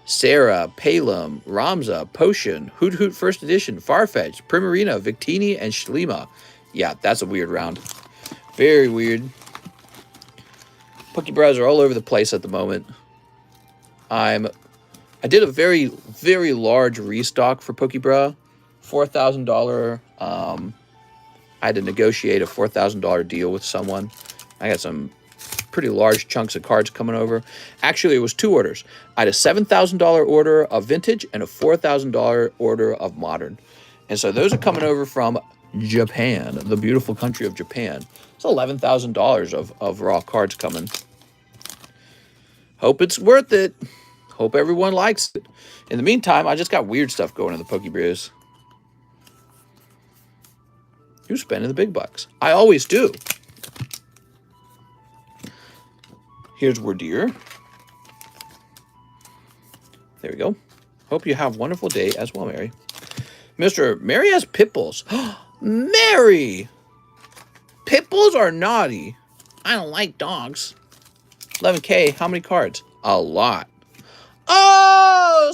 Sarah, Palem, Ramza, Potion, Hoot Hoot First Edition, Farfetch, Primarina, Victini, and Shlima. Yeah, that's a weird round. Very weird. Pokebras are all over the place at the moment. I did a very, very large restock for Pokebra. $4,000. I had to negotiate a $4,000 deal with someone. I got some pretty large chunks of cards coming over. Actually, it was 2 orders. I had a $7,000 order of vintage and a $4,000 order of modern. And so those are coming over from Japan, the beautiful country of Japan. It's $11,000 of raw cards coming. Hope it's worth it. Hope everyone likes it. In the meantime, I just got weird stuff going in the Pokebrews. Who's spending the big bucks? I always do. Here's Wardeer. There we go. Hope you have a wonderful day as well, Mary. Mary has pit bulls. Mary! Pit bulls are naughty. I don't like dogs. 11K, how many cards? A lot. Oh,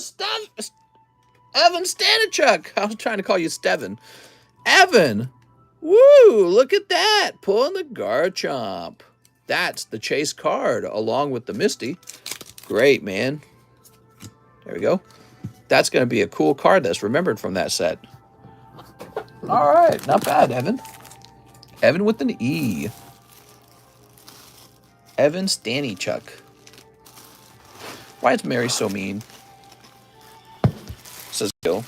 Evan Stanichuk. I was trying to call you Steven. Evan. Woo, look at that. Pulling the Garchomp. That's the chase card along with the Misty. Great, man. There we go. That's going to be a cool card that's remembered from that set. All right, not bad, Evan. Evan with an E. Evan Stanichuk. Why is Mary so mean? Says Bill.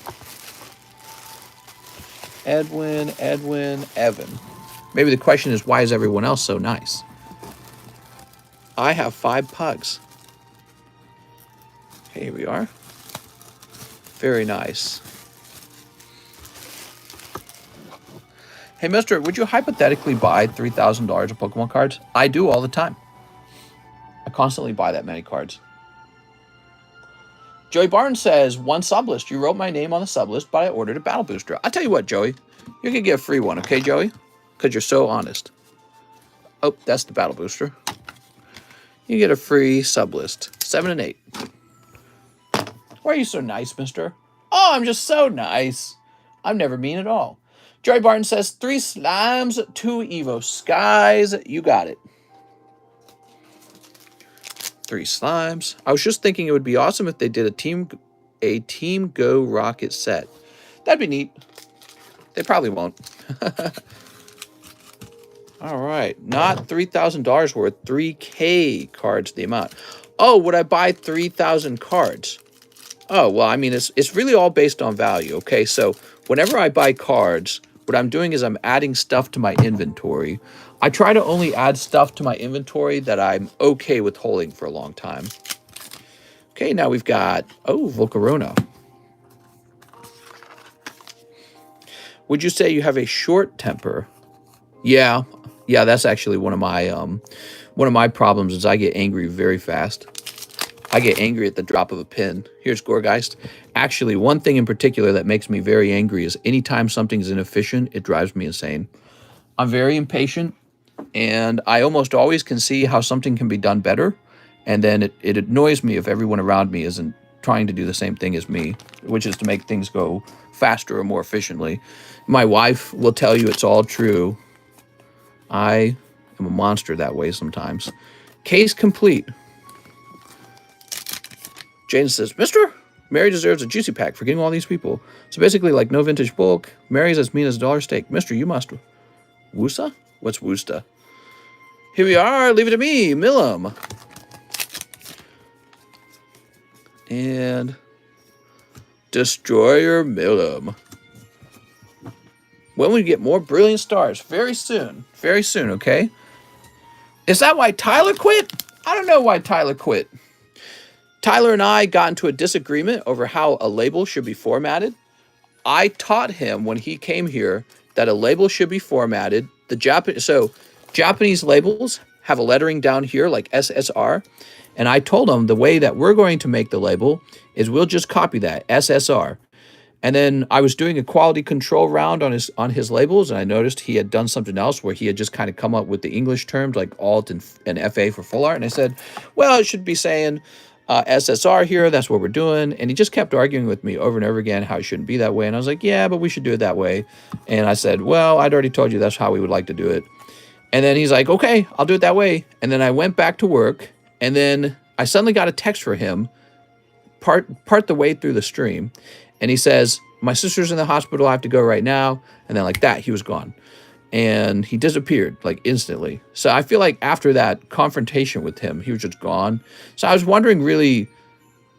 Edwin, Evan. Maybe the question is, why is everyone else so nice? I have 5 pugs. Here we are. Very nice. Hey, mister, would you hypothetically buy $3,000 of Pokemon cards? I do all the time. I constantly buy that many cards. Joey Barnes says, one sublist. You wrote my name on the sublist, but I ordered a battle booster. I'll tell you what, Joey. You're going to get a free one, okay, Joey? Because you're so honest. Oh, that's the battle booster. You get a free sublist. 7 and 8. Why are you so nice, mister? Oh, I'm just so nice. I'm never mean at all. Joey Barton says, 3 slimes, 2 Evo skies. You got it. 3 slimes. I was just thinking it would be awesome if they did a Team Go Rocket set. That'd be neat. They probably won't. All right. Not $3,000 worth. 3K cards the amount. Oh, would I buy 3,000 cards? Oh, well, I mean, it's really all based on value, okay? So whenever I buy cards, what I'm doing is I'm adding stuff to my inventory. I try to only add stuff to my inventory that I'm okay with holding for a long time. Okay, now we've got, oh, Volcarona. Would you say you have a short temper? Yeah, that's actually one of my problems is I get angry very fast. I get angry at the drop of a pin. Here's Gorgeist. Actually, one thing in particular that makes me very angry is anytime something's inefficient, it drives me insane. I'm very impatient, and I almost always can see how something can be done better, and then it annoys me if everyone around me isn't trying to do the same thing as me, which is to make things go faster or more efficiently. My wife will tell you it's all true. I am a monster that way sometimes. Case complete. Jane says, Mister, Mary deserves a juicy pack for getting all these people. So basically, like no vintage bulk. Mary's as mean as $1 steak. Mister, you must. Woosa? What's Woosta? Here we are. Leave it to me. Millum. And Destroyer Millum. When we get more brilliant stars? Very soon. Very soon, okay? Is that why Tyler quit? I don't know why Tyler quit. Tyler and I got into a disagreement over how a label should be formatted. I taught him when he came here that a label should be formatted. Japanese labels have a lettering down here like SSR. And I told him the way that we're going to make the label is we'll just copy that, SSR. And then I was doing a quality control round on his labels, and I noticed he had done something else where he had just kind of come up with the English terms like Alt and FA for full art. And I said, well, it should be saying SSR here. That's what we're doing. And he just kept arguing with me over and over again how it shouldn't be that way. And I was like, yeah, but we should do it that way. And I said, well, I'd already told you that's how we would like to do it. And then he's like, okay, I'll do it that way. And then I went back to work, and then I suddenly got a text for him part the way through the stream. And he says, my sister's in the hospital. I have to go right now. And then like that, he was gone. And he disappeared like instantly. So I feel like after that confrontation with him, he was just gone. So I was wondering really,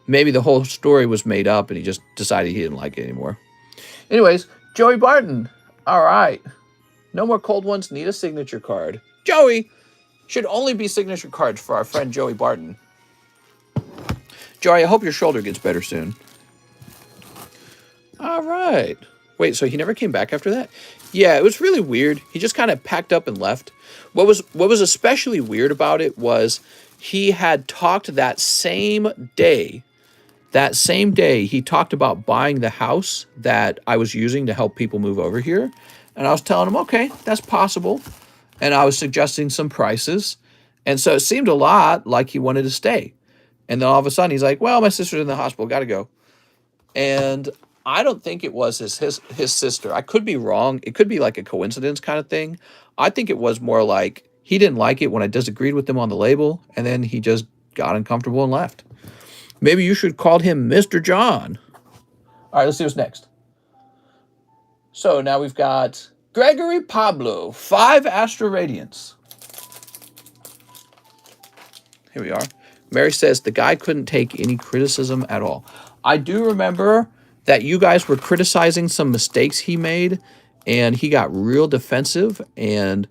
maybe the whole story was made up and he just decided he didn't like it anymore. Anyways, Joey Barton. All right. No more cold ones. Need a signature card. Joey! Should only be signature cards for our friend Joey Barton. Joey, I hope your shoulder gets better soon. All right. Wait, so he never came back after that? Yeah, it was really weird. He just kind of packed up and left. What was especially weird about it was he had talked that same day he talked about buying the house that I was using to help people move over here. And I was telling him, okay, that's possible. And I was suggesting some prices. And so it seemed a lot like he wanted to stay. And then all of a sudden he's like, well, my sister's in the hospital, got to go. And I don't think it was his sister. I could be wrong. It could be like a coincidence kind of thing. I think it was more like he didn't like it when I disagreed with him on the label, and then he just got uncomfortable and left. Maybe you should call him Mr. John. All right, let's see what's next. So now we've got Gregory Pablo, 5 Astro Radiance. Here we are. Mary says the guy couldn't take any criticism at all. I do remember that you guys were criticizing some mistakes he made, and he got real defensive, and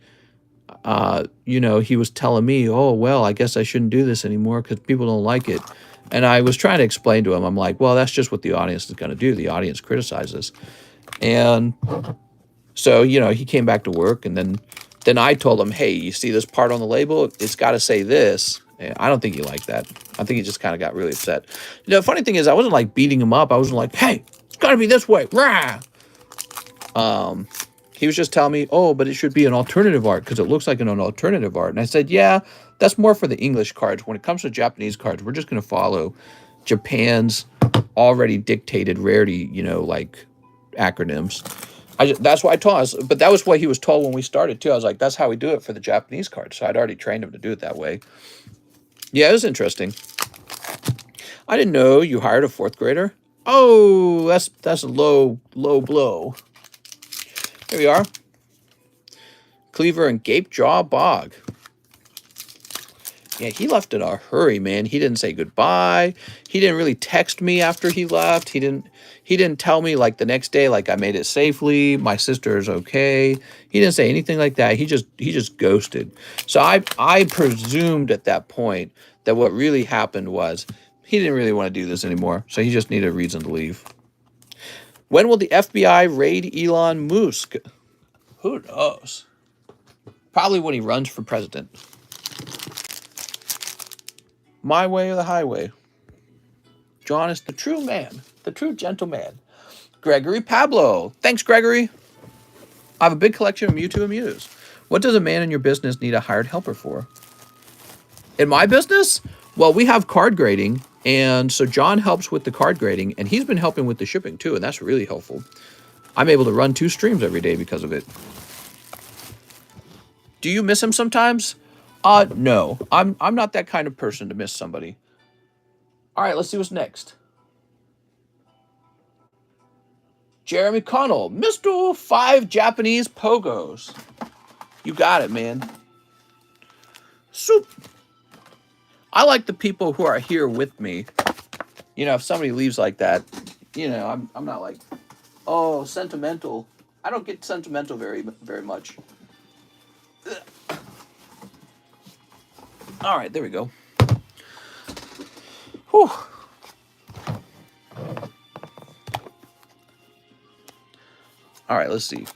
he was telling me, oh, well, I guess I shouldn't do this anymore because people don't like it. And I was trying to explain to him, I'm like, well, that's just what the audience is going to do. The audience criticizes. And so, he came back to work, and then I told him, hey, you see this part on the label? It's got to say this. Yeah, I don't think he liked that. I think he just kind of got really upset. You know, the funny thing is, I wasn't like beating him up. I wasn't like, hey, it's got to be this way. Rah! He was just telling me, oh, but it should be an alternative art because it looks like an alternative art. And I said, yeah, that's more for the English cards. When it comes to Japanese cards, we're just going to follow Japan's already dictated rarity, you know, like acronyms. That's why I told us, but that was what he was told when we started too. I was like, that's how we do it for the Japanese cards. So I'd already trained him to do it that way. Yeah, it was interesting. I didn't know you hired a 4th grader. Oh, that's a low blow. Here we are. Cleaver and Gapejaw Bog. Yeah, he left in a hurry, man. He didn't say goodbye. He didn't really text me after he left. He didn't tell me like the next day, like I made it safely. My sister is okay. He didn't say anything like that. He just ghosted. So I presumed at that point that what really happened was he didn't really want to do this anymore. So he just needed a reason to leave. When will the FBI raid Elon Musk? Who knows? Probably when he runs for president. My way or the highway. John is the true man, the true gentleman. Gregory Pablo. Thanks, Gregory. I have a big collection of Mewtwo and Mews. What does a man in your business need a hired helper for? In my business? Well, we have card grading, and so John helps with the card grading, and he's been helping with the shipping too, and that's really helpful. I'm able to run 2 streams every day because of it. Do you miss him sometimes? No. I'm not that kind of person to miss somebody. All right, let's see what's next. Jeremy Connell, Mr. 5 Japanese Pogos. You got it, man. Soup. I like the people who are here with me. You know, if somebody leaves like that, you know, I'm not like, oh, sentimental. I don't get sentimental very much. Ugh. All right, there we go. Whew. All right, let's see.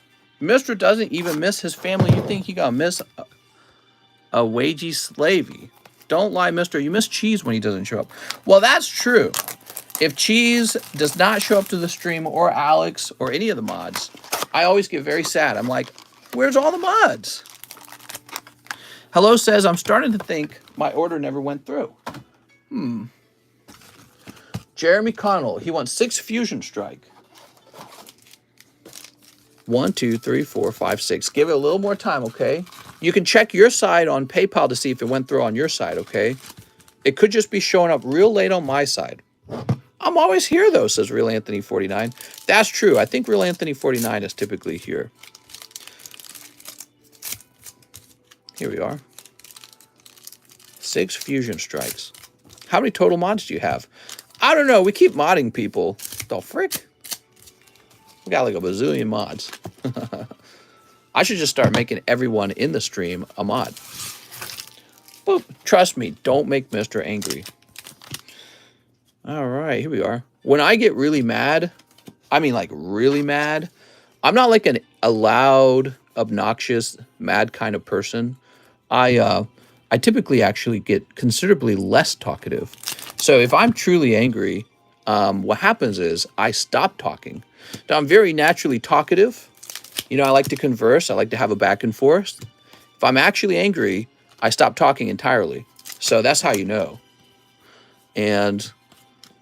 Mr. doesn't even miss his family. You think he gonna miss a wagey slavey? Don't lie, Mister. You miss Cheese when he doesn't show up. Well, that's true. If Cheese does not show up to the stream, or Alex, or any of the mods, I always get very sad. I'm like, where's all the mods? Hello says, I'm starting to think my order never went through. Jeremy Connell, he wants 6 Fusion Strike. 1, 2, 3, 4, 5, 6. Give it a little more time, okay? You can check your side on PayPal to see if it went through on your side, okay? It could just be showing up real late on my side. I'm always here, though, says Real Anthony 49. That's true. I think Real Anthony 49 is typically here. Here we are. 6 Fusion Strikes. How many total mods do you have? I don't know. We keep modding people. The frick? We got like a bazillion mods. I should just start making everyone in the stream a mod. Boop. Trust me, don't make Mr. angry. All right, here we are. When I get really mad, I mean like really mad, I'm not like a loud, obnoxious, mad kind of person. I typically actually get considerably less talkative. So if I'm truly angry, what happens is I stop talking. Now, I'm very naturally talkative. You know, I like to converse. I like to have a back and forth. If I'm actually angry, I stop talking entirely. So that's how you know. And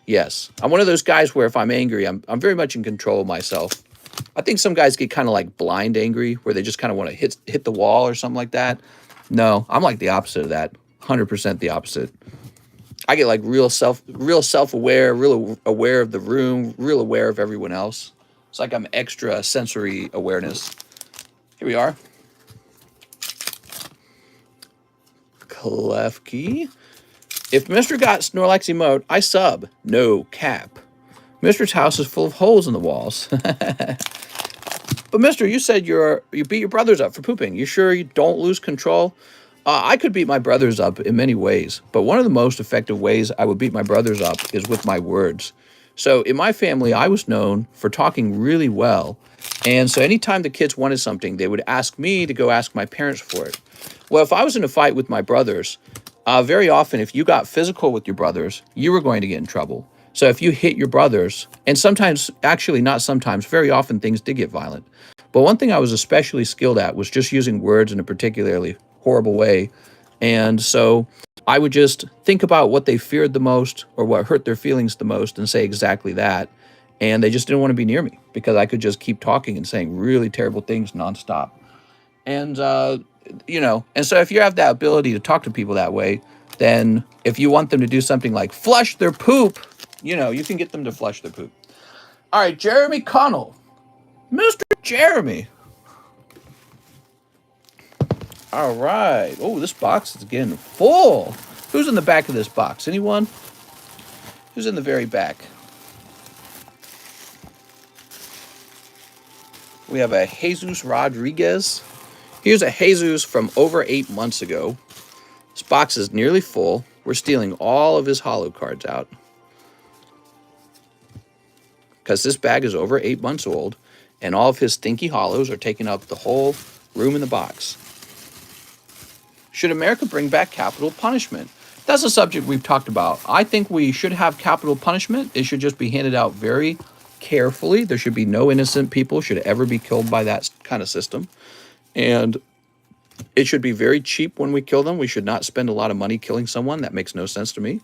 yes, I'm one of those guys where if I'm angry, I'm very much in control of myself. I think some guys get kind of like blind angry, where they just kind of want to hit the wall or something like that. No, I'm like the opposite of that. 100% the opposite. I get like real self-aware, real aware of the room, real aware of everyone else. It's like I'm extra sensory awareness. Here we are. Klefki. If Mr. got Snorlax emote, I sub. No cap. Mr.'s house is full of holes in the walls. But Mr., you said you beat your brothers up for pooping. You sure you don't lose control? I could beat my brothers up in many ways, but one of the most effective ways I would beat my brothers up is with my words. So in my family, I was known for talking really well. And so anytime the kids wanted something, they would ask me to go ask my parents for it. Well, if I was in a fight with my brothers, very often, if you got physical with your brothers, you were going to get in trouble. So if you hit your brothers, and sometimes, actually not sometimes, very often things did get violent. But one thing I was especially skilled at was just using words in a particularly horrible way. And so I would just think about what they feared the most or what hurt their feelings the most and say exactly that. And they just didn't want to be near me because I could just keep talking and saying really terrible things nonstop. And, and so if you have that ability to talk to people that way, then if you want them to do something like flush their poop, you can get them to flush their poop. All right, Jeremy Connell. Mr. Jeremy. All right. Oh, this box is getting full. Who's in the back of this box? Anyone? Who's in the very back? We have a Jesus Rodriguez. Here's a Jesus from over 8 months ago. This box is nearly full. We're stealing all of his holo cards out, because this bag is over 8 months old, and all of his stinky holos are taking up the whole room in the box. Should America bring back capital punishment? That's a subject we've talked about. I think we should have capital punishment. It should just be handed out very carefully. There should be no innocent people should ever be killed by that kind of system. And it should be very cheap when we kill them. We should not spend a lot of money killing someone. That makes no sense to me.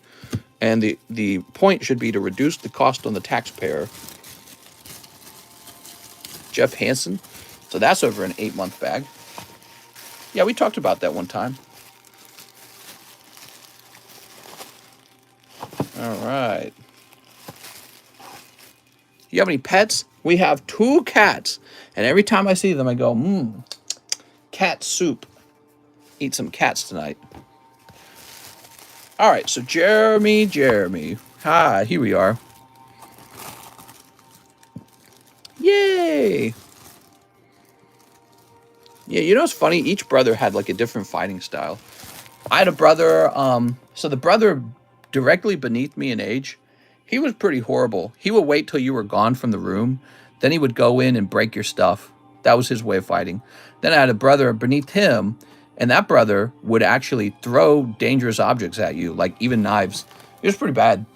And the point should be to reduce the cost on the taxpayer. Jeff Hansen. So that's over an 8-month bag. Yeah, we talked about that one time. All right. You have any pets? We have 2 cats. And every time I see them, I go, cat soup. Eat some cats tonight. All right, so Jeremy. Hi, here we are. Yay! Yeah, you know what's funny? Each brother had like a different fighting style. I had a brother, so the brother directly beneath me in age, he was pretty horrible. He would wait till you were gone from the room. Then he would go in and break your stuff. That was his way of fighting. Then I had a brother beneath him, and that brother would actually throw dangerous objects at you, like even knives. It was pretty bad.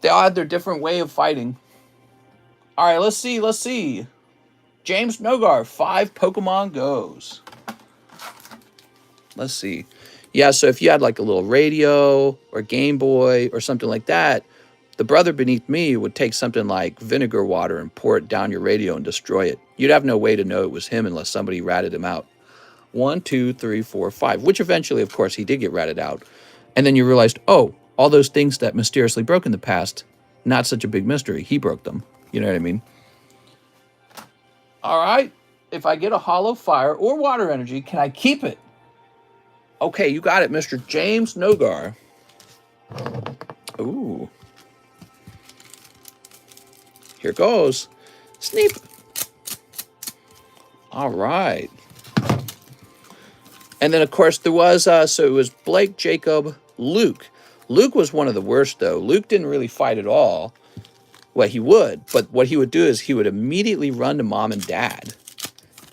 They all had their different way of fighting. All right, let's see. James Nogar, 5 Pokemon Goes. Let's see. Yeah, so if you had like a little radio or Game Boy or something like that, the brother beneath me would take something like vinegar water and pour it down your radio and destroy it. You'd have no way to know it was him unless somebody ratted him out. 1, 2, 3, 4, 5, which eventually, of course, he did get ratted out. And then you realized, oh, all those things that mysteriously broke in the past, not such a big mystery. He broke them. You know what I mean? All right. If I get a hollow fire or water energy, can I keep it? Okay, you got it, Mr. James Nogar. Ooh. Here goes. Sneep. All right. And then, of course, there was, so it was Blake, Jacob, Luke. Luke was one of the worst, though. Luke didn't really fight at all. Well, he would, but what he would do is he would immediately run to mom and dad.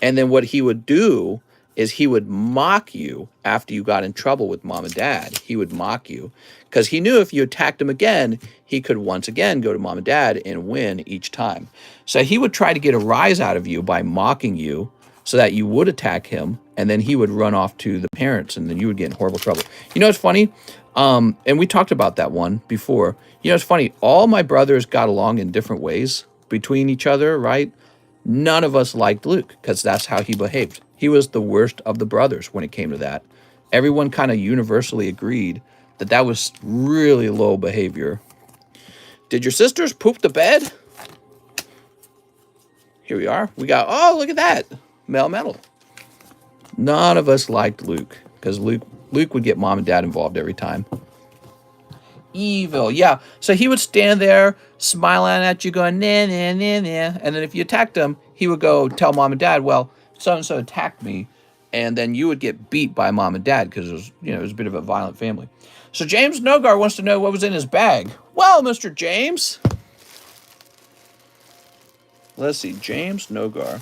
And then what he would do is he would mock you after you got in trouble with mom and dad. He would mock you because he knew if you attacked him again, he could once again go to mom and dad and win each time. So he would try to get a rise out of you by mocking you so that you would attack him, and then he would run off to the parents, and then you would get in horrible trouble. You know what's funny? And we talked about that one before. You know, it's funny. All my brothers got along in different ways between each other, right? None of us liked Luke because that's how he behaved. He was the worst of the brothers when it came to that. Everyone kind of universally agreed that that was really low behavior. Did your sisters poop the bed? Here we are. We got, oh, look at that. Mel Metal. None of us liked Luke because Luke would get mom and dad involved every time. Evil, yeah. So he would stand there smiling at you going, nah, nah, nah, nah. And then if you attacked him, he would go tell mom and dad, well, so-and-so attacked me. And then you would get beat by mom and dad because it was, it was a bit of a violent family. So James Nogar wants to know what was in his bag. Well, Mr. James. Let's see, James Nogar.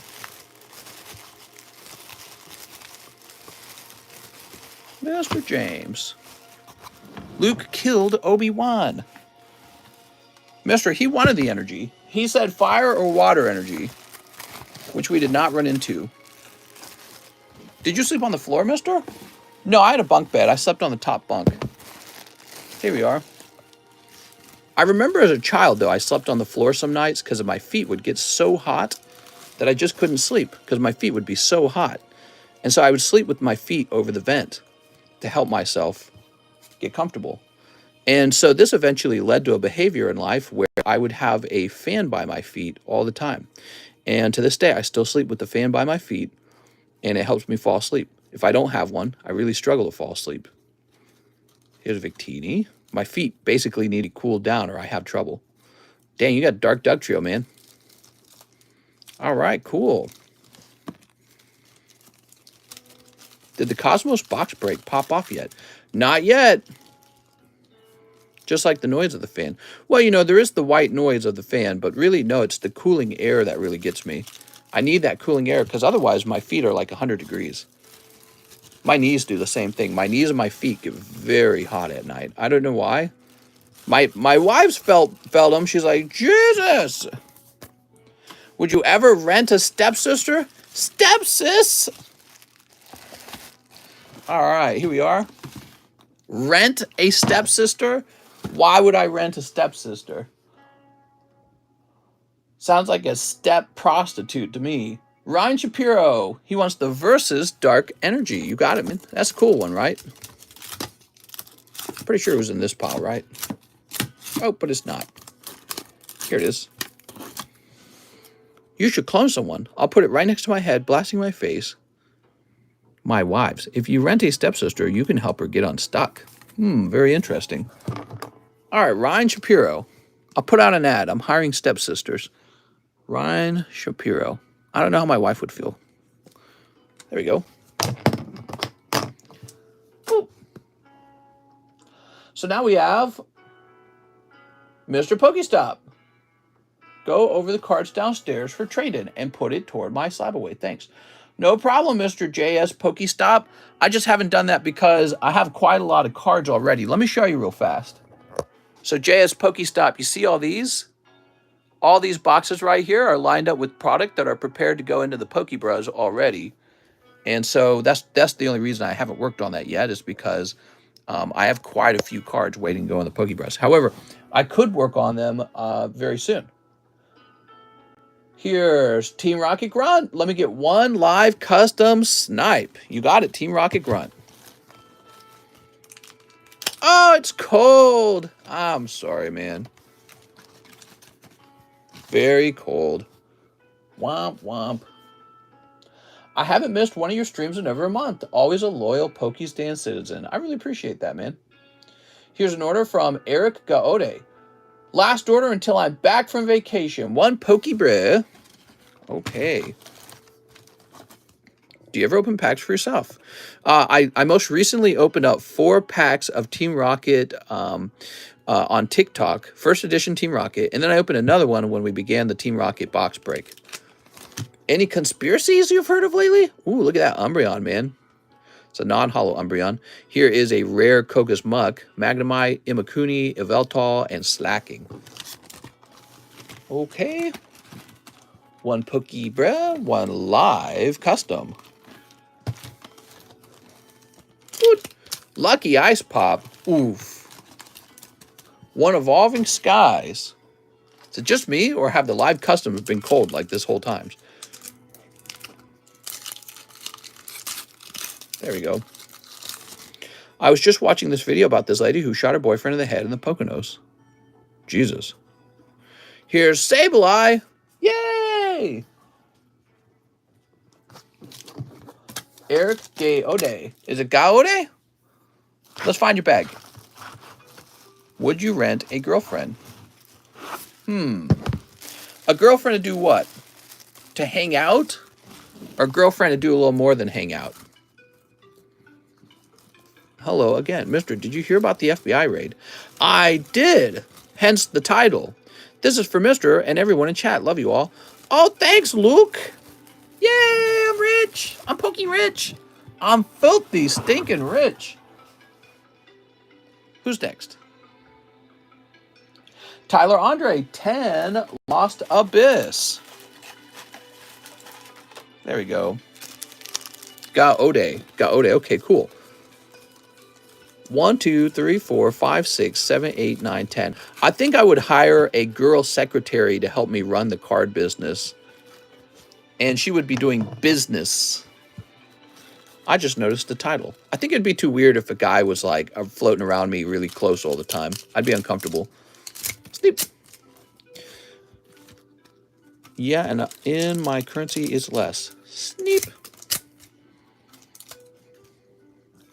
Mr. James. Luke killed Obi-Wan. Mister, he wanted the energy. He said fire or water energy, which we did not run into. Did you sleep on the floor, mister? No, I had a bunk bed. I slept on the top bunk. Here we are. I remember as a child, though, I slept on the floor some nights because my feet would get so hot that I just couldn't sleep because my feet would be so hot. And so I would sleep with my feet over the vent to help myself get comfortable. And so this eventually led to a behavior in life where I would have a fan by my feet all the time. And to this day, I still sleep with the fan by my feet, and it helps me fall asleep. If I don't have one, I really struggle to fall asleep. Here's Victini. My feet basically need to cool down or I have trouble. Dang, you got Dark Duck Trio, man. All right, cool. Did the Cosmos box break pop off yet? Not yet. Just like the noise of the fan. Well, you know, there is the white noise of the fan, but really, no, it's the cooling air that really gets me. I need that cooling air because otherwise my feet are like 100 degrees. My knees do the same thing. My knees and my feet get very hot at night. I don't know why. My wife's felt them. She's like, Jesus! Would you ever rent a stepsister? Stepsis! All right, here we are. Rent a stepsister? Why would I rent a stepsister? Sounds like a step prostitute to me. Ryan Shapiro. He wants the Versus Dark Energy. You got it, man. That's a cool one, right? Pretty sure it was in this pile, right? Oh, but it's not. Here it is. You should clone someone. I'll put it right next to my head, blasting my face. My wives. If you rent a stepsister, you can help her get unstuck. Very interesting. All right, Ryan Shapiro. I'll put out an ad. I'm hiring stepsisters. Ryan Shapiro. I don't know how my wife would feel. There we go. Boop. So now we have Mr. Pokestop. Go over the cards downstairs for trade-in and put it toward my SLAB-AWAY. Thanks. No problem, Mr. JS Pokestop. I just haven't done that because I have quite a lot of cards already. Let me show you real fast. So JS Pokestop, you see all these? All these boxes right here are lined up with product that are prepared to go into the Pokebros already. And so that's the only reason I haven't worked on that yet is because I have quite a few cards waiting to go in the Pokebros. However, I could work on them very soon. Here's Team Rocket Grunt. Let me get one live custom snipe. You got it, Team Rocket Grunt. Oh, it's cold. I'm sorry, man. Very cold. Womp, womp. I haven't missed one of your streams in over a month. Always a loyal Pokestan citizen. I really appreciate that, man. Here's an order from Eric Gaode. Last order until I'm back from vacation. One Pokebra. Okay. Do you ever open packs for yourself? I most recently opened up 4 packs of Team Rocket on TikTok. First edition Team Rocket. And then I opened another one when we began the Team Rocket box break. Any conspiracies you've heard of lately? Ooh, look at that Umbreon, man. It's a non-hollow Umbreon. Here is a rare Koga's Muck, Magnemite, Imakuni, Yveltal, and Slacking. Okay. One Pokebra, one live custom. Good. Lucky Ice Pop. Oof. One Evolving Skies. Is it just me, or have the live customs been cold like this whole time? There we go. I was just watching this video about this lady who shot her boyfriend in the head in the Poconos. Jesus. Here's Sableye. Yay! Eric Gaode. Is it Gaode? Let's find your bag. Would you rent a girlfriend? A girlfriend to do what? To hang out? Or a girlfriend to do a little more than hang out? Hello again. Mister, did you hear about the FBI raid? I did. Hence the title. This is for Mister and everyone in chat. Love you all. Oh, thanks, Luke. Yay, I'm rich. I'm Pokey rich. I'm filthy, stinking rich. Who's next? Tyler Andre, 10, Lost Abyss. There we go. Got Ode. Okay, cool. 1, 2, 3, 4, 5, 6, 7, 8, 9, 10. I think I would hire a girl secretary to help me run the card business. And she would be doing business. I just noticed the title. I think it'd be too weird if a guy was like floating around me really close all the time. I'd be uncomfortable. Sneep. Yeah, and in my currency is less. Sneep.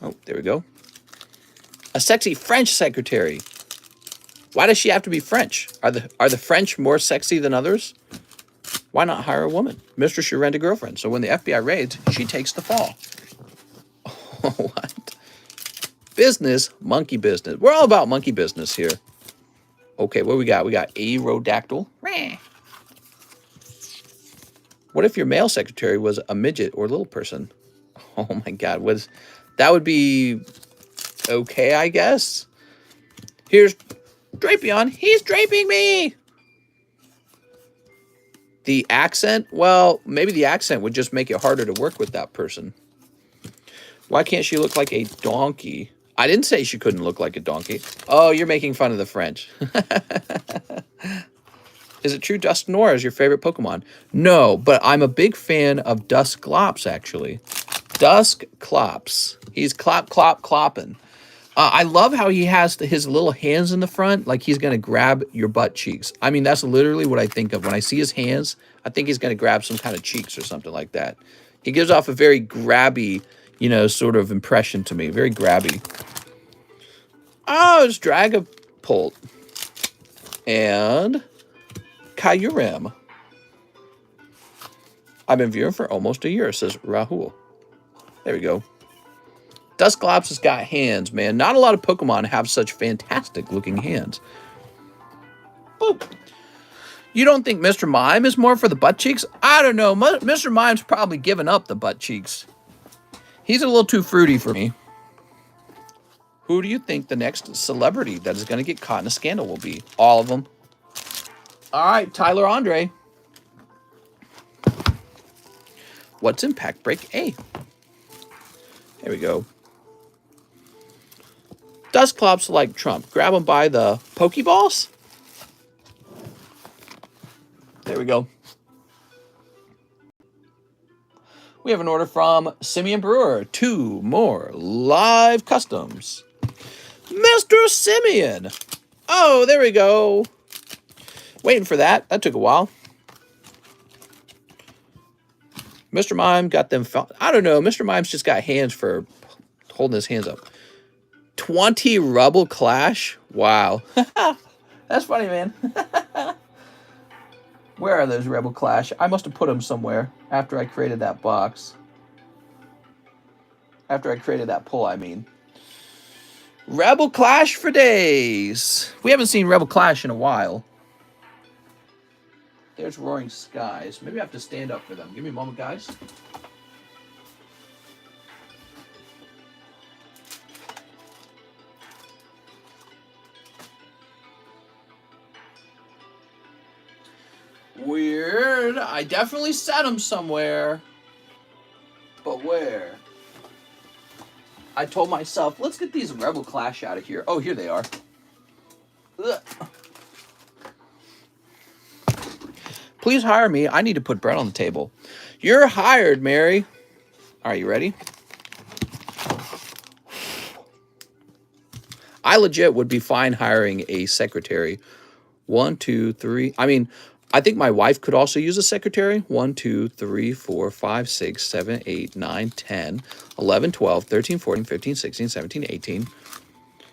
Oh, there we go. A sexy French secretary. Why does she have to be French? Are the French more sexy than others? Why not hire a woman? Mistress should rent a girlfriend. So when the FBI raids, she takes the fall. What? Business, monkey business. We're all about monkey business here. Okay, what we got? We got Aerodactyl. What if your male secretary was a midget or little person? Oh my God, that would be okay, I guess. Here's Drapion. He's draping me. The accent? Well, maybe the accent would just make it harder to work with that person. Why can't she look like a donkey? I didn't say she couldn't look like a donkey. Oh, you're making fun of the French. Is it true Dusknoir is your favorite Pokemon? No, but I'm a big fan of Dusclops, actually. Dusclops. He's clopping. I love how he has his little hands in the front, like he's going to grab your butt cheeks. I mean, that's literally what I think of. When I see his hands, I think he's going to grab some kind of cheeks or something like that. He gives off a very grabby, you know, sort of impression to me. Very grabby. Oh, it's Dragapult. And Kyurem. I've been viewing for almost a year, says Rahul. There we go. Dusclops has got hands, man. Not a lot of Pokemon have such fantastic looking hands. Boop. You don't think Mr. Mime is more for the butt cheeks? I don't know. Mr. Mime's probably given up the butt cheeks. He's a little too fruity for me. Who do you think the next celebrity that is going to get caught in a scandal will be? All of them. All right, Tyler Andre. What's in Pack Break A? There we go. Dusclops like Trump. Grab him by the Pokeballs. There we go. We have an order from Simeon Brewer. 2 more live customs. Mr. Simeon. Oh, there we go. Waiting for that. That took a while. Mr. Mime got them. I don't know. Mr. Mime's just got hands for holding his hands up. 20 Rebel Clash. Wow. That's funny, man. Where are those Rebel Clash? I must have put them somewhere after I created that box. After I created that pull, I mean. Rebel Clash for days. We haven't seen Rebel Clash in a while. There's Roaring Skies. Maybe I have to stand up for them. Give me a moment, guys. Weird. I definitely set them somewhere. But where? I told myself, let's get these Rebel Clash out of here. Oh, here they are. Ugh. Please hire me. I need to put bread on the table. You're hired, Mary. All right, you ready? I legit would be fine hiring a secretary. 1, 2, 3. I mean, I think my wife could also use a secretary. 1, 2, 3, 4, 5, 6, 7, 8, 9, 10, 11, 12, 13, 14, 15, 16, 17, 18.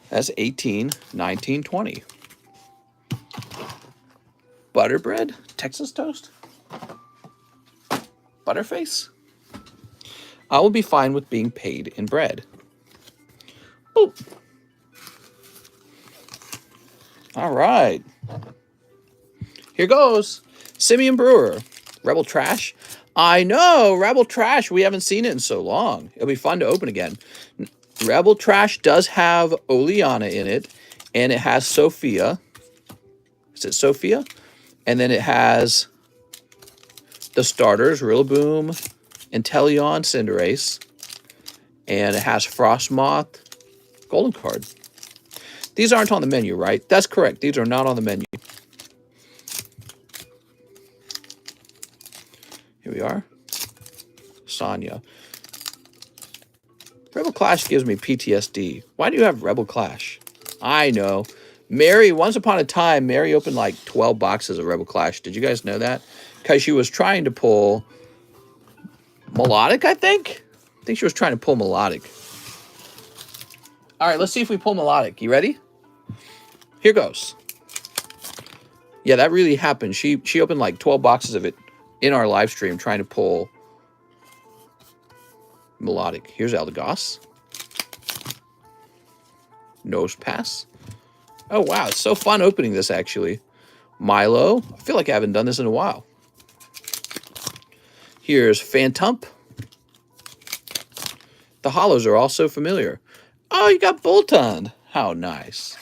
That's 18, 19, 20. Butterbread? Texas toast? Butterface? I will be fine with being paid in bread. Boop. All right. Here goes. Simeon Brewer. Rebel Trash. I know. Rebel Trash. We haven't seen it in so long. It'll be fun to open again. Rebel Trash does have Oleana in it, and it has Sophia. Is it Sophia? And then it has the starters, Rillaboom, Inteleon, Cinderace, and it has Frostmoth, Golden Card. These aren't on the menu, right? That's correct. These are not on the menu. Here we are. Sonya. Rebel Clash gives me PTSD. Why do you have Rebel Clash? I know. Mary, once upon a time, Mary opened like 12 boxes of Rebel Clash. Did you guys know that? Because she was trying to pull Melodic, I think? I think she was trying to pull Melodic. All right, let's see if we pull Melodic. You ready? Here goes. Yeah, that really happened. She opened like 12 boxes of it in our live stream trying to pull Melodic. Here's Eldegoss. Nose Pass. Oh, wow. It's so fun opening this, actually. Milo. I feel like I haven't done this in a while. Here's Phantump. The hollows are all so familiar. Oh, you got Boltund. How nice.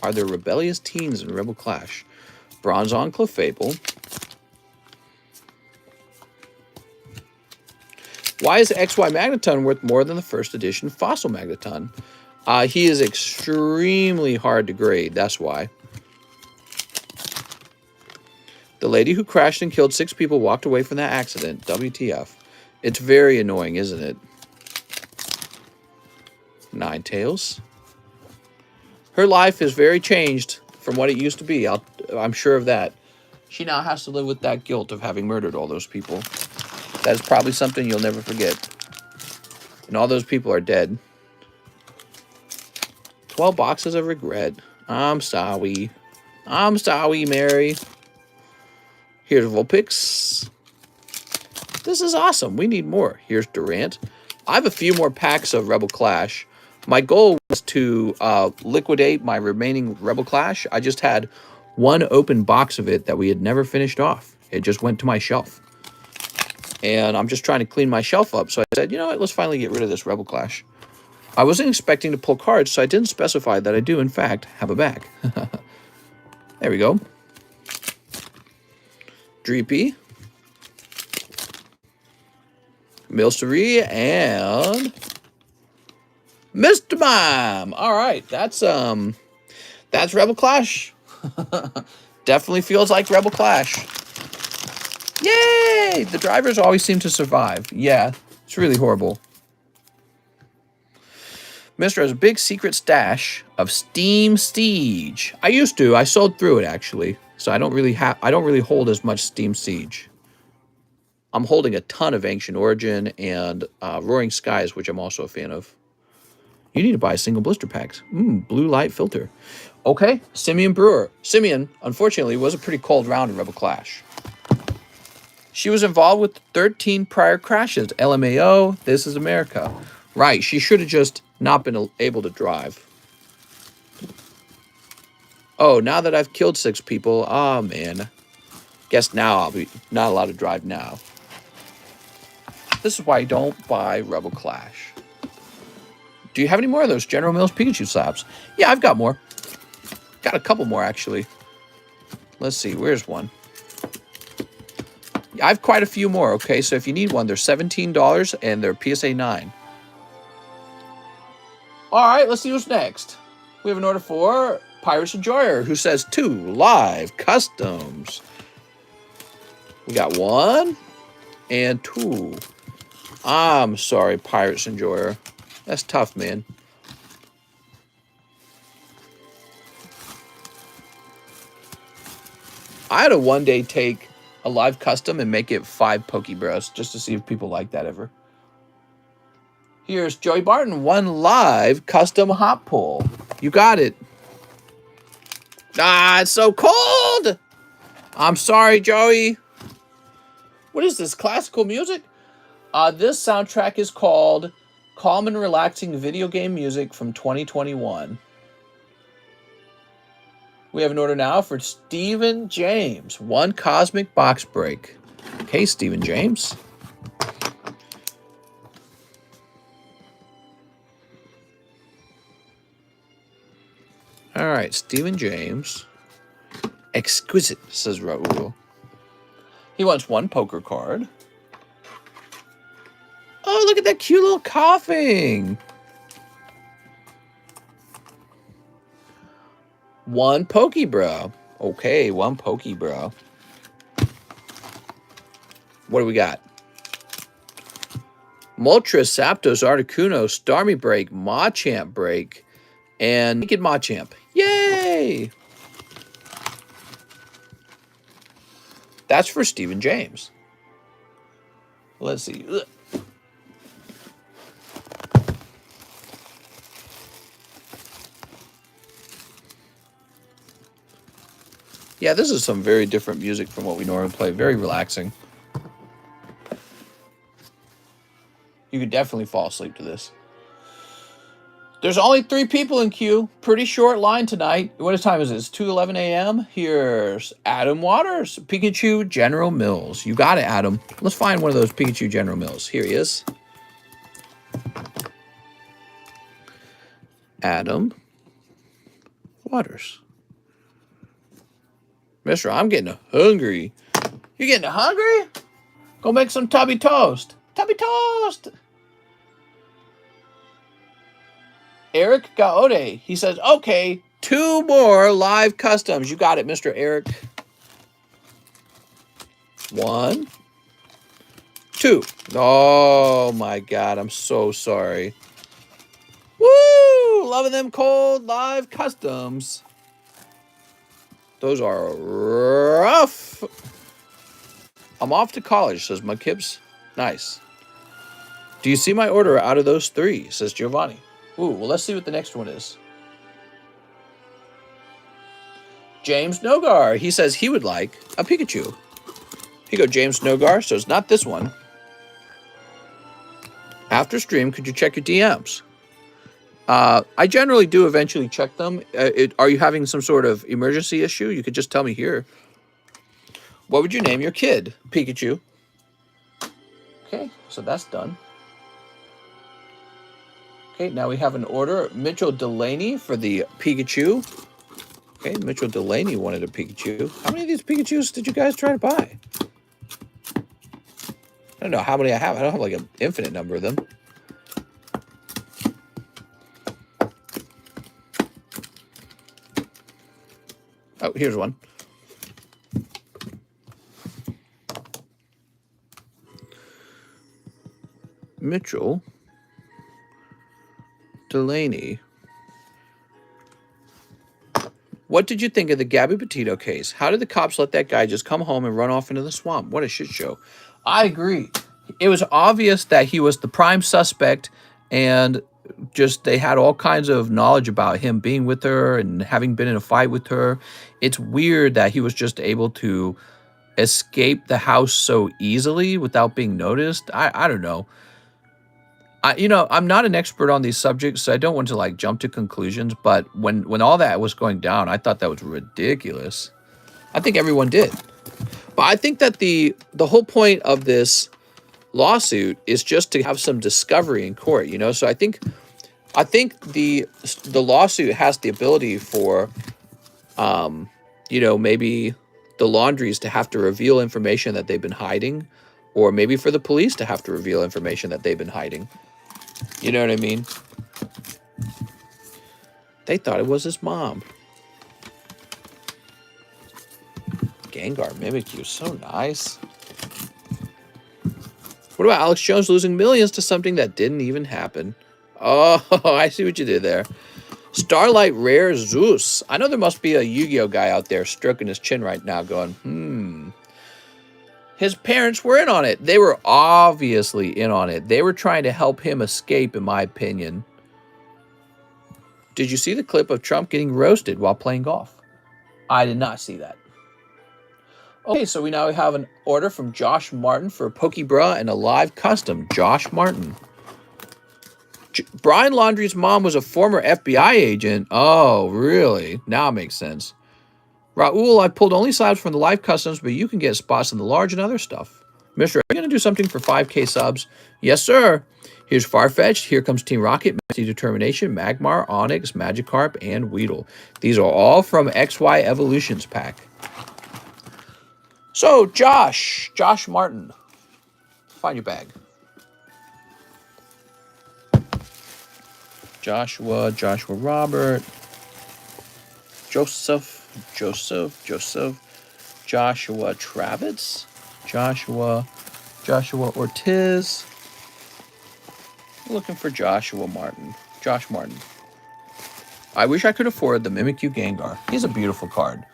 Are there rebellious teens in Rebel Clash? Bronzong Clefable. Why is XY Magneton worth more than the first edition Fossil Magneton? He is extremely hard to grade, that's why. The lady who crashed and killed 6 people walked away from that accident. WTF. It's very annoying, isn't it? Ninetales. Her life is very changed from what it used to be. I'm sure of that. She now has to live with that guilt of having murdered all those people. That is probably something you'll never forget. And all those people are dead. 12 boxes of regret. I'm sorry. I'm sorry, Mary. Here's Vulpix. This is awesome. We need more. Here's Durant. I have a few more packs of Rebel Clash. My goal was to liquidate my remaining Rebel Clash. I just had one open box of it that we had never finished off. It just went to my shelf. And I'm just trying to clean my shelf up. So I said, you know what? Let's finally get rid of this Rebel Clash. I wasn't expecting to pull cards, so I didn't specify that I do, in fact, have a bag. There we go. Dreepy. Milcery and Mr. Mime. All right, that's Rebel Clash. Definitely feels like Rebel Clash. Yay! The drivers always seem to survive. Yeah, it's really horrible. Mr. has a big secret stash of Steam Siege. I used to. I sold through it actually, so I don't really hold as much Steam Siege. I'm holding a ton of Ancient Origin and Roaring Skies, which I'm also a fan of. You need to buy single blister packs. Blue light filter. Okay, Simeon Brewer. Simeon, unfortunately, was a pretty cold round in Rebel Clash. She was involved with 13 prior crashes. LMAO, This Is America. Right, she should have just not been able to drive. Oh, now that I've killed 6 people, oh man. Guess now I'll be not allowed to drive now. This is why I don't buy Rebel Clash. Do you have any more of those General Mills Pikachu slabs? Yeah, I've got more. Got a couple more, actually. Let's see, where's one? I have quite a few more, okay? So if you need one, they're $17 and they're PSA 9. All right, let's see what's next. We have an order for Pirates Enjoyer, who says 2 live customs. We got 1 and 2. I'm sorry, Pirates Enjoyer. That's tough, man. I had to one day take a live custom and make it 5 Pokebros just to see if people like that ever. Here's Joey Barton, 1 live custom hot pull. You got it. Ah, it's so cold. I'm sorry, Joey. What is this, classical music? This soundtrack is called Calm and Relaxing Video Game Music from 2021. We have an order now for Stephen James. 1 Cosmic Box Break. Okay, Stephen James. All right, Stephen James. Exquisite, says Raul. He wants one poker card. Oh, look at that cute little coughing. One pokey, bro. Okay, one pokey, bro. What do we got? Moltres, Zapdos, Articuno, Starmie Break, Machamp Break, and Naked Machamp. Yay! That's for Stephen James. Let's see. Ugh. Yeah, this is some very different music from what we normally play. Very relaxing. You could definitely fall asleep to this. There's only 3 people in queue. Pretty short line tonight. What time is it? It's 2:11 a.m. Here's Adam Waters, Pikachu General Mills. You got it, Adam. Let's find one of those Pikachu General Mills. Here he is. Adam Waters. Mister, I'm getting hungry. You getting hungry? Go make some tubby toast. Tubby toast! Eric Gaode. He says, okay, 2 more live customs. You got it, Mr. Eric. 1, 2. Oh, my God. I'm so sorry. Woo! Loving them cold live customs. Those are rough. I'm off to college, says Mudkips. Nice. Do you see my order out of those 3, says Giovanni. Ooh, well, let's see what the next one is. James Nogar. He says he would like a Pikachu. Here you go, James Nogar. So it's not this one. After stream, could you check your DMs? I generally do eventually check them. Are you having some sort of emergency issue? You could just tell me here. What would you name your kid? Pikachu. Okay, so that's done. Okay, now we have an order. Mitchell Delaney for the Pikachu. Okay, Mitchell Delaney wanted a Pikachu. How many of these Pikachus did you guys try to buy? I don't know how many I have. I don't have like an infinite number of them. Oh, here's one. Mitchell Delaney. What did you think of the Gabby Petito case? How did the cops let that guy just come home and run off into the swamp? What a shit show. I agree. It was obvious that he was the prime suspect, and just they had all kinds of knowledge about him being with her and having been in a fight with her. It's weird that he was just able to escape the house so easily without being noticed. I don't know. I'm not an expert on these subjects, so I don't want to like jump to conclusions. But when all that was going down, I thought that was ridiculous. I think everyone did. But I think that the whole point of this lawsuit is just to have some discovery in court, you know? So I think the lawsuit has the ability for, maybe the laundries to have to reveal information that they've been hiding, or maybe for the police to have to reveal information that they've been hiding. You know what I mean? They thought it was his mom. Gengar Mimikyu, so nice. What about Alex Jones losing millions to something that didn't even happen? Oh, I see what you did there. Starlight Rare Zeus. I know there must be a Yu-Gi-Oh guy out there stroking his chin right now going, His parents were in on it. They were obviously in on it. They were trying to help him escape, in my opinion. Did you see the clip of Trump getting roasted while playing golf? I did not see that. Okay, so we now have an order from Josh Martin for a Pokebra and a live custom. Josh Martin. Brian Laundrie's mom was a former FBI agent. Oh, really? Now it makes sense. Raul, I pulled only slabs from the live customs, but you can get spots in the large and other stuff. Mister, are you going to do something for 5K subs? Yes, sir. Here's Farfetch'd. Here comes Team Rocket, Misty Determination, Magmar, Onyx, Magikarp, and Weedle. These are all from XY Evolutions pack. So, Josh Martin, find your bag. Joshua Robert, Joseph, Joshua Travis, Joshua Ortiz. Looking for Josh Martin. I wish I could afford the Mimikyu Gengar. He's a beautiful card.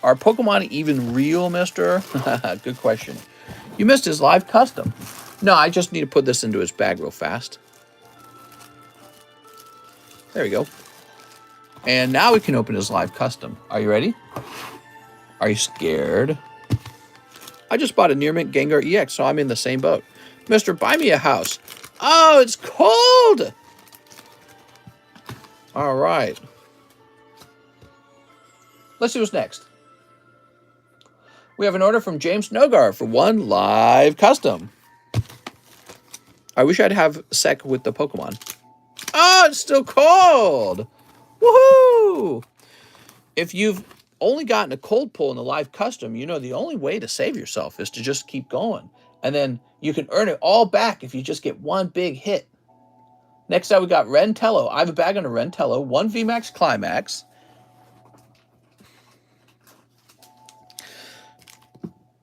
Are Pokemon even real, mister? Good question. You missed his live custom. No, I just need to put this into his bag real fast. There we go. And now we can open his live custom. Are you ready? Are you scared? I just bought a Near Mint Gengar EX, so I'm in the same boat. Mister, buy me a house. Oh, it's cold! All right. Let's see what's next. We have an order from James Nogar for 1 live custom. I wish I'd have Sec with the Pokemon. Oh, it's still cold! Woohoo! If you've only gotten a cold pull in the live custom, you know the only way to save yourself is to just keep going. And then you can earn it all back if you just get one big hit. Next up, we got Rentello. I have a bag on a Rentello, 1 VMAX Climax.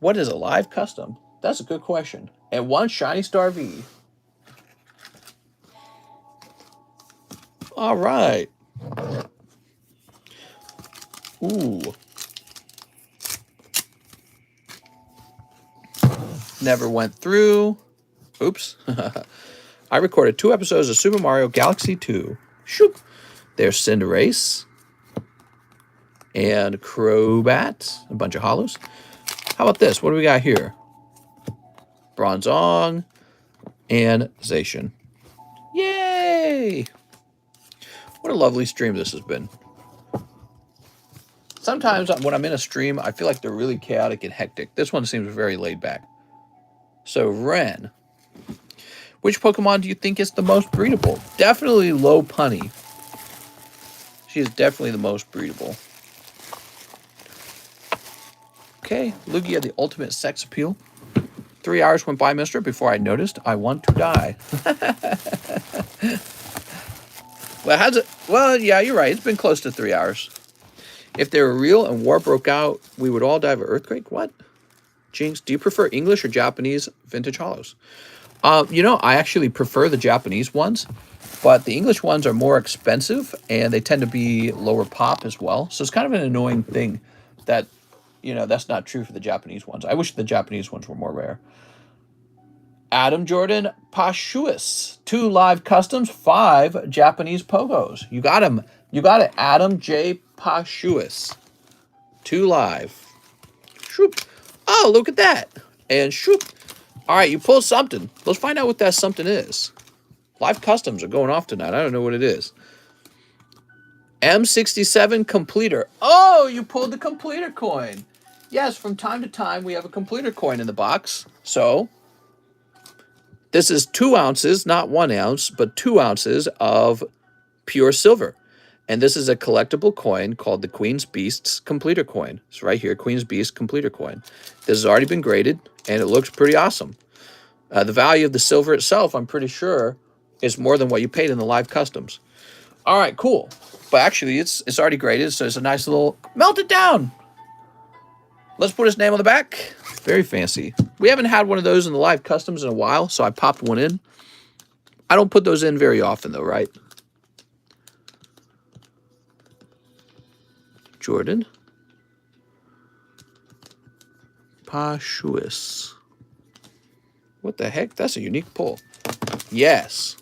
What is a live custom? That's a good question. And 1 Shiny Star V. All right. Ooh. Never went through. Oops. I recorded 2 episodes of Super Mario Galaxy 2. Shoop. There's Cinderace. And Crobat. A bunch of hollows. How about this? What do we got here? Bronzong. And Zacian. Yay! What a lovely stream this has been. Sometimes when I'm in a stream, I feel like they're really chaotic and hectic. This one seems very laid back. So, Ren. Which Pokemon do you think is the most breedable? Definitely Lopunny. She is definitely the most breedable. Okay, Lugia, the ultimate sex appeal. 3 hours went by, mister, before I noticed I want to die. Well, how's it? Well, yeah, you're right. It's been close to 3 hours. If they were real and war broke out, we would all die of an earthquake? What? Jinx, do you prefer English or Japanese vintage hollows? You know, I actually prefer the Japanese ones, but the English ones are more expensive, and they tend to be lower pop as well. So it's kind of an annoying thing that, you know, that's not true for the Japanese ones. I wish the Japanese ones were more rare. Adam Jordan Pashuis. 2 live customs, 5 Japanese Pogos. You got him. You got it, Adam J. Pashuis. 2 live. Shoop. Oh, look at that. And shoop. All right, you pulled something. Let's find out what that something is. Live customs are going off tonight. I don't know what it is. M67 Completer. Oh, you pulled the Completer coin. Yes, from time to time, we have a Completer coin in the box. So, this is 2 ounces, not 1 ounce, but 2 ounces of pure silver. And this is a collectible coin called the Queen's Beasts Completer coin. It's right here, Queen's Beast Completer coin. This has already been graded, and it looks pretty awesome. The value of the silver itself, I'm pretty sure, is more than what you paid in the live customs. All right, cool. But actually, it's already graded, so it's a nice little... Melt it down! Let's put his name on the back. Very fancy. We haven't had one of those in the live customs in a while, so I popped one in. I don't put those in very often, though, right? Jordan Pashuis. What the heck? That's a unique pull. Yes.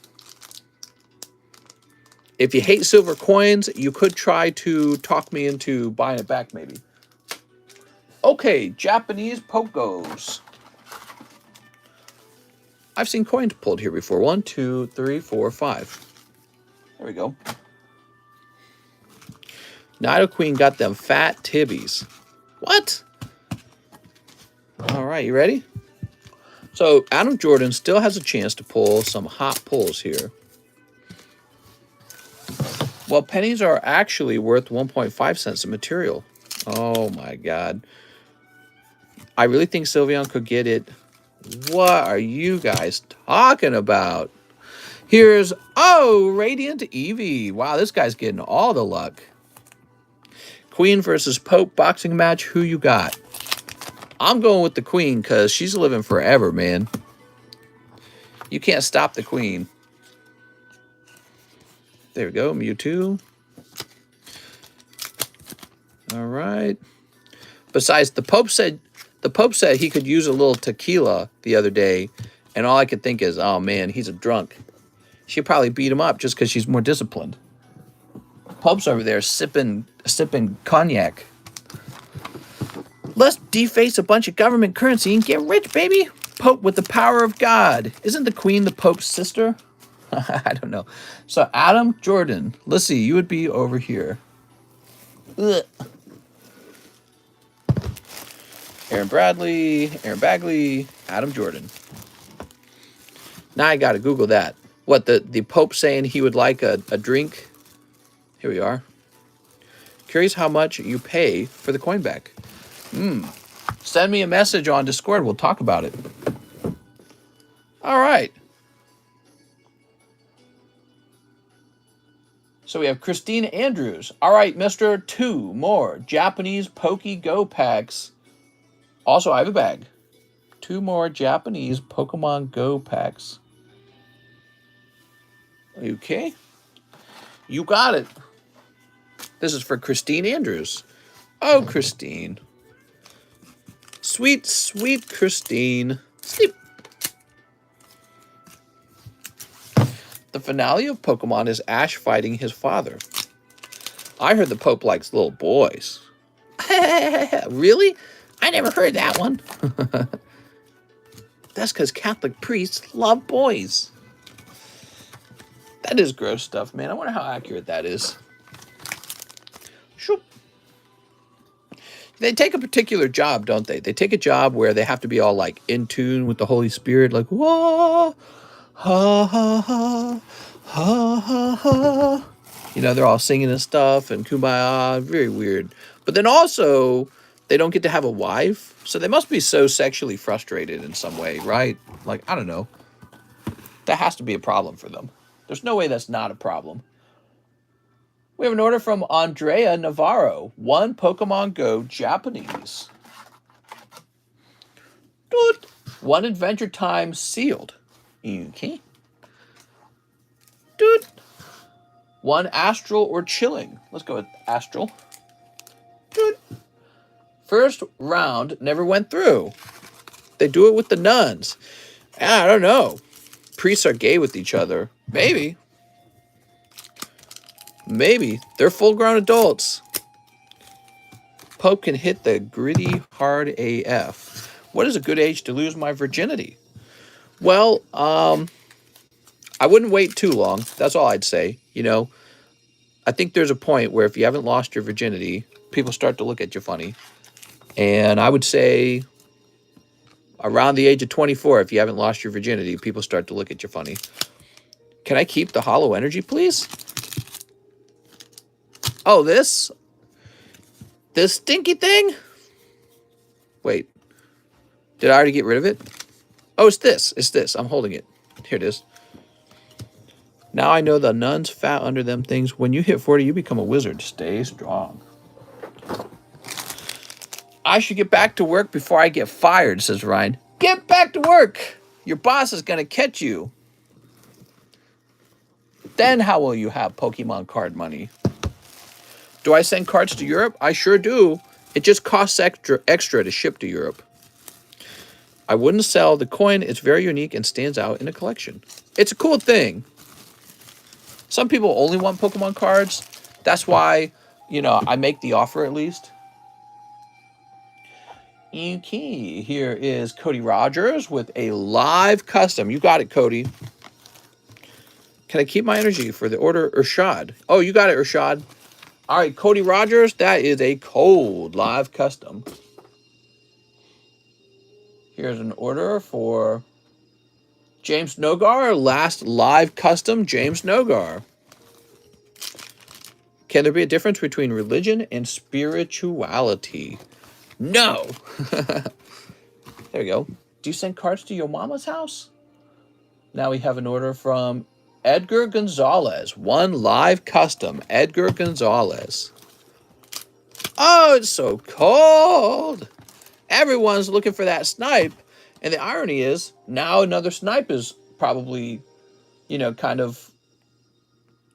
If you hate silver coins, you could try to talk me into buying it back, maybe. Okay, Japanese Pokos. I've seen coins pulled here before. 1, 2, 3, 4, 5. There we go. Nido Queen got them fat tibbies. What? right, you ready? So Adam Jordan still has a chance to pull some hot pulls here. Well, pennies are actually worth 1.5 cents of material. Oh my God. I really think Sylveon could get it. What are you guys talking about? Here's, oh, Radiant Eevee. Wow, this guy's getting all the luck. Queen versus Pope boxing match. Who you got? I'm going with the Queen because she's living forever, man. You can't stop the Queen. There we go, Mewtwo. All right. Besides, the Pope said he could use a little tequila the other day, and all I could think is, oh man, he's a drunk. She'd probably beat him up just because she's more disciplined. Pope's over there sipping cognac. Let's deface a bunch of government currency and get rich, baby. Pope with the power of God. Isn't the Queen the Pope's sister? I don't know. So Adam Jordan, let's see, you would be over here. Ugh. Aaron Bagley, Adam Jordan. Now I got to Google that. What, the Pope saying he would like a drink? Here we are. Curious how much you pay for the coin back. Send me a message on Discord. We'll talk about it. All right. So we have Christine Andrews. All right, Mr. 2 more Japanese Poke Go packs. Also, I have a bag. 2 more Japanese Pokemon Go packs. Okay. You got it. This is for Christine Andrews. Oh, Christine. Sweet, sweet Christine. Sleep. The finale of Pokemon is Ash fighting his father. I heard the Pope likes little boys. Really? I never heard that one. That's because Catholic priests love boys. That is gross stuff, man. I wonder how accurate that is. Shoop. They take a particular job, don't they? They take a job where they have to be all like in tune with the Holy Spirit, like whoa, ha ha ha, ha ha ha. You know, they're all singing and stuff and kumbaya. Very weird. But then also, they don't get to have a wife, so they must be so sexually frustrated in some way, right? Like, I don't know. That has to be a problem for them. There's no way that's not a problem. We have an order from Andrea Navarro. 1 Pokemon Go Japanese. Doot. 1 Adventure Time sealed. Okay. Doot. 1 Astral or Chilling. Let's go with Astral. Doot. First round never went through. They do it with the nuns. I don't know. Priests are gay with each other. Maybe. Maybe. They're full-grown adults. Pope can hit the gritty hard AF. What is a good age to lose my virginity? Well, I wouldn't wait too long. That's all I'd say. You know, I think there's a point where if you haven't lost your virginity, people start to look at you funny. And I would say around the age of 24, if you haven't lost your virginity, people start to look at you funny. Can I keep the hollow energy, please? Oh, this stinky thing? Wait. Did I already get rid of it? Oh, it's this. It's this. I'm holding it. Here it is. Now I know the nuns fat under them things. When you hit 40, you become a wizard. Stay strong. I should get back to work before I get fired, says Ryan. Get back to work. Your boss is going to catch you. Then how will you have Pokemon card money? Do I send cards to Europe? I sure do. It just costs extra to ship to Europe. I wouldn't sell the coin. It's very unique and stands out in a collection. It's a cool thing. Some people only want Pokemon cards. That's why, you know, I make the offer at least. Okay, here is Cody Rogers with a live custom. You got it, Cody. Can I keep my energy for the order Urshad? Oh, you got it, Urshad. All right, Cody Rogers, that is a cold live custom. Here's an order for James Nogar, last live custom James Nogar. Can there be a difference between religion and spirituality? No. There we go. Do you send cards to your mama's house? Now we have an order from Edgar Gonzalez. One live custom, Edgar Gonzalez. Oh, it's so cold. Everyone's looking for that snipe. And the irony is, now another snipe is probably, you know, kind of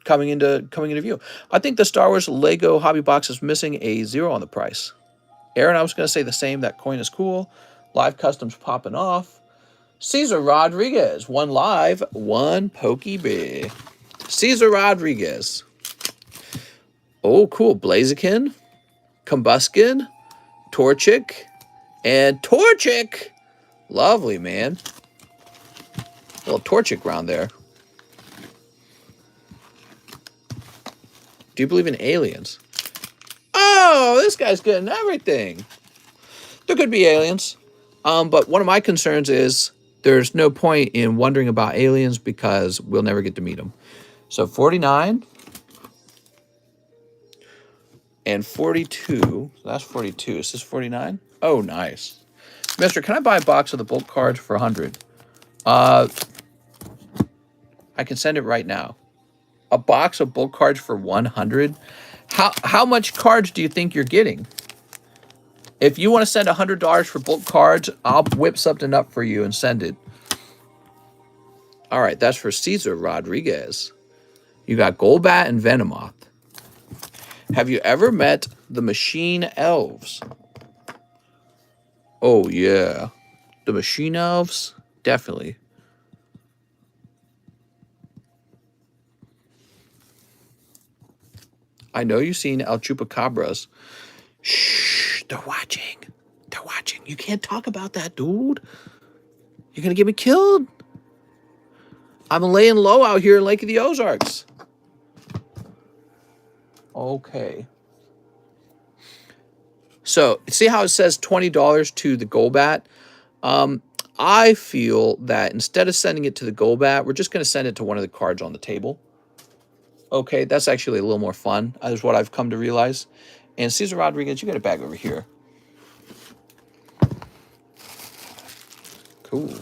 coming into view. I think the Star Wars Lego hobby box is missing a 0 on the price. Aaron, I was going to say the same. That coin is cool. Live customs popping off. Cesar Rodriguez. One live, one Pokebee. Cesar Rodriguez. Oh, cool. Blaziken, Combuskin, Torchic, and Torchic. Lovely, man. A little Torchic round there. Do you believe in aliens? Oh, this guy's getting everything. There could be aliens. But one of my concerns is there's no point in wondering about aliens because we'll never get to meet them. So 49 and 42. So that's 42. Is this 49? Oh, nice. Mister, can I buy a box of the bulk cards for 100? I can send it right now. A box of bulk cards for 100? How much cards do you think you're getting? If you want to send $100 for bulk cards, I'll whip something up for you and send it. All right, that's for Cesar Rodriguez. You got Golbat and Venomoth. Have you ever met the Machine Elves? Oh, yeah. The Machine Elves? Definitely. I know you've seen El Chupacabras. Shh, they're watching. They're watching. You can't talk about that, dude. You're going to get me killed. I'm laying low out here in Lake of the Ozarks. Okay. So, see how it says $20 to the Golbat? I feel that instead of sending it to the Golbat, we're just going to send it to one of the cards on the table. Okay, that's actually a little more fun, is what I've come to realize. And Cesar Rodriguez, you got a bag over here. Cool.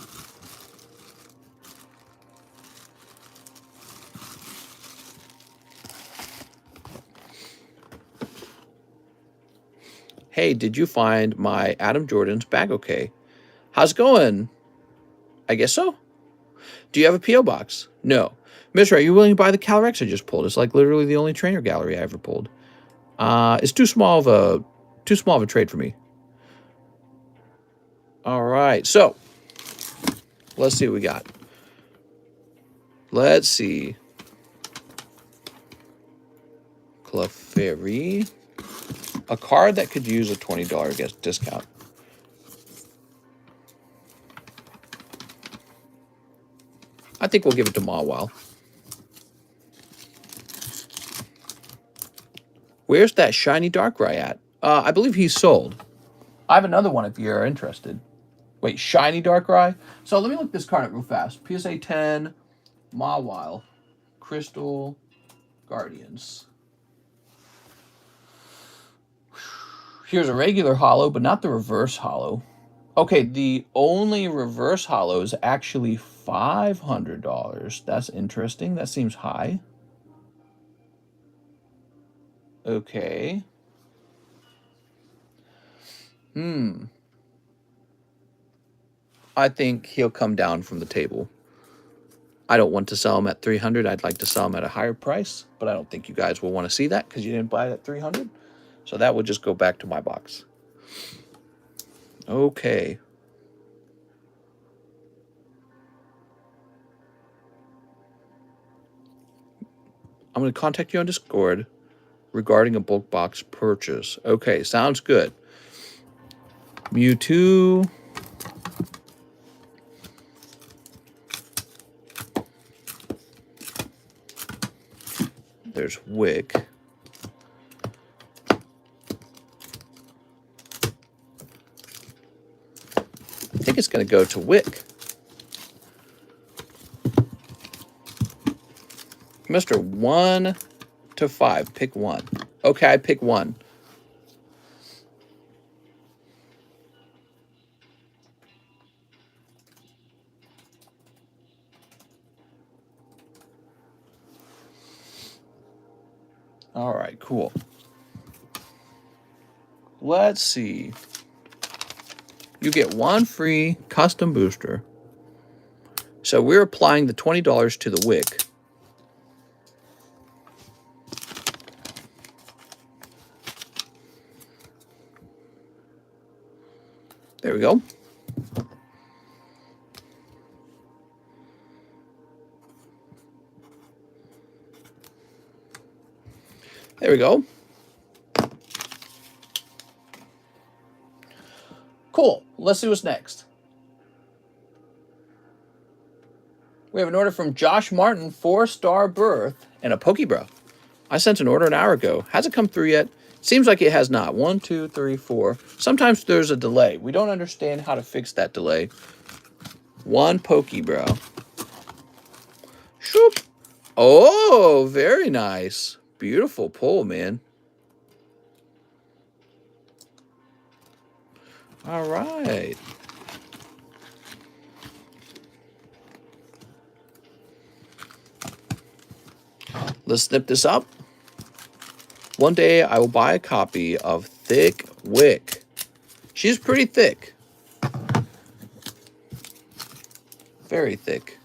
Hey, did you find my Adam Jordan's bag okay? How's it going? I guess so. Do you have a P.O. box? No. Mister, are you willing to buy the Calyrex I just pulled? It's like literally the only trainer gallery I ever pulled. It's too small of a trade for me. All right, so let's see what we got. Let's see. Clefairy. A card that could use a $20 discount. I think we'll give it to Mawile. Where's that shiny Darkrai at? I believe he's sold. I have another one if you're interested. Wait, shiny Darkrai? So let me look this card up real fast. PSA 10, Mawile, Crystal, Guardians. Here's a regular holo, but not the reverse holo. Okay, the only reverse holo is actually $500. That's interesting. That seems high. Okay. I think he'll come down from the table. I don't want to sell him at $300. I'd like to sell him at a higher price, but I don't think you guys will want to see that because you didn't buy it at $300. So that would just go back to my box. Okay. I'm going to contact you on Discord regarding a bulk box purchase. Okay, sounds good. Mewtwo. There's Wick. I think it's going to go to Wick. Mr. 1 to 5. Pick one. Okay, I pick one. All right, cool. Let's see. You get one free custom booster. So we're applying the $20 to the wick. There we go. There we go. Cool. Let's see what's next. We have an order from Josh Martin, 4-star berth, and a Pokebro. I sent an order an hour ago. Has it come through yet? Seems like it has not. 1, 2, 3, 4. Sometimes there's a delay. We don't understand how to fix that delay. One Pokebro. Shoop. Oh, very nice. Beautiful pull, man. All right. Let's snip this up. One day I will buy a copy of Thick Wick. She's pretty thick. Very thick.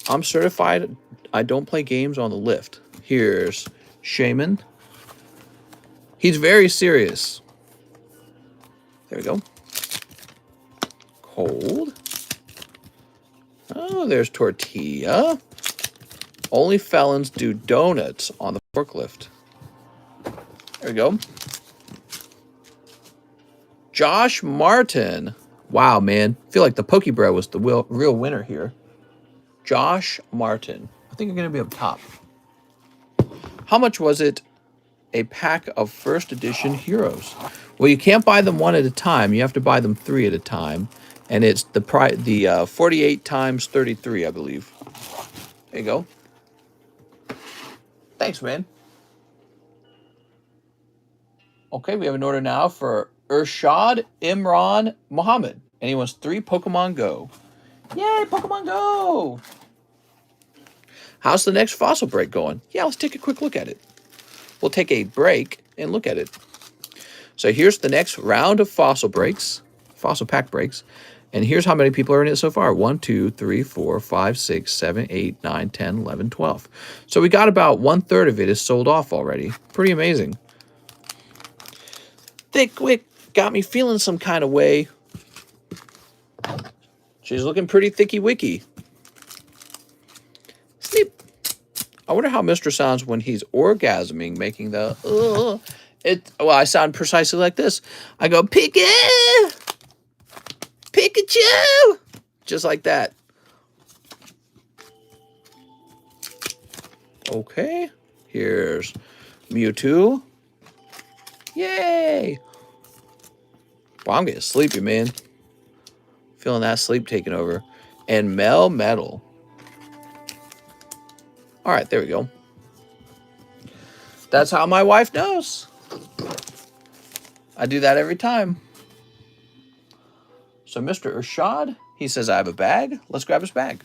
I'm certified. I don't play games on the lift. Here's Shaman. He's very serious. There we go. Cold. Oh, there's Tortilla. Only felons do donuts on the forklift. There we go. Josh Martin. Wow, man. I feel like the Pokebro was the real winner here. Josh Martin. I think you're going to be up top. How much was it? A pack of first edition heroes. Well, you can't buy them one at a time. You have to buy them 3 at a time. And it's the 48 times 33, I believe. There you go. Thanks, man. Okay, we have an order now for Irshad Imran Muhammad. And he wants 3 Pokemon Go. Yay, Pokemon Go! How's the next fossil break going? Yeah, let's take a quick look at it. We'll take a break and look at it. So here's the next round of fossil breaks, fossil pack breaks. And here's how many people are in it so far. 1, 2, 3, 4, 5, 6, 7, 8, 9, 10, 11, 12. So we got about 1/3 of it is sold off already. Pretty amazing. Thick Wick got me feeling some kind of way. She's looking pretty thicky-wicky. Snip. I wonder how Mr. sounds when he's orgasming, making the well, I sound precisely like this. I go, Pikachu! Just like that. Okay. Here's Mewtwo. Yay! Wow, I'm getting sleepy, man. Feeling that sleep taking over. And Melmetal. All right, there we go. That's how my wife knows. I do that every time. So Mr. Irshad, he says, I have a bag. Let's grab his bag.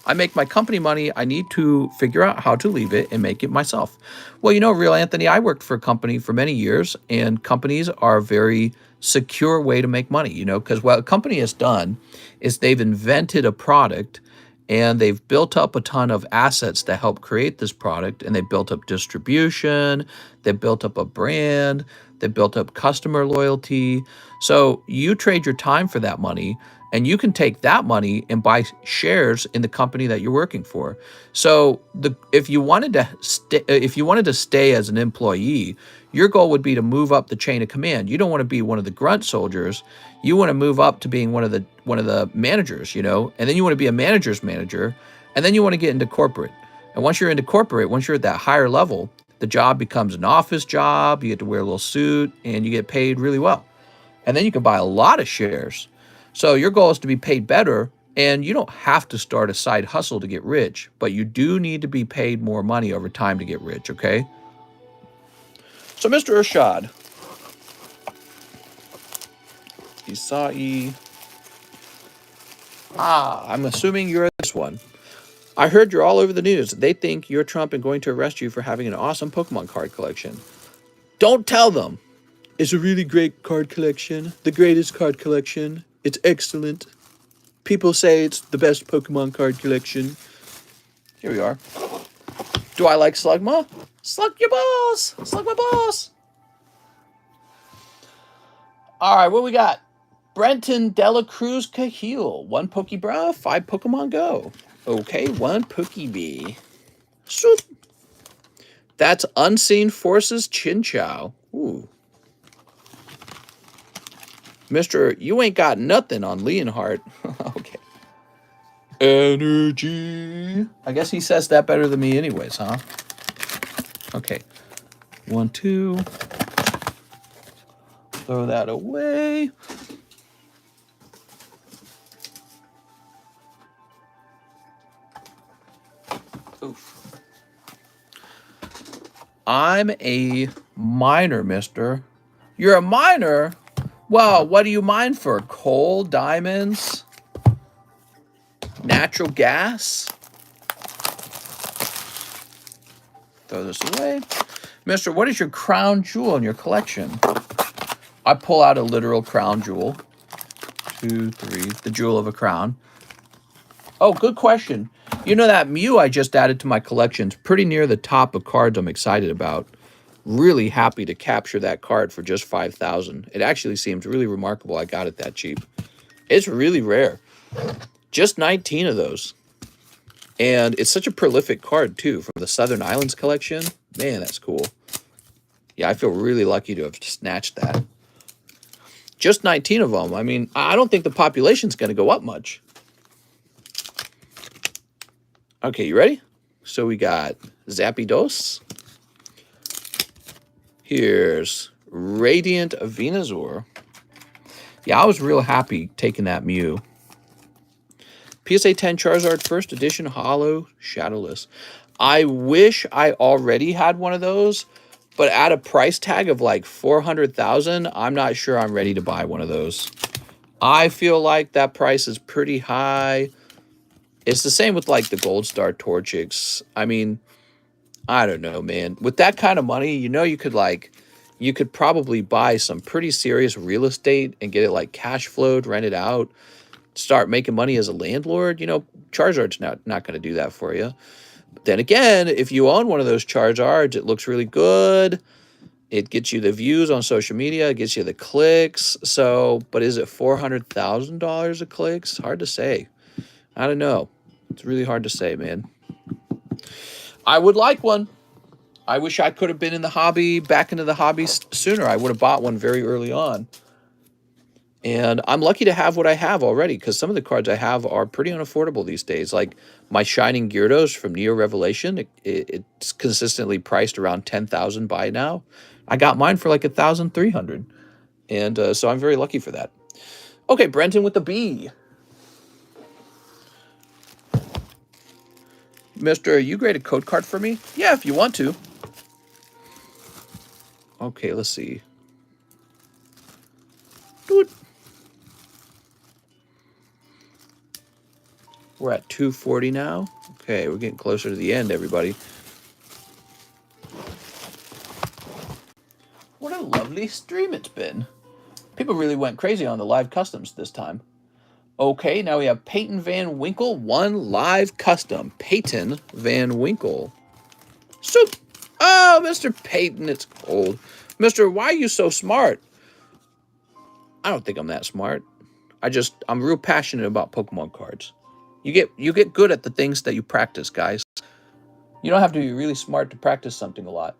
I make my company money. I need to figure out how to leave it and make it myself. Well, you know, Real Anthony, I worked for a company for many years, and companies are a very secure way to make money, you know, because what a company has done is they've invented a product and they've built up a ton of assets that help create this product, and they've built up distribution, they've built up a brand, they've built up customer loyalty. So you trade your time for that money, and you can take that money and buy shares in the company that you're working for. So if you wanted to stay as an employee, your goal would be to move up the chain of command. You don't want to be one of the grunt soldiers. You want to move up to being one of the managers, you know, and then you want to be a manager's manager, and then you want to get into corporate. And once you're into corporate, once you're at that higher level, The job becomes an office job. You get to wear a little suit, and you get paid really well. And then you can buy a lot of shares. So your goal is to be paid better, and you don't have to start a side hustle to get rich, but you do need to be paid more money over time to get rich, okay? So Mr. Irshad, Isai, I'm assuming you're this one. I heard you're all over the news. They think you're Trump and going to arrest you for having an awesome Pokemon card collection. Don't tell them. It's a really great card collection. The greatest card collection. It's excellent. People say it's the best Pokemon card collection. Here we are. Do I like Slugma? Slug your boss! Slug my boss! Alright, what we got? Brenton Dela Cruz Cahill. 1 Pokebra, 5 Pokemon Go. Okay, 1 Pokebee. Swoop. That's Unseen Forces Chinchou. Ooh. Mr. You ain't got nothing on Leonhardt. Okay. Energy. I guess he says that better than me anyways, huh? Okay. 1, 2. Throw that away. Oof. I'm a miner, mister. You're a miner? Well, what do you mine for? Coal, diamonds, natural gas? Throw this away. Mister, what is your crown jewel in your collection? I pull out a literal crown jewel. 2, 3, the jewel of a crown. Oh, good question. You know, that Mew I just added to my collection's pretty near the top of cards I'm excited about. Really happy to capture that card for just 5,000. It actually seems really remarkable I got it that cheap. It's really rare. Just 19 of those. And it's such a prolific card, too, from the Southern Islands collection. Man, that's cool. Yeah, I feel really lucky to have snatched that. Just 19 of them. I mean, I don't think the population's going to go up much. Okay, you ready? So we got Zapdos. Here's Radiant Venusaur. Yeah, I was real happy taking that Mew. PSA 10 Charizard First Edition Holo Shadowless. I wish I already had one of those, but at a price tag of like 400,000, I'm not sure I'm ready to buy one of those. I feel like that price is pretty high. It's the same with like the Gold Star Torchics. I mean, I don't know, man. With that kind of money, you know, you could probably buy some pretty serious real estate and get it like cash flowed, rent it out, start making money as a landlord. You know, Charizard's not going to do that for you. But then again, if you own one of those Charizards, it looks really good. It gets you the views on social media. It gets you the clicks. So, but is it $400,000 of clicks? Hard to say. I don't know. It's really hard to say, man. I would like one. I wish I could have been in the hobby, back into the hobby sooner. I would have bought one very early on. And I'm lucky to have what I have already, because some of the cards I have are pretty unaffordable these days. Like my Shining Gyarados from Neo Revelation, it's consistently priced around 10,000 by now. I got mine for like 1,300, and so I'm very lucky for that. Okay, Brenton with the B. Mister, you grade a code card for me? Yeah, if you want to. Okay, let's see. Dude. We're at 240 now. Okay, we're getting closer to the end, everybody. What a lovely stream it's been. People really went crazy on the live customs this time. Okay, now we have Peyton Van Winkle, 1 live custom. Peyton Van Winkle. Soup. Oh, Mr. Peyton, it's cold. Mister, why are you so smart? I don't think I'm that smart. I'm real passionate about Pokemon cards. You get good at the things that you practice, guys. You don't have to be really smart to practice something a lot.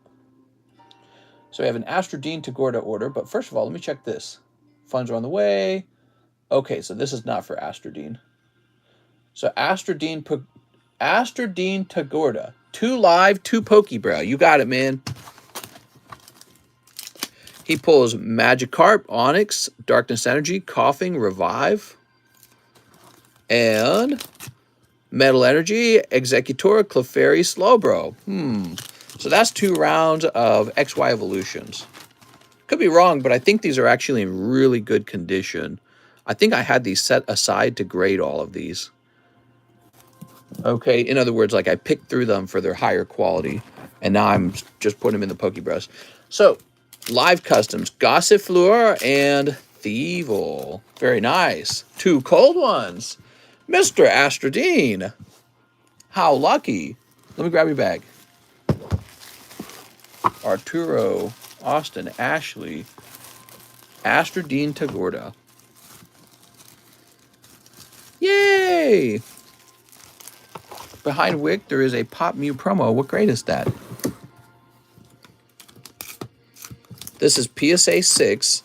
So we have an Astrodine Tagorda order, but first of all, let me check this. Funds are on the way. Okay, so this is not for Astrodine. So Astrodine Tagorda, 2 live, 2 Pokebrow. You got it, man. He pulls Magikarp, Onyx, Darkness Energy, Coughing, Revive, and Metal Energy, Executor, Clefairy, Slowbro. So that's 2 rounds of XY evolutions. Could be wrong, but I think these are actually in really good condition. I think I had these set aside to grade all of these. Okay, in other words, like I picked through them for their higher quality, and now I'm just putting them in the Pokebrush. So, live customs, Gossifleur and Thievul. Very nice. 2 cold ones. Mr. Astrodine. How lucky. Let me grab your bag. Arturo, Austin, Ashley, Astrodine Tagorda. Yay! Behind Wick, there is a Pop Mew promo. What grade is that? This is PSA 6,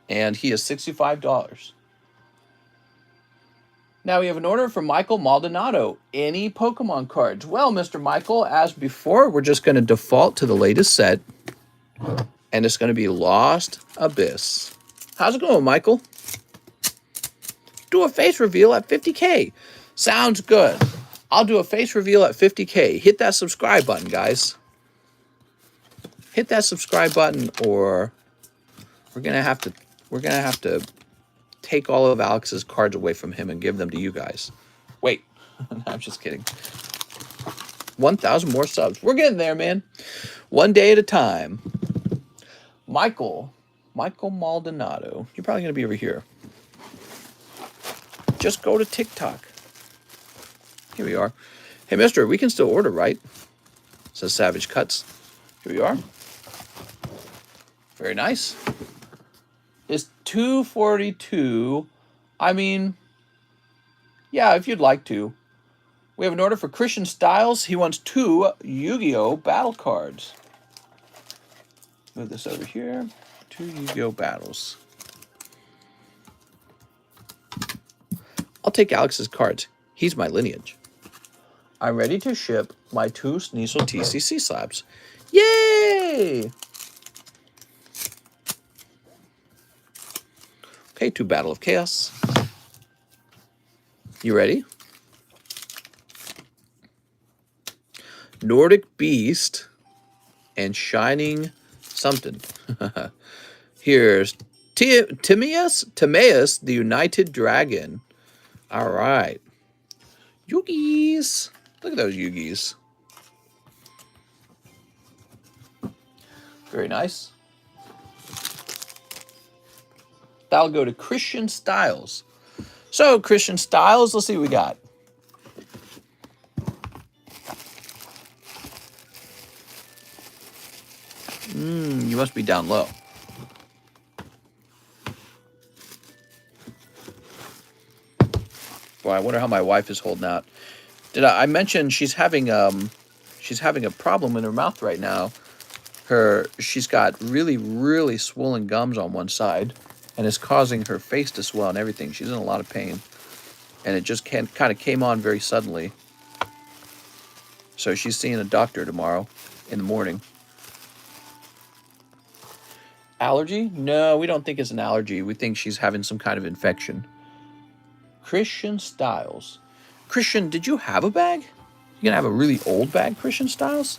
and he is $65. Now we have an order from Michael Maldonado. Any Pokemon cards? Well, Mr. Michael, as before, we're just going to default to the latest set, and it's going to be Lost Abyss. How's it going, Michael? Do a face reveal at 50K. Sounds good. I'll do a face reveal at 50K. Hit that subscribe button, guys. Hit that subscribe button, or we're gonna have to take all of Alex's cards away from him and give them to you guys. Wait, I'm just kidding. 1,000 more subs. We're getting there, man. One day at a time. Michael Maldonado. You're probably gonna be over here. Just go to TikTok. Here we are. Hey, mister, we can still order, right? Says Savage Cuts. Here we are. Very nice. It's $242. I mean, yeah, if you'd like to. We have an order for Christian Styles. He wants 2 Yu-Gi-Oh! Battle cards. Move this over here. 2 Yu-Gi-Oh! Battles. I'll take Alex's cards. He's my lineage. I'm ready to ship my 2 Sneasel TCC slabs. Yay! Okay, 2 Battle of Chaos. You ready? Nordic Beast and Shining something. Here's Timaeus, the United Dragon. All right. Yugis. Look at those Yugis. Very nice. That'll go to Christian Styles. So, Christian Styles, let's see what we got. You must be down low. Boy, I wonder how my wife is holding out. Did I mention she's having a problem in her mouth right now? She's got really swollen gums on one side, and it's causing her face to swell and everything. She's in a lot of pain, and it just kind of came on very suddenly. So she's seeing a doctor tomorrow in the morning. Allergy? No, we don't think it's an allergy. We think she's having some kind of infection. Christian Styles. Christian, did you have a bag? You gonna have a really old bag, Christian Styles?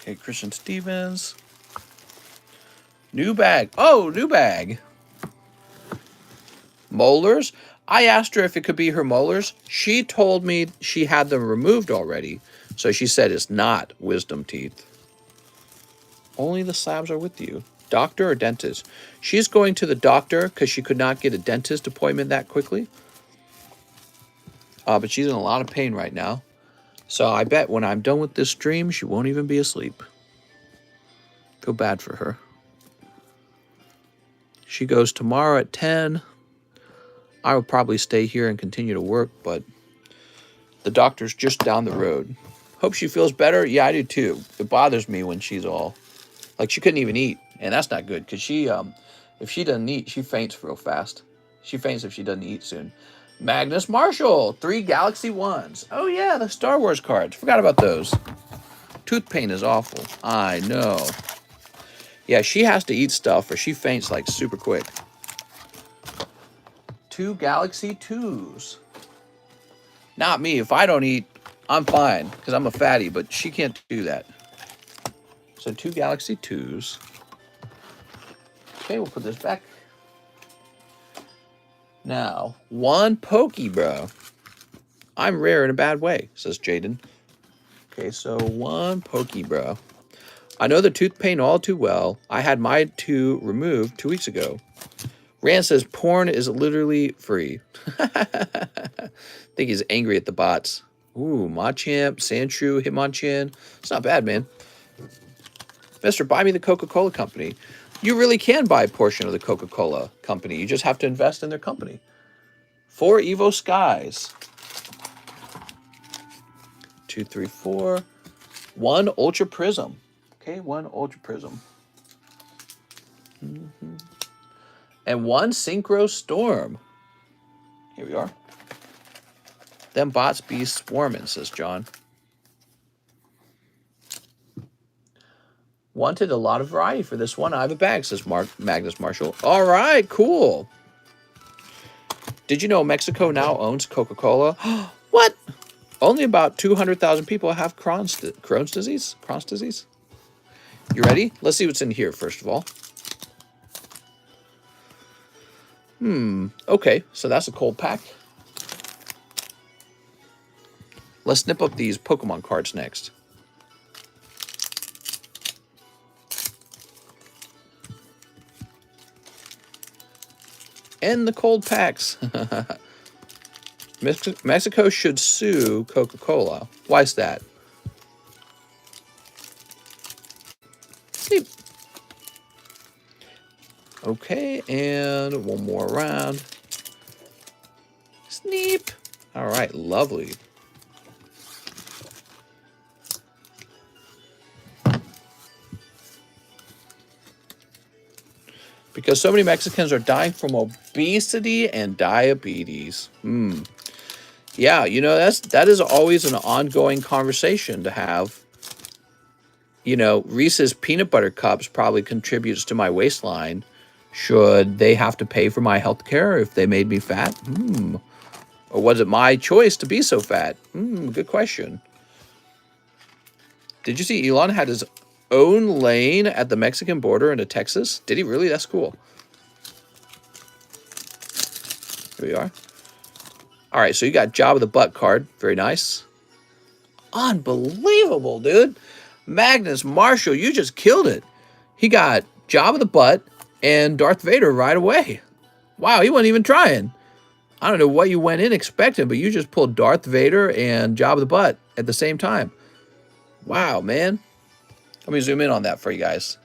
Okay, Christian Stevens. New bag. Oh, new bag. Molars. I asked her if it could be her molars. She told me she had them removed already. So she said it's not wisdom teeth. Only the slabs are with you. Doctor or dentist? She's going to the doctor because she could not get a dentist appointment that quickly. But she's in a lot of pain right now. So I bet when I'm done with this stream, she won't even be asleep. Feel bad for her. She goes tomorrow at 10. I will probably stay here and continue to work, but the doctor's just down the road. Hope she feels better. Yeah, I do too. It bothers me when she's all... Like, she couldn't even eat, and that's not good, because she, if she doesn't eat, she faints real fast. She faints if she doesn't eat soon. Magnus Marshall, 3 Galaxy Ones. Oh yeah, the Star Wars cards. Forgot about those. Tooth pain is awful. I know. Yeah, she has to eat stuff or she faints like super quick. 2 Galaxy 2s. Not me. If I don't eat, I'm fine because I'm a fatty, but she can't do that. So 2 Galaxy 2s. Okay, we'll put this back. Now, 1 Pokey, bro. I'm rare in a bad way, says Jaden. Okay, so 1 Pokey, bro. I know the tooth pain all too well. I had my 2 removed 2 weeks ago. Rand says porn is literally free. I think he's angry at the bots. Ooh, Machamp, Sandshrew, Hitmonchan. It's not bad, man. Mister, buy me the Coca-Cola company. You really can buy a portion of the Coca-Cola company. You just have to invest in their company. 4 Evo Skies. 2, 3, 4. 1 Ultra Prism. Okay, 1 Ultra Prism. And 1 Synchro Storm. Here we are. Them bots be swarming, says John. Wanted a lot of variety for this one. I have a bag, says Magnus Marshall. All right, cool. Did you know Mexico now owns Coca-Cola? What? Only about 200,000 people have Crohn's disease? Crohn's disease? You ready? Let's see what's in here, first of all. Okay, so that's a cold pack. Let's snip up these Pokemon cards next. And the cold packs. Mexico should sue Coca-Cola. Why is that? Sleep. Okay, and 1 more round. Sneep. All right, lovely. Because so many Mexicans are dying from obesity and diabetes. Yeah, you know, that is always an ongoing conversation to have. You know, Reese's peanut butter cups probably contributes to my waistline. Should they have to pay for my health care if they made me fat? Or was it my choice to be so fat? Good question. Did you see Elon had his own lane at the Mexican border into Texas? Did he really? That's cool. Here we are. All right, so you got Job of the Butt card. Very nice. Unbelievable, dude. Magnus Marshall, you just killed it. He got Job of the Butt and Darth Vader right away. Wow, he wasn't even trying. I don't know what you went in expecting, but you just pulled Darth Vader and Job of the Butt at the same time. Wow, man. Let me zoom in on that for you guys.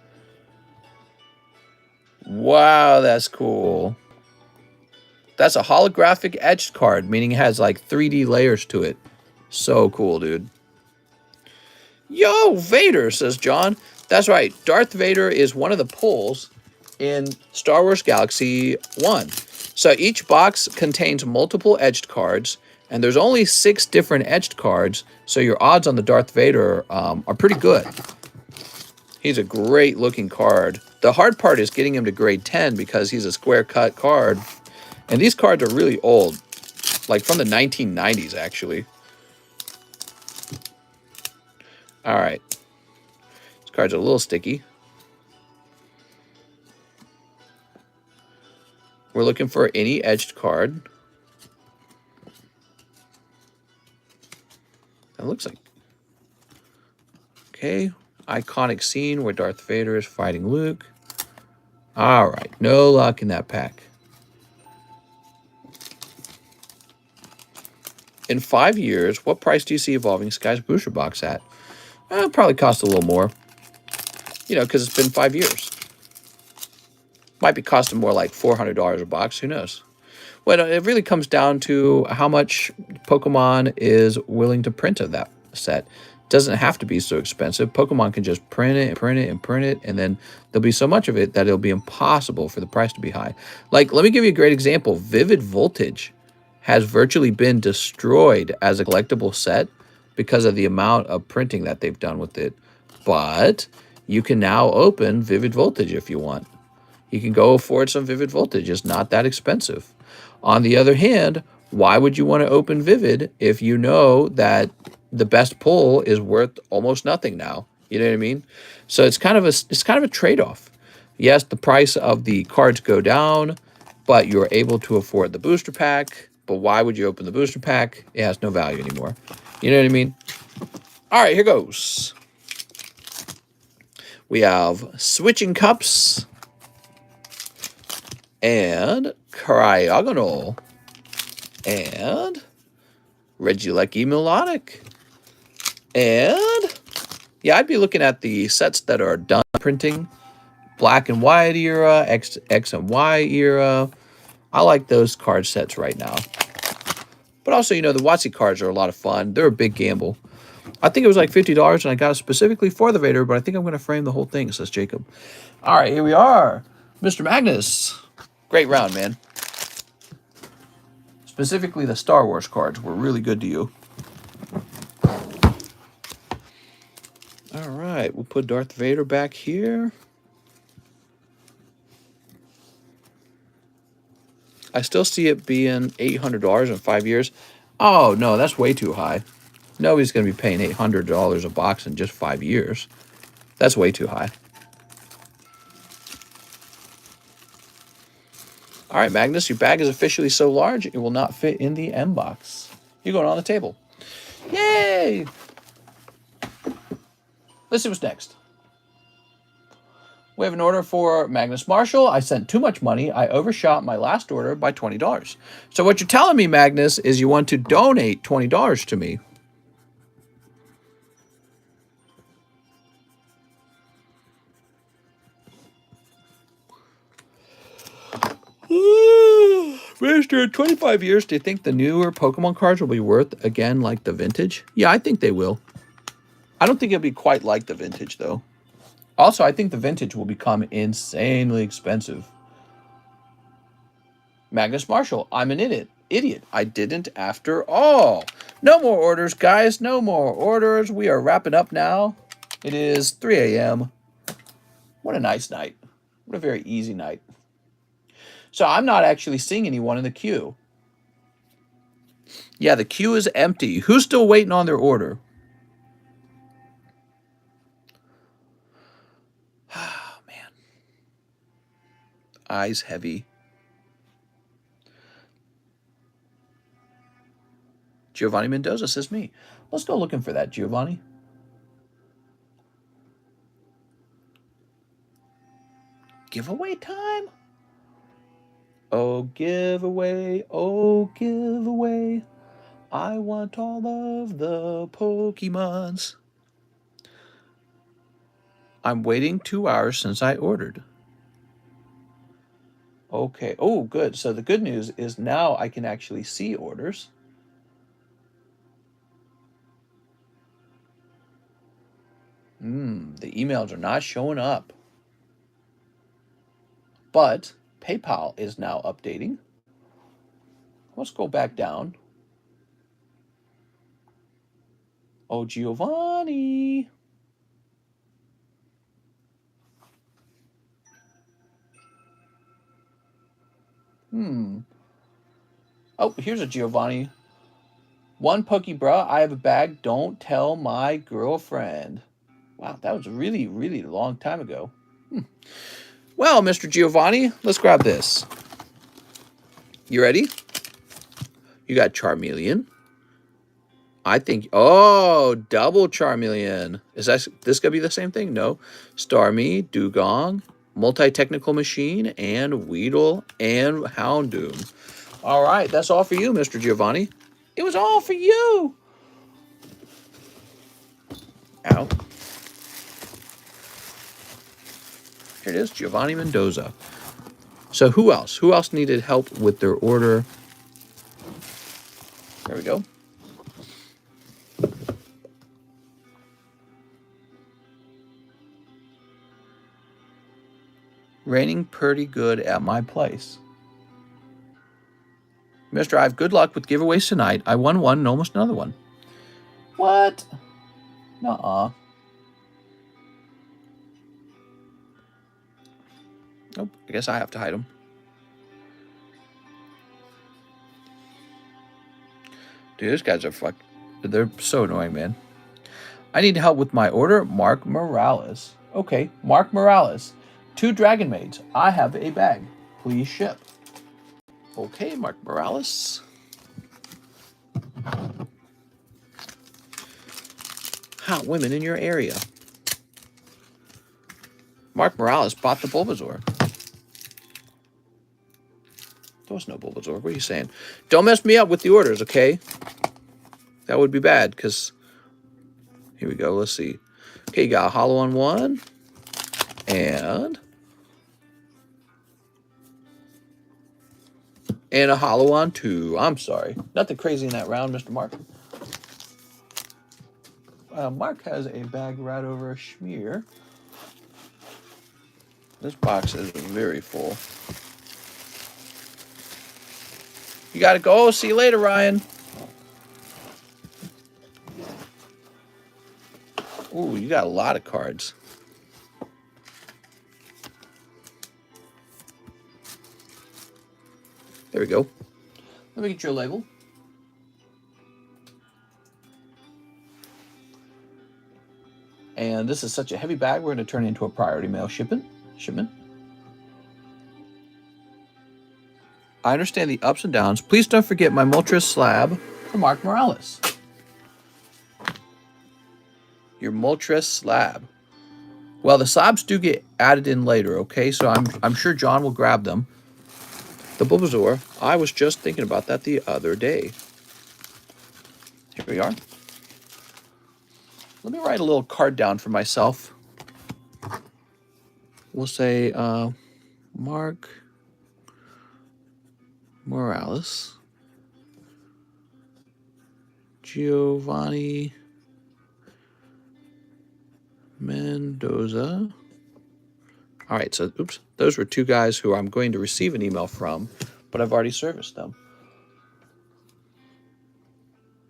Wow, that's cool. That's a holographic etched card, meaning it has like 3D layers to it. So cool, dude. Yo, Vader, says John. That's right. Darth Vader is one of the pulls in Star Wars Galaxy 1. So each box contains multiple etched cards, and there's only 6 different etched cards, so your odds on the Darth Vader are pretty good. He's a great looking card. The hard part is getting him to grade 10 because he's a square cut card. And these cards are really old, like from the 1990s, actually. All right. These cards are a little sticky. We're looking for any edged card. That looks like... Okay. Iconic scene where Darth Vader is fighting Luke. All right. No luck in that pack. In 5 years, what price do you see Evolving Skies booster box at? It'll probably cost a little more. You know, because it's been 5 years. Might be costing more like $400 a box. Who knows? Well, it really comes down to how much Pokemon is willing to print of that set. It doesn't have to be so expensive. Pokemon can just print it and print it and print it, and then there'll be so much of it that it'll be impossible for the price to be high. Like, let me give you a great example. Vivid Voltage. has virtually been destroyed as a collectible set because of the amount of printing that they've done with it. But you can now open Vivid Voltage if you want. You can go afford some Vivid Voltage. It's not that expensive. On the other hand, why would you want to open Vivid if you know that the best pull is worth almost nothing now? You know what I mean? So it's kind of a trade-off. Yes, the price of the cards go down, but you're able to afford the booster pack. But why would you open the booster pack? It has no value anymore. You know what I mean? All right, here goes. We have Switching Cups and Cryogonal and Regieleki Melodic. And yeah, I'd be looking at the sets that are done printing. Black and white era, X and Y era. I like those card sets right now. But also, you know, the WotC cards are a lot of fun. They're a big gamble. I think it was like $50 and I got it specifically for the Vader, but I think I'm going to frame the whole thing, says Jacob. All right, here we are. Mr. Magnus. Great round, man. Specifically, the Star Wars cards were really good to you. All right, we'll put Darth Vader back here. I still see it being $800 in 5 years. Oh, no, that's way too high. Nobody's going to be paying $800 a box in just 5 years. That's way too high. All right, Magnus, your bag is officially so large, it will not fit in the M box. You're going on the table. Yay! Let's see what's next. We have an order for Magnus Marshall. I sent too much money. I overshot my last order by $20. So what you're telling me, Magnus, is you want to donate $20 to me. Mister, in 25 years, do you think the newer Pokemon cards will be worth again like the vintage? Yeah, I think they will. I don't think it'll be quite like the vintage, though. Also, I think the vintage will become insanely expensive. Magnus Marshall, I'm an idiot. I didn't after all. No more orders, guys. No more orders. We are wrapping up now. It is 3 a.m. What a nice night. What a very easy night. So I'm not actually seeing anyone in the queue. Yeah, the queue is empty. Who's still waiting on their order? Oh, man. Eyes heavy. Giovanni Mendoza says me. Let's go looking for that, Giovanni. Giveaway time? Oh, giveaway. Oh, giveaway. I want all of the Pokemons. I'm waiting 2 hours since I ordered. Okay. Oh, good. So the good news is now I can actually see orders. The emails are not showing up. But PayPal is now updating. Let's go back down. Oh, Giovanni. Oh, here's a Giovanni. One Pokey bruh, I have a bag. Don't tell my girlfriend. Wow, that was a really, really long time ago. Well, Mr. Giovanni, let's grab this. You ready? You got Charmeleon. I think, oh, double Charmeleon. Is this going to be the same thing? No. Starmie, Dugong, Multi-Technical Machine, and Weedle, and Houndoom. All right, that's all for you, Mr. Giovanni. It was all for you. Ow. Here it is, Giovanni Mendoza. So who else? Who else needed help with their order? There we go. Raining pretty good at my place. Mr. Ive, good luck with giveaways tonight. I won one and almost another one. What? Nuh-uh. Nope, I guess I have to hide them. Dude, those guys are they're so annoying, man. I need help with my order. Mark Morales. Okay, Mark Morales. 2 Dragon Maids. I have a bag. Please ship. Okay, Mark Morales. Hot women in your area. Mark Morales bought the Bulbasaur. There was no Bulbasaur. What are you saying? Don't mess me up with the orders, okay? That would be bad, because... Here we go. Let's see. Okay, you got a hollow on 1. And a hollow on 2. I'm sorry. Nothing crazy in that round, Mr. Mark. Mark has a bag right over a schmear. This box is very full. You gotta go. See you later, Ryan. Ooh, you got a lot of cards. There we go. Let me get your label. And this is such a heavy bag, we're going to turn it into a priority mail shipment. I understand the ups and downs. Please don't forget my Moltres slab for Mark Morales. Your Moltres slab. Well, the slabs do get added in later, okay? So I'm sure John will grab them. The Bulbasaur, I was just thinking about that the other day. Here we are. Let me write a little card down for myself. We'll say Mark Morales, Giovanni Mendoza. All right, so oops, those were 2 guys who I'm going to receive an email from, but I've already serviced them.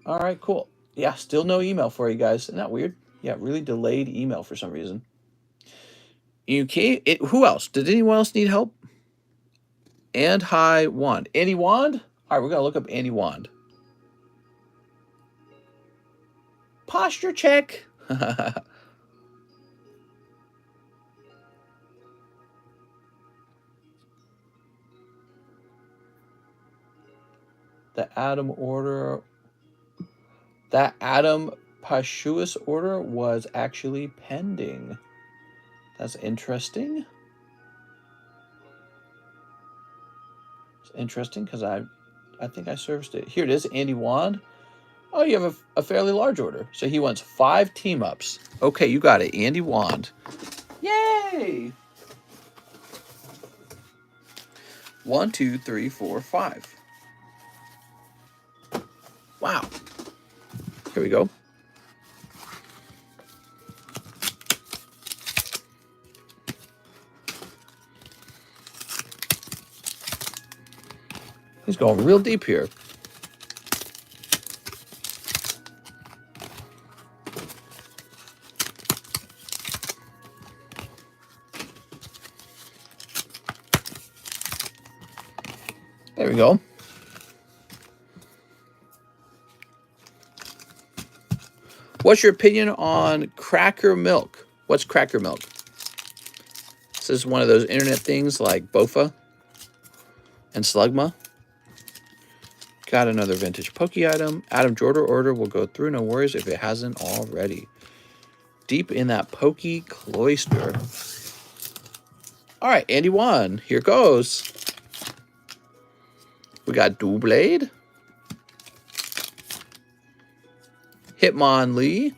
All right, cool. Yeah, still no email for you guys. Isn't that weird? Yeah, really delayed email for some reason. Okay, who else? Did anyone else need help? And High Wand. Annie Wand? All right, we're going to look up Annie Wand. Posture check. The Adam order... That Adam Pashuas order was actually pending. That's interesting. It's interesting because I think I serviced it. Here it is, Andy Wand. Oh, you have a fairly large order. So he wants 5 team-ups. Okay, you got it, Andy Wand. Yay! 1, 2, 3, 4, 5. Wow. Here we go. He's going real deep here. There we go. What's your opinion on cracker milk? What's cracker milk? This is one of those internet things like Bofa and Slugma. Got another vintage Poke item. Adam Jordan order will go through, no worries if it hasn't already. Deep in that Poke cloister. All right, Andy Wand, here goes. We got Doublade. Hitmonlee.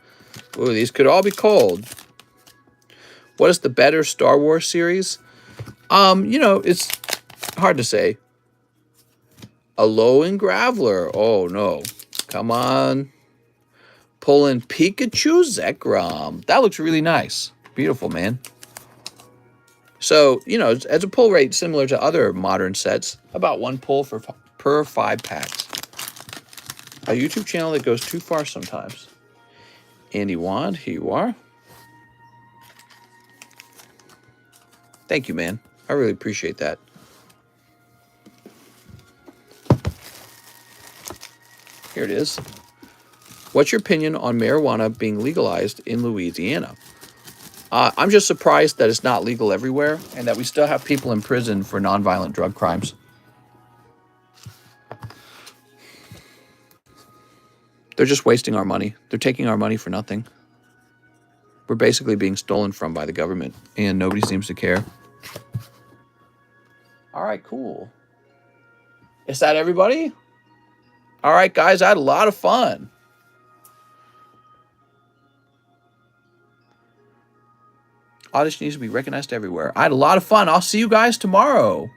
Ooh, these could all be cold. What is the better Star Wars series? You know, it's hard to say. Alolan Graveler. Oh, no. Come on. Pulling Pikachu Zekrom. That looks really nice. Beautiful, man. So, you know, as a pull rate similar to other modern sets, about 1 pull per 5 packs. A YouTube channel that goes too far sometimes. Andy Wand, here you are. Thank you, man. I really appreciate that. Here it is. What's your opinion on marijuana being legalized in Louisiana? I'm just surprised that it's not legal everywhere and that we still have people in prison for nonviolent drug crimes. They're just wasting our money. They're taking our money for nothing. We're basically being stolen from by the government, and nobody seems to care. All right, cool. Is that everybody? All right, guys, I had a lot of fun. Audition needs to be recognized everywhere. I had a lot of fun. I'll see you guys tomorrow.